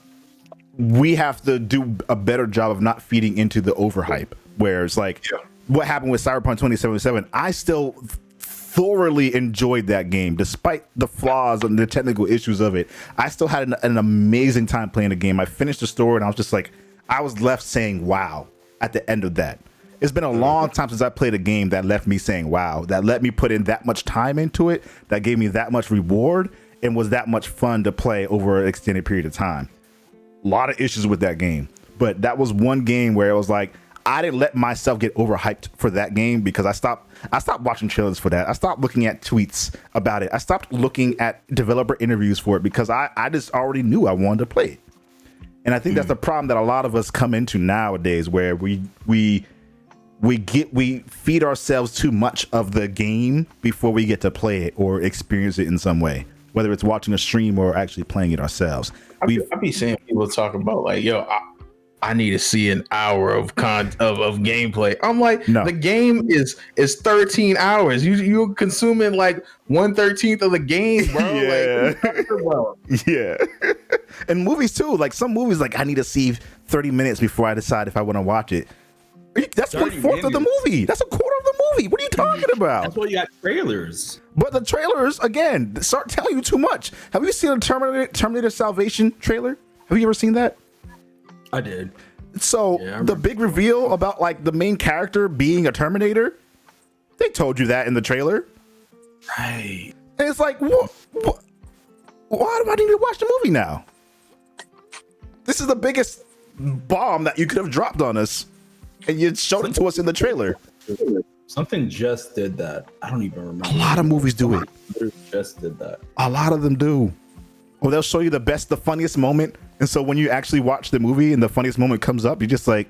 we have to do a better job of not feeding into the overhype. Where it's like what happened with Cyberpunk 2077. I still thoroughly enjoyed that game, despite the flaws and the technical issues of it. I still had an amazing time playing the game. I finished the story and I was just like, I was left saying wow at the end of that. It's been a long time since I played a game that left me saying wow, that let me put in that much time into it, that gave me that much reward and was that much fun to play over an extended period of time. A lot of issues with that game, but that was one game where it was like, I didn't let myself get overhyped for that game because I stopped watching trailers for that. I stopped looking at tweets about it. I stopped looking at developer interviews for it because I just already knew I wanted to play it. And I think that's the problem that a lot of us come into nowadays, where we feed ourselves too much of the game before we get to play it or experience it in some way, whether it's watching a stream or actually playing it ourselves. I be seeing people talk about like, yo, I need to see an hour of gameplay. I'm like, No. The game is 13 hours. You're consuming like 1/13 of the game, bro. Yeah. Like, what are you talking about? Yeah. And movies too. Like some movies, like I need to see 30 minutes before I decide if I want to watch it. That's 30 1/4 of the minutes. movie. That's a quarter of the movie. What are you talking about? That's why you got trailers. But the trailers, again, start telling you too much. Have you seen a Terminator Salvation trailer? Have you ever seen that? I did. So Yeah, I the remember. big reveal about like the main character being a Terminator, they told you that in the trailer. Right. And it's like, what? Why do I need to watch the movie now? This is the biggest bomb that you could have dropped on us, and you showed it to us in the trailer. Something just did that. I don't even remember. A lot of movies do it. Just did that. A lot of them do. Or they'll show you the funniest moment, and so when you actually watch the movie and the funniest moment comes up, you're just like,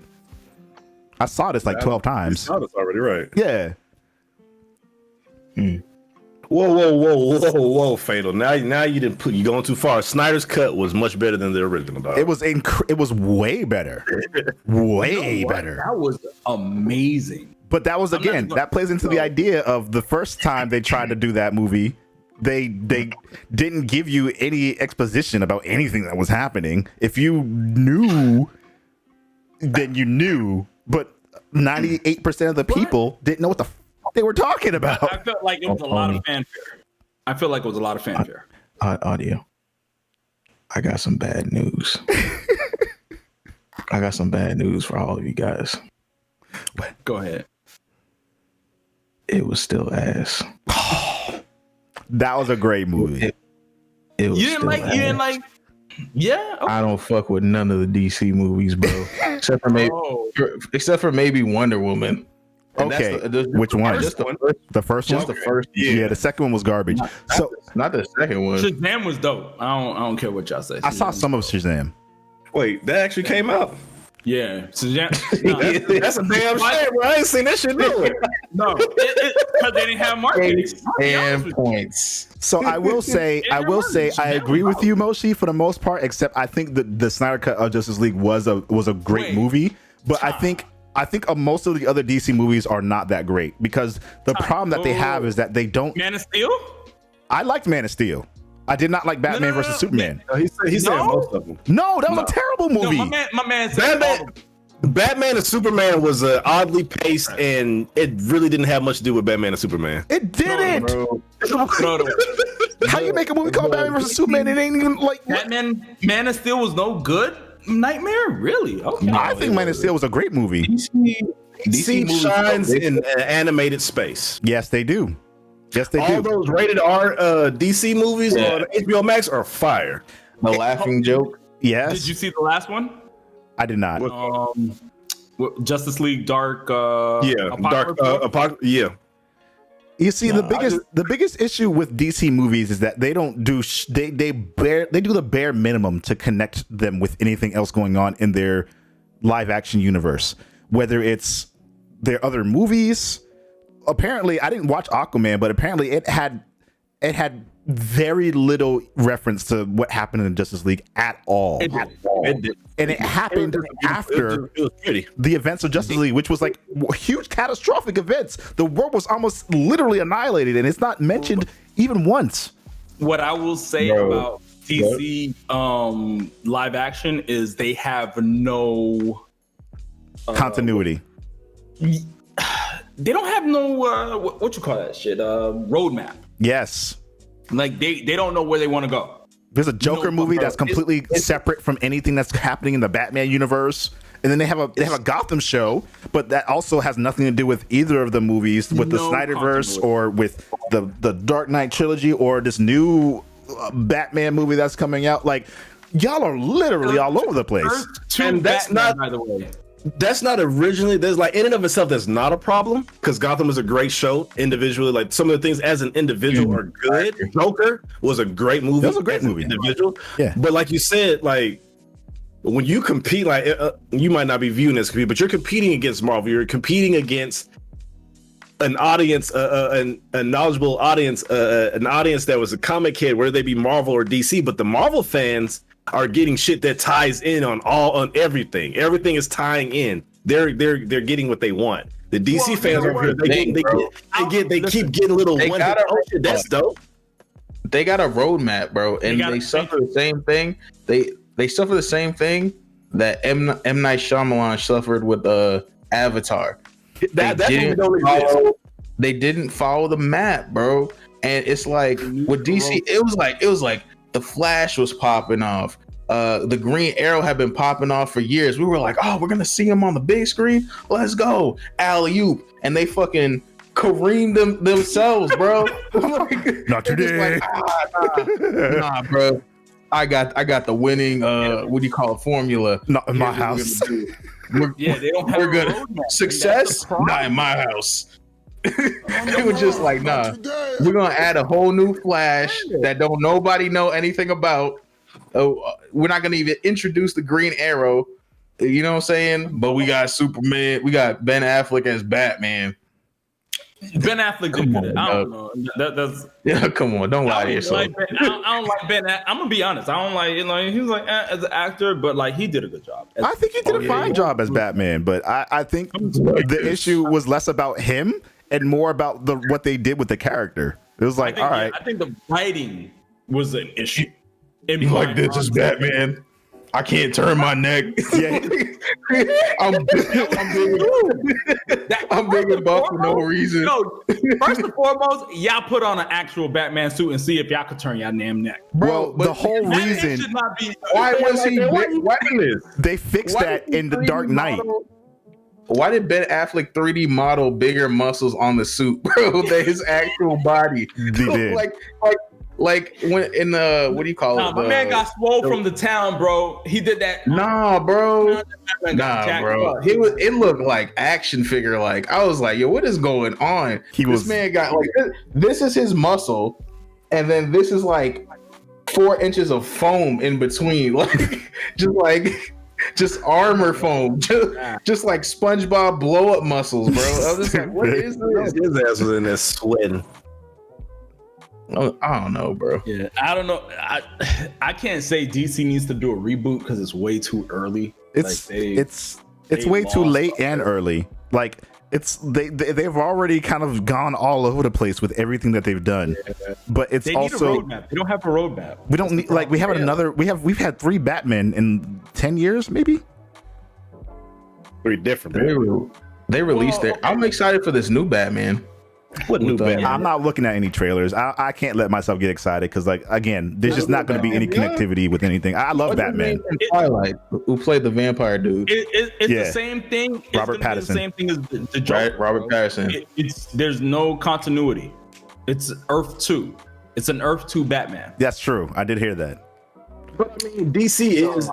I saw this like 12 times. That's already right. Yeah. Whoa, Fatal. Now you didn't put you going too far. Snyder's cut was much better than the original, dog. It was way better. Way better. That was amazing. But that was, again, that plays into the idea of the first time they tried to do that movie, they didn't give you any exposition about anything that was happening. If you knew, then you knew. But 98% of the people didn't know what the they were talking about. I felt like it was a lot of fanfare. Audio. I got some bad news. I got some bad news for all of you guys. What? Go ahead. It was still ass. That was a great movie. It was You didn't like. Yeah. Okay. I don't fuck with none of the DC movies, bro. except for maybe Wonder Woman. And okay, which one? The first one. The first. Yeah, the second one was garbage. Not the second one. Shazam was dope. I don't care what y'all say. I saw some of Shazam. Wait, that actually came out. Yeah, Shazam. That's a damn shame, bro. I ain't seen that shit nowhere. No, because they didn't have marketing and points. So I will say, I agree with you, Moshi, for the most part. Except I think the Snyder Cut of Justice League was a great movie, but I think most of the other DC movies are not that great because the problem that they have is that they don't. Man of Steel. I liked Man of Steel. I did not like Batman versus Superman. He said most of them. No, that was a terrible movie. No, my man said Batman and Superman was oddly paced, and it really didn't have much to do with Batman and Superman. It didn't. How you make a movie called Batman versus Superman? It ain't even like Batman. Man of Steel was no good. Nightmare, really? Okay. No, I think Man of Steel was a great movie. DC shines in animated space. Yes, they do. Yes, they do. All those rated R DC movies on HBO Max are fire. The Laughing Joke. Yes. Did you see the last one? I did not. Justice League Dark. Yeah. You see, the biggest issue with DC movies is that they don't do they do the bare minimum to connect them with anything else going on in their live action universe. Whether it's their other movies, apparently I didn't watch Aquaman, but apparently it had very little reference to what happened in Justice League at all. It did. And it happened after the events of Justice League, which was like huge catastrophic events. The world was almost literally annihilated, and it's not mentioned even once. What I will say about DC live action is they have no continuity. They don't have no what you call that shit roadmap. Yes. Like they don't know where they want to go. There's a Joker movie that's completely separate from anything that's happening in the Batman universe. And then they have a Gotham show, but that also has nothing to do with either of the movies, with the Snyderverse or with the Dark Knight trilogy or this new Batman movie that's coming out. Like, y'all are literally all over the place. And that's not, by the way. That's not originally, there's like in and of itself that's not a problem because Gotham is a great show individually. Like some of the things as an individual are good. Joker was a great movie. That was a great movie. Individual. Yeah. But like you said, like when you compete, like you might not be viewing this, but you're competing against Marvel. You're competing against an audience, a knowledgeable audience, an audience that was a comic head, whether they be Marvel or DC. But the Marvel fans are getting shit that ties in on everything. Everything is tying in. They're getting what they want. The DC fans over here, they keep getting little one. Oh shit, that's dope. They got a roadmap, bro, and they suffer the same thing. They suffer the same thing that M. Night Shyamalan suffered with Avatar. They didn't follow the map, bro. And it's like with DC, it was like the Flash was popping off. The Green Arrow had been popping off for years. We were like, oh, we're gonna see him on the big screen. Let's go, alley-oop, and they fucking Kareemed themselves, bro. Not today. Nah, bro. I got the winning. What do you call it? Formula? Not in my house. They don't have. We're good. Success? Not in my house. They were just like, nah. We're gonna add a whole new Flash that don't nobody know anything about. We're not gonna even introduce the Green Arrow. You know what I'm saying? But we got Superman. We got Ben Affleck as Batman. Ben Affleck did good. I don't know. That's Yeah, come on, don't lie to yourself. I don't like Ben. I'm gonna be honest. I don't like he was like as an actor, but like he did a good job. I think he did a fine job as Batman, but I think the issue was less about him and more about what they did with the character. It was like, all right. I think the writing was an issue. You like, this is Batman. I can't turn my neck. Yeah. I'm big and buff for no reason. No, first and foremost, y'all put on an actual Batman suit and see if y'all could turn y'all damn neck. Well, the whole reason why was he? Why they fixed that in The Dark Knight. Why did Ben Affleck 3D model bigger muscles on the suit, bro, than his actual body? He did. Like when in the what do you call it? My man got swole from the town, bro. He did that. Nah, bro. It looked like action figure. Like I was like, yo, what is going on? This man got like this is his muscle, and then this is like 4 inches of foam in between, just armor foam, just like SpongeBob blow up muscles, bro. I was just like, what is this? His ass was in there sweating. I don't know, bro. Yeah, I don't know. I can't say DC needs to do a reboot because it's way too early. It's way too late and early. Like they've already kind of gone all over the place with everything that they've done. Yeah. But it's also need a roadmap. They don't have a roadmap. We don't need like we have another. We've had 3 Batmen in 10 years, maybe. 3 different. They released it. I'm excited for this new Batman. What new Batman? I'm not looking at any trailers. I can't let myself get excited because, like, again, there's just not going to be any connectivity with anything. I love Batman. Twilight, who played the vampire dude. It's the same thing. Robert Pattinson. The same thing as the Joker. Right, Robert Pattinson. There's no continuity. It's Earth 2. It's an Earth 2 Batman. That's true. I did hear that. But I mean, DC is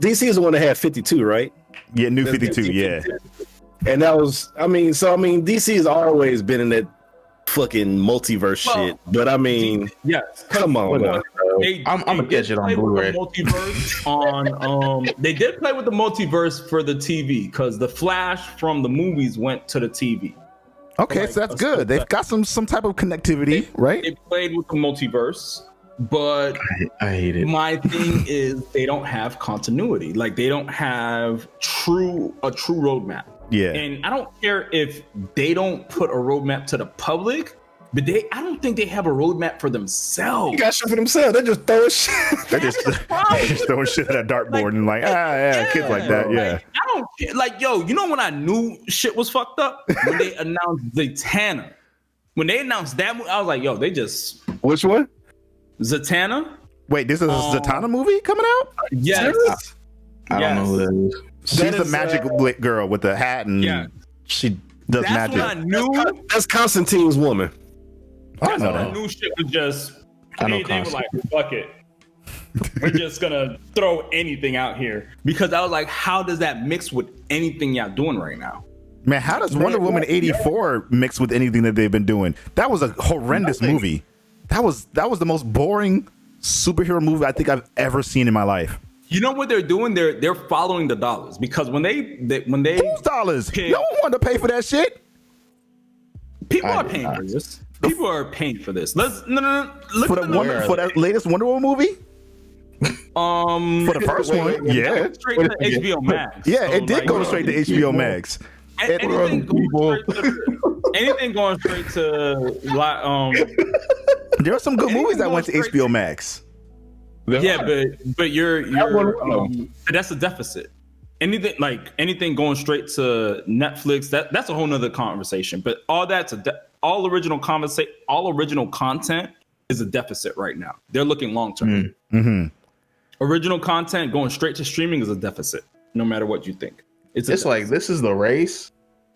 DC is the one that had 52, right? Yeah, New 52. Yeah. And that was, DC has always been in that fucking multiverse shit. But I mean, yes, come on, man. I'm gonna catch it on Blu-ray. They did play with the multiverse for the TV because the Flash from the movies went to the TV. Okay, so that's good. They've got some type of connectivity, right? They played with the multiverse, but I hate it. My thing is they don't have continuity. Like they don't have a true roadmap. Yeah. And I don't care if they don't put a roadmap to the public, but I don't think they have a roadmap for themselves. You got shit for themselves. They just throw shit. They just throwing shit at a dartboard and like, kids like that. Yeah. Like, I don't care. Like, yo, you know when I knew shit was fucked up? When they announced Zatanna. When they announced that movie, I was like, yo, they just. Which one? Zatanna. Wait, this is a Zatanna movie coming out? Yes. I don't know who that is. She's the magic girl with the hat, and she does magic. What I knew. That's Constantine's woman. I know that. I knew shit was just. They were like, fuck it. We're just gonna throw anything out here because I was like, how does that mix with anything y'all doing right now? Man, how does Wonder Woman 84 mix with anything that they've been doing? That was a horrendous movie. That was the most boring superhero movie I think I've ever seen in my life. You know what they're doing? They're following the dollars because when they whose dollars? No one wanted to pay for that shit. People are paying for this. People are paying for this. Look for that latest Wonder Woman movie. For the first one, yeah, straight to HBO Max. Yeah, it did go straight to HBO Max. Anything going straight to there are some good movies that went to HBO Max. Yeah, but you're that's a deficit. Anything going straight to Netflix, that's a whole nother conversation. But all original content is a deficit right now. They're looking long term. Mm-hmm. Original content going straight to streaming is a deficit, no matter what you think. It's like this is the race,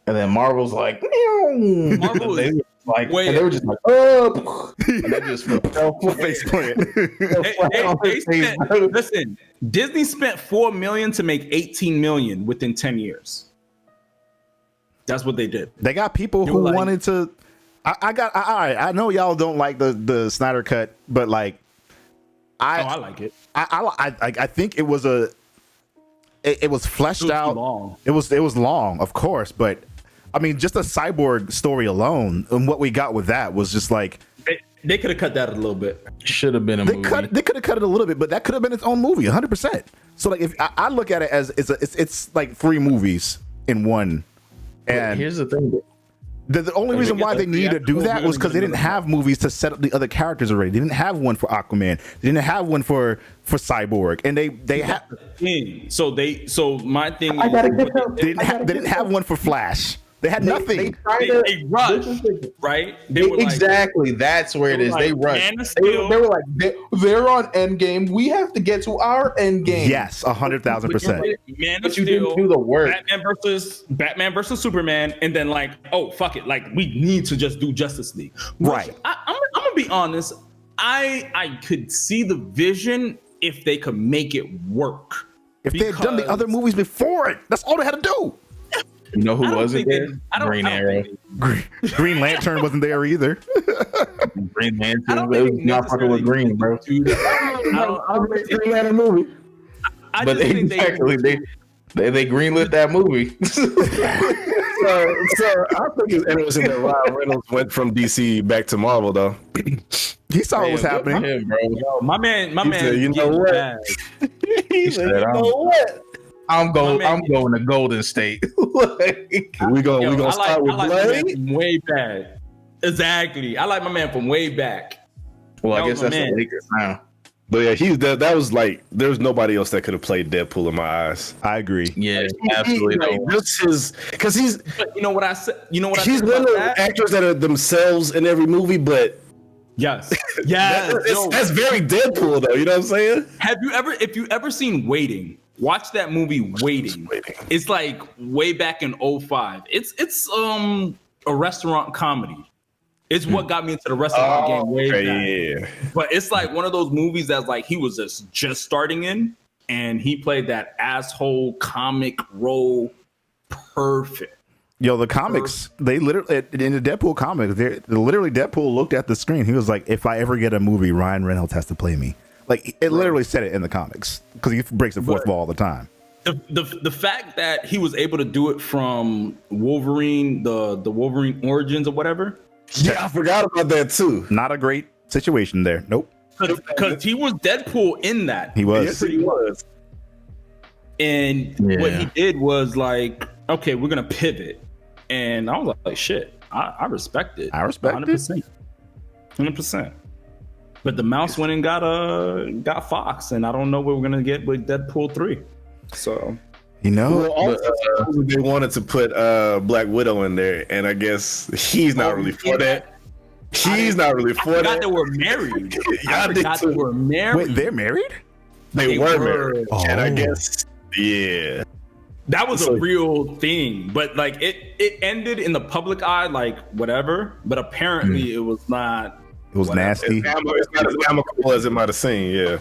and then Marvel's like, Marvel is like, and they were just like, oh, and they just face plant. Listen, Disney spent $4 million to make $18 million within 10 years. That's what they did. They got people who wanted to. I know y'all don't like the Snyder cut, but like, I like it. I think it was it was fleshed out. Long. It was long, of course, but I mean, just a Cyborg story alone, and what we got with that was just like they could have cut that a little bit. Should have been a movie. They could have cut it a little bit, but that could have been its own movie, 100%. So like, if I look at it as it's like 3 movies in one. And here's the thing. The only reason why they needed to do that was because they didn't have movies to set up the other characters already. They didn't have one for Aquaman. They didn't have one for Cyborg, and they had. So my thing is, they didn't have one for Flash. They had nothing. They rushed, right? They were exactly. That's where it is. They rushed. They were like, they're on Endgame. We have to get to our Endgame. Yes, 100,000%. Man of But you didn't Steel, do the work. Batman versus Superman, and then like, oh fuck it, like we need to just do Justice League. Right. I'm gonna be honest. I could see the vision if they could make it work. If they had done the other movies before it, that's all they had to do. You know who wasn't there? Green Arrow. Green Lantern wasn't there either. Green Lantern was not fucking with green, bro. I'll make Green Lantern movie. But they greenlit that movie. So I think it's interesting that Ryan Reynolds went from DC back to Marvel, though. He saw what was happening. Him, bro. Yo, my man, said, you know what? He said, you know what? I'm going to Golden State. we gonna start with Blade. Way back. Exactly. I like my man from way back. Well, I guess that's the Lakers now. But yeah, that was like there's nobody else that could have played Deadpool in my eyes. I agree. Yeah, absolutely. Because he's. But you know what I said. You know what I. He's one of the actors that are themselves in every movie, but. Yes. That's very Deadpool, though. You know what I'm saying? If you ever seen Waiting? Watch that movie Waiting. It's like way back in 2005. It's a restaurant comedy. It's what got me into the restaurant game way back. Yeah. But it's like one of those movies that's like he was just starting in, and he played that asshole comic role perfect. Yo, the comics, they literally, in the Deadpool comics, literally Deadpool looked at the screen. He was like, if I ever get a movie, Ryan Reynolds has to play me. Like, it literally said it in the comics because he breaks the fourth wall all the time. The fact that he was able to do it from Wolverine, the Wolverine Origins or whatever. Yeah, I forgot about that too. Not a great situation there. Nope. Because he was Deadpool in that. He was. Yes, he was. And what he did was like, okay, we're going to pivot. And I was like, shit, I respect it. I respect 100%. it. 100%. But the mouse went and got Fox, and I don't know what we're gonna get with Deadpool 3. So, you know, they wanted to put Black Widow in there, and I guess he's not really for that. He's not really for that. I forgot they were married. I forgot they were married. Wait, they're married? They were married, and I guess that was a real thing. But like it ended in the public eye, like whatever. But apparently, it was not. It was nasty. It's not as amicable as it might have seemed. Yeah.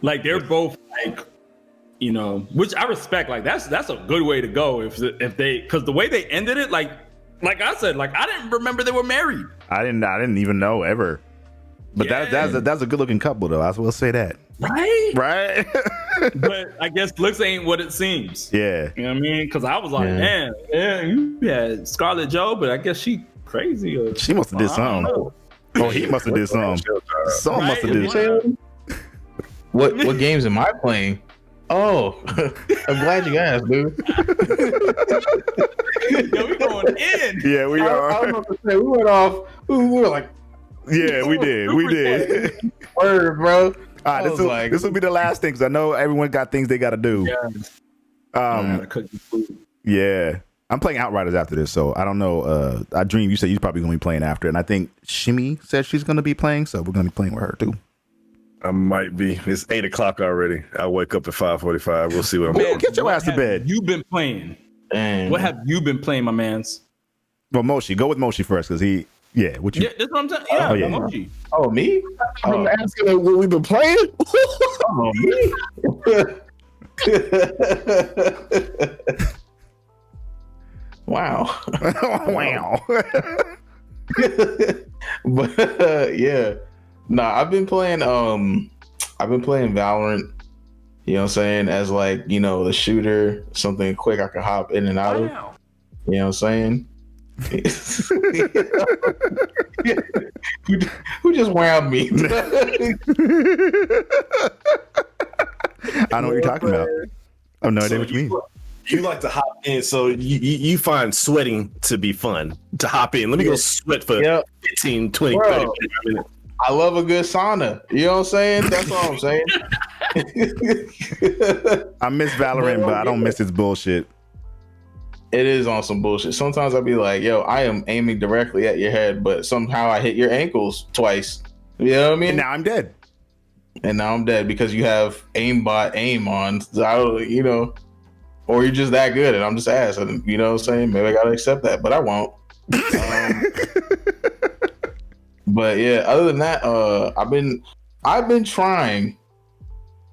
Like they're both like, you know, which I respect. Like that's a good way to go if they, because the way they ended it, like I said, like I didn't remember they were married. I didn't even know ever. But that's a good looking couple though. I will say that. Right. But I guess looks ain't what it seems. Yeah. You know what I mean? Because I was like, man, you had Scarlett Jo, but I guess she crazy or she must have did something. Oh, he must have did something. Someone must have did something. What games am I playing? Oh, I'm glad you asked, dude. Yo, we going in. Yeah, we are. I was about to say, we went off. We were like, yeah, we did. Word, bro. All right, this will be the last thing because I know everyone got things they got to do. Yeah. I'm playing Outriders after this, so I don't know. I dream you said you're probably going to be playing after, and I think Shimmy said she's going to be playing, so we're going to be playing with her too. I might be. It's 8:00 already. I wake up at 5:45. We'll see what I'm doing. Get your ass to bed. You've been playing. What have you been playing, my mans? Well, Moshi, go with Moshi first because what you? Yeah, that's what I'm saying. Yeah, Moshi. Oh, me? I'm asking what we've been playing. Oh, me? Wow. Wow. But yeah. Nah, I've been playing Valorant, you know what I'm saying, as like, you know, the shooter, something quick I could hop in and out of. You know what I'm saying? Who just wound me? I know what you're talking about. I have no idea what you mean. You like to hop in, so you find sweating to be fun to hop in. Let me go sweat for 15, 20, 30 minutes. I love a good sauna. You know what I'm saying? That's all I'm saying. I miss Valorant, but I don't miss its bullshit. It is on some bullshit. Sometimes I'll be like, yo, I am aiming directly at your head, but somehow I hit your ankles twice. You know what I mean? And now I'm dead. And now I'm dead because you have aimbot aim on. So you know, or you're just that good and I'm just ass. And you know what I'm saying? Maybe I gotta accept that, but I won't. But yeah, other than that, I've been trying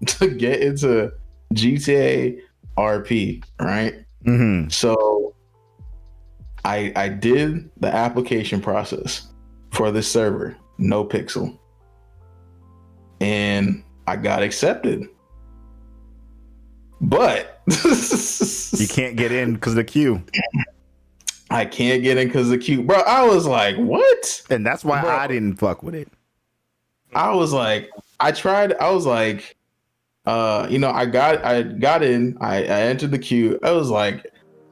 to get into GTA RP, right? Mm-hmm. So I did the application process for this server, No Pixel, and I got accepted. But you can't get in because of the queue. I can't get in because of the queue, bro. I was like, what? And that's why I didn't fuck with it. I was like, I tried. I was like, you know, I got in. I entered the queue. I was like,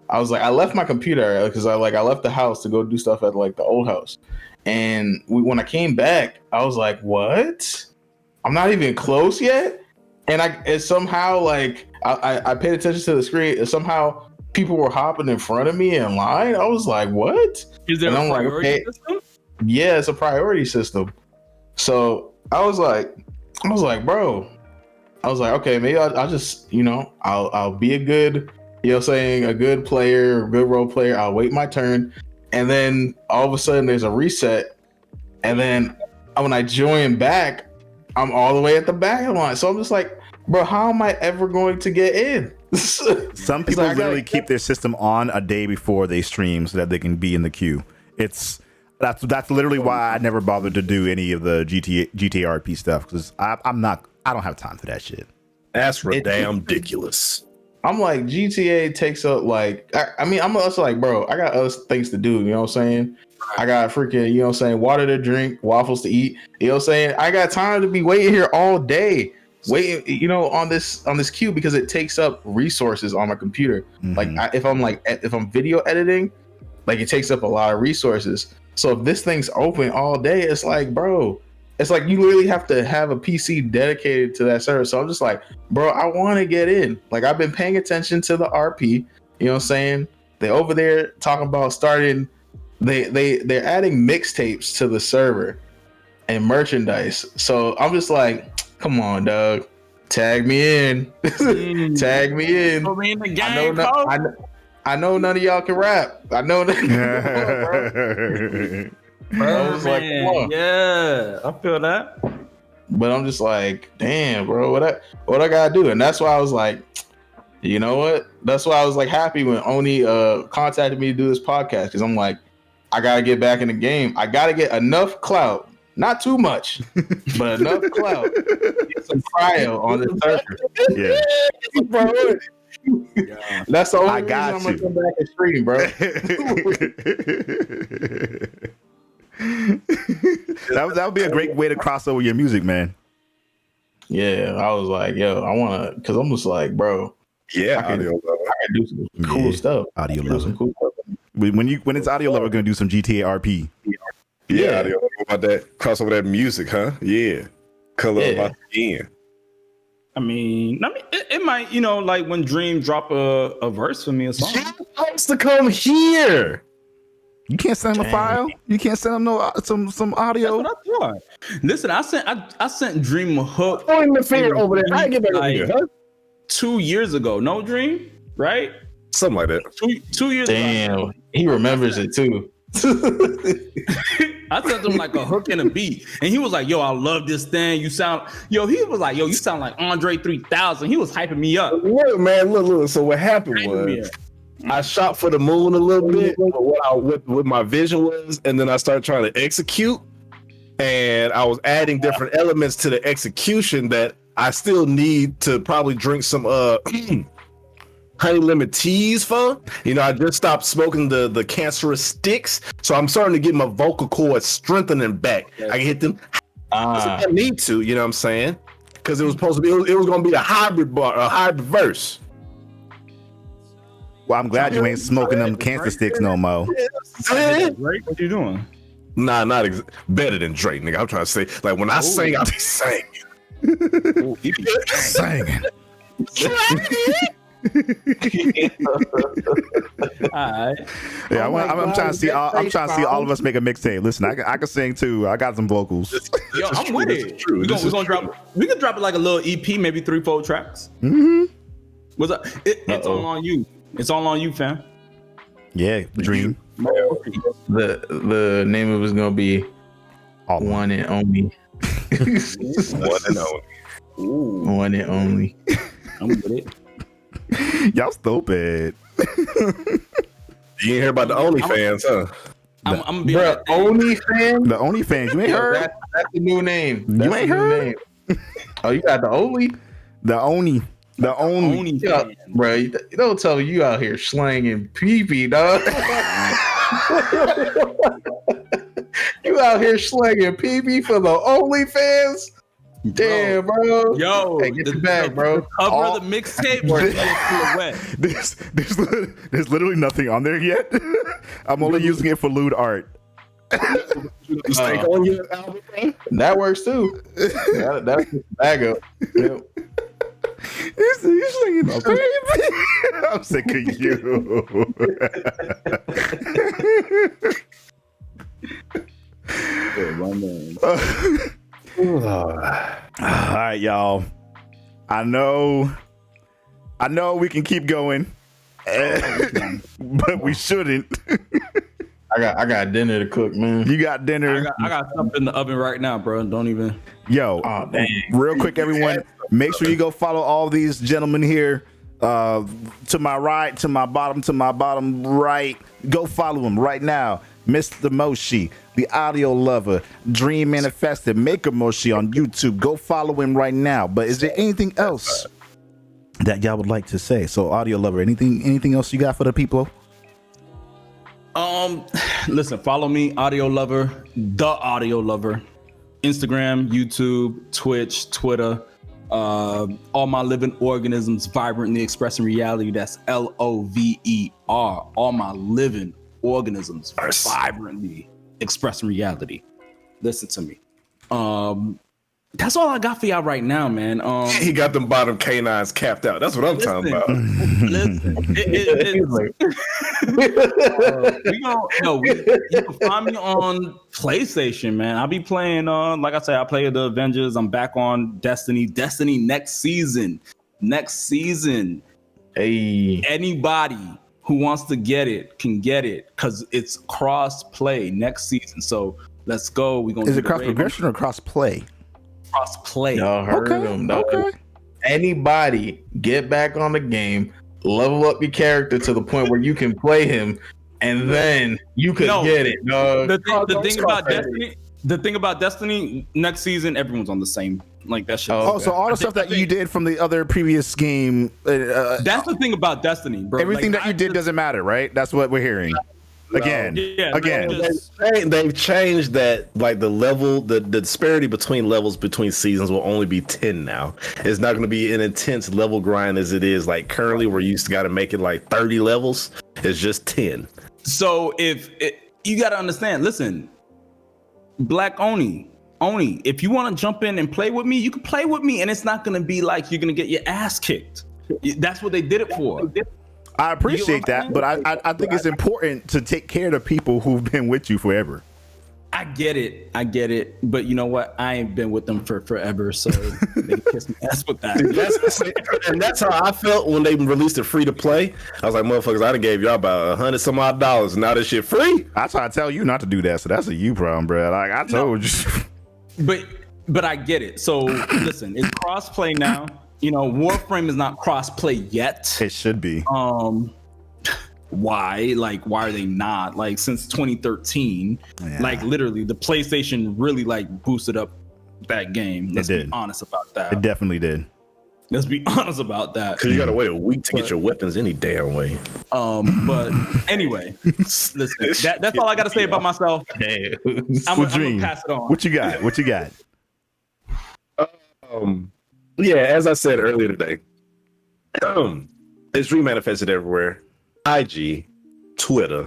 I left my computer because I left the house to go do stuff at like the old house. And when I came back, I was like, what? I'm not even close yet. And it somehow like I paid attention to the screen. And somehow people were hopping in front of me in line. I was like, what? Is there a priority system? Yeah, it's a priority system. So I was like, bro. I was like, okay, maybe I'll just, you know, I'll be a good, you know what I'm saying, a good player, a good role player. I'll wait my turn. And then all of a sudden there's a reset. And then when I join back, I'm all the way at the back of the line. So I'm just like, bro, how am I ever going to get in? Some people literally keep their system on a day before they stream so that they can be in the queue. That's literally why I never bothered to do any of the GTA RP stuff, because I don't have time for that shit. That's damn ridiculous. I'm like, GTA takes up like, I mean, I'm also like, bro, I got other things to do. You know what I'm saying? I got freaking, you know what I'm saying, water to drink, waffles to eat. You know what I'm saying? I got time to be waiting here all day, waiting, you know, on this queue, because it takes up resources on my computer. Mm-hmm. Like if I'm video editing, like it takes up a lot of resources. So if this thing's open all day, it's like, bro, it's like you literally have to have a PC dedicated to that server. So I'm just like, bro, I want to get in. Like, I've been paying attention to the RP. You know what I'm saying? They over there talking about starting. They're adding mixtapes to the server and merchandise. So I'm just like, come on, dog, tag me in, tag me in. Put me in the game, I know none of y'all can rap. I know that. I was like, come on. Yeah, I feel that. But I'm just like, damn, bro, what I gotta do? And that's why I was like, you know what? That's why I was like happy when Oni contacted me to do this podcast, because I'm like, I gotta get back in the game. I gotta get enough clout, not too much, but enough clout. Get some cryo on this server. Yeah, bro. Yeah. That's the only reason I'm gonna come back and stream, bro. that would be a great way to cross over your music, man. Yeah, I was like, yo, I wanna, because I'm just like, bro. Yeah, I can do some cool stuff. Audio lover. Cool stuff. When it's audio lover, we're gonna do some GTA RP. Yeah, audio lover about that cross over that music, huh? Yeah, color about the skin. I mean, it might, you know, like when Dream drop a verse for me or something. She wants to come here. You can't send him a file. You can't send him some audio. That's what I thought. Listen, I sent Dream a hook. Point the finger over there. I get back over here, huh? 2 years ago, no Dream, right? Something like that. 2 years. Damn, ago. He remembers it too. I sent him like a hook and a beat, and he was like, "Yo, I love this thing. You sound, yo." He was like, "Yo, you sound like Andre 3000." He was hyping me up. Look, man, look. So what happened was, I shot for the moon a little bit, but what my vision was, and then I started trying to execute, and I was adding different elements to the execution that I still need to probably drink some honey lemon teas for. I just stopped smoking the cancerous sticks, so I'm starting to get my vocal cords strengthening back. I can hit them. I need to, you know what I'm saying? Because it was supposed to be, it was going to be a hybrid verse. Well, I'm glad you ain't smoking them cancer sticks no more. Right? What you doing? Nah, better than Drake, nigga. I'm trying to say, like, when I sing, I be singing. Singing. Alright. Yeah, I'm trying to see. I'm trying to see all of us make a mixtape. Listen, I can sing too. I got some vocals. Yo, I'm with it. We can drop it like a little EP, maybe 3-4 tracks. What's up? It's all on you. It's all on you, fam. Yeah, dream. The name of it is gonna be One and Only. One and only. One and Only. I'm with it. Y'all stupid. You ain't hear about the OnlyFans, huh? I'm gonna be Bro, OnlyFans? The OnlyFans. You ain't heard? That's the new name. That's ain't the new heard? name. Oh, you got the Only? The only. Yeah, bro, you don't tell me you out here slanging pee-pee, dog. You out here slanging pee-pee for the OnlyFans? Damn, bro. Yo, hey, get your bag, bro. The cover of the mixtape. There's literally nothing on there yet. I'm only using it for lewd art. That works too. That's the bag up. Yep. He's singing I'm sick of you. All right, y'all. I know we can keep going, but we shouldn't. I got dinner to cook, man. You got dinner. I got something in the oven right now, bro. Don't even. Yo, real quick, everyone, make sure you go follow all these gentlemen here. To my right, to my bottom right. Go follow them right now. Mr. Moshi, the audio lover, Dream Manifested, Maker Moshi on YouTube. Go follow him right now. But is there anything else that y'all would like to say? So, audio lover, anything else you got for the people? Listen, follow me, audio lover, the audio lover, Instagram, YouTube, Twitch, Twitter, all my living organisms vibrantly expressing reality. That's LOVER. All my living organisms vibrantly expressing reality. Listen to me. That's all I got for y'all right now, man. He got them bottom canines capped out. That's what I'm talking about. Listen, you can find me on PlayStation, man. I'll be playing like I said, I play the Avengers. I'm back on Destiny next season. Hey, anybody who wants to get it can get it because it's cross play next season. So let's go. We're gonna. Is it cross progression or cross play? Cross play. Y'all heard him. Okay. Anybody get back on the game, level up your character to the point where you can play him, and then you could get it. The thing about Destiny, next season, everyone's on the same. Like that shit. So all the stuff that you did from the other previous game. That's the thing about Destiny, bro. Everything that you did doesn't matter, right? That's what we're hearing. Again. They've changed that, like the level, the disparity between levels between seasons will only be 10 now. It's not going to be an intense level grind as it is like currently, where you used to got to make it like 30 levels. It's just 10. So you got to understand, listen, Black Oni, if you want to jump in and play with me, you can play with me, and it's not going to be like you're going to get your ass kicked. That's what they did it for. I appreciate that, but I think it's important to take care of the people who've been with you forever. I get it, but you know what? I ain't been with them for forever, so they kiss my ass with that. That's how I felt when they released it free to play. I was like, motherfuckers, I done gave y'all about $100 some odd, and now this shit free. I try to tell you not to do that, so that's a you problem, bro. Like I told you. But I get it. So listen, it's crossplay now. You know, Warframe is not crossplay yet. It should be. Why? Like, why are they not? Like, since 2013, like literally, the PlayStation really like boosted up that game. Let's be honest about that. It definitely did. Let's be honest about that. Because you gotta wait a week to get your weapons any damn way. But anyway, listen, that's all I gotta say about myself. Hey, I'm gonna pass it on. What you got? What you got? Yeah, as I said earlier today, it's remanifested everywhere. IG, Twitter,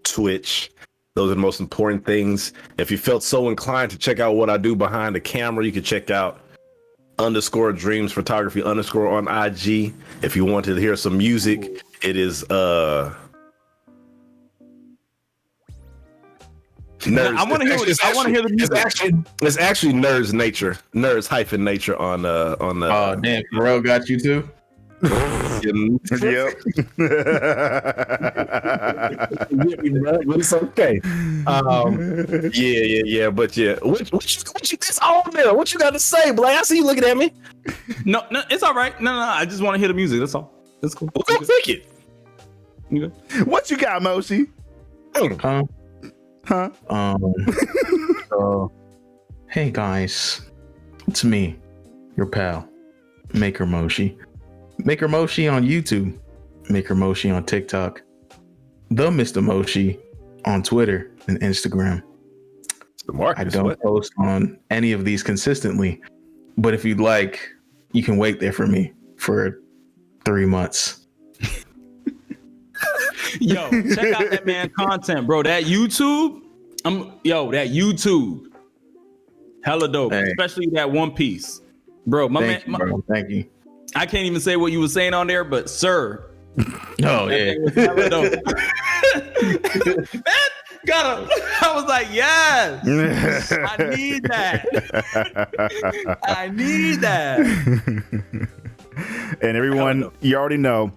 Twitch. Those are the most important things. If you felt so inclined to check out what I do behind the camera, you can check out _dreams photography _ on IG. If you wanted to hear some music, it is nerds. I want to hear the music. It's actually nerds nature on the oh damn, Pharrell got you too. Yep. But it's okay. Yeah. But yeah, what you this on there? What you got to say, Blake? I see you looking at me. No, it's all right. No, I just want to hear the music. That's all. That's cool. Well, go take it. You good? What you got, Moshi? Huh? Huh? So, hey guys, it's me, your pal, Maker Moshi. Maker Moshi on YouTube, Maker Moshi on TikTok, the Mr. Moshi on Twitter and Instagram. I don't post on any of these consistently, but if you'd like, you can wait there for me for 3 months. Yo, check out that man content, bro. That YouTube, that YouTube, hella dope. Hey. Especially that One Piece, bro. Thank you. I can't even say what you were saying on there, but sir, Oh yeah, was hella dope. Man, got him. I was like, yes, I need that. I need that. And everyone, you already know,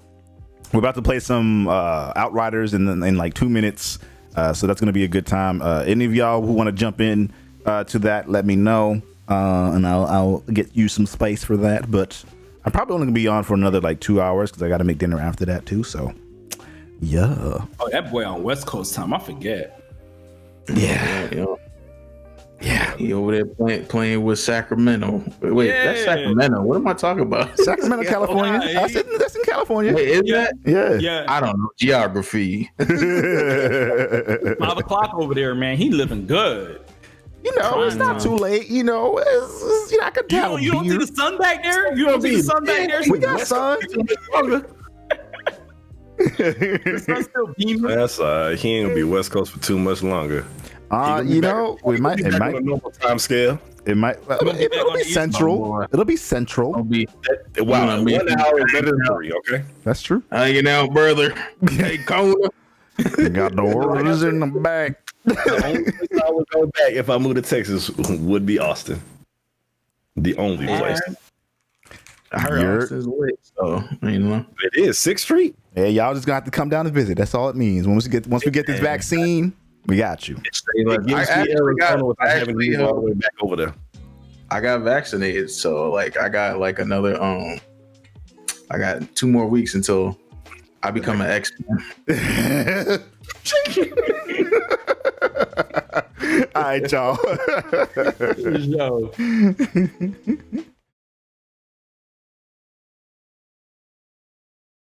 we're about to play some Outriders in like 2 minutes. So that's going to be a good time. Any of y'all who want to jump in to that, let me know. And I'll get you some space for that. But I'm probably only going to be on for another like 2 hours because I got to make dinner after that too. So, yeah. Oh, that boy on West Coast time. I forget. yeah. He over there playing with Sacramento. Wait, that's Sacramento. What am I talking about? Sacramento, California. That's in California. Wait, is that? Yeah. I don't know geography. 5:00 over there, man. He living good. You know, it's not too late. You know, I could tell. You don't see the sun back there? You don't see the sun back there? We got sun. The sun's still beaming. That's he ain't gonna be West Coast for too much longer. You know, it might on a normal time scale. It might. It'll be central. It'll be central. I'll be. Wow, 1 hour is better than 3. Okay, That's true. Hanging out, brother. Hey, Cola. Got the orders in the back. the only place I would go back if I moved to Texas would be Austin. The only place. I heard Austin's lit, so you know. It is 6th Street. Yeah, y'all just gonna have to come down and visit. That's all it means. Once we get this vaccine, we got you. I actually got all the way back over there. I got vaccinated, so like I got like another I got 2 more weeks until I become an X-Men. All right, y'all. Yo.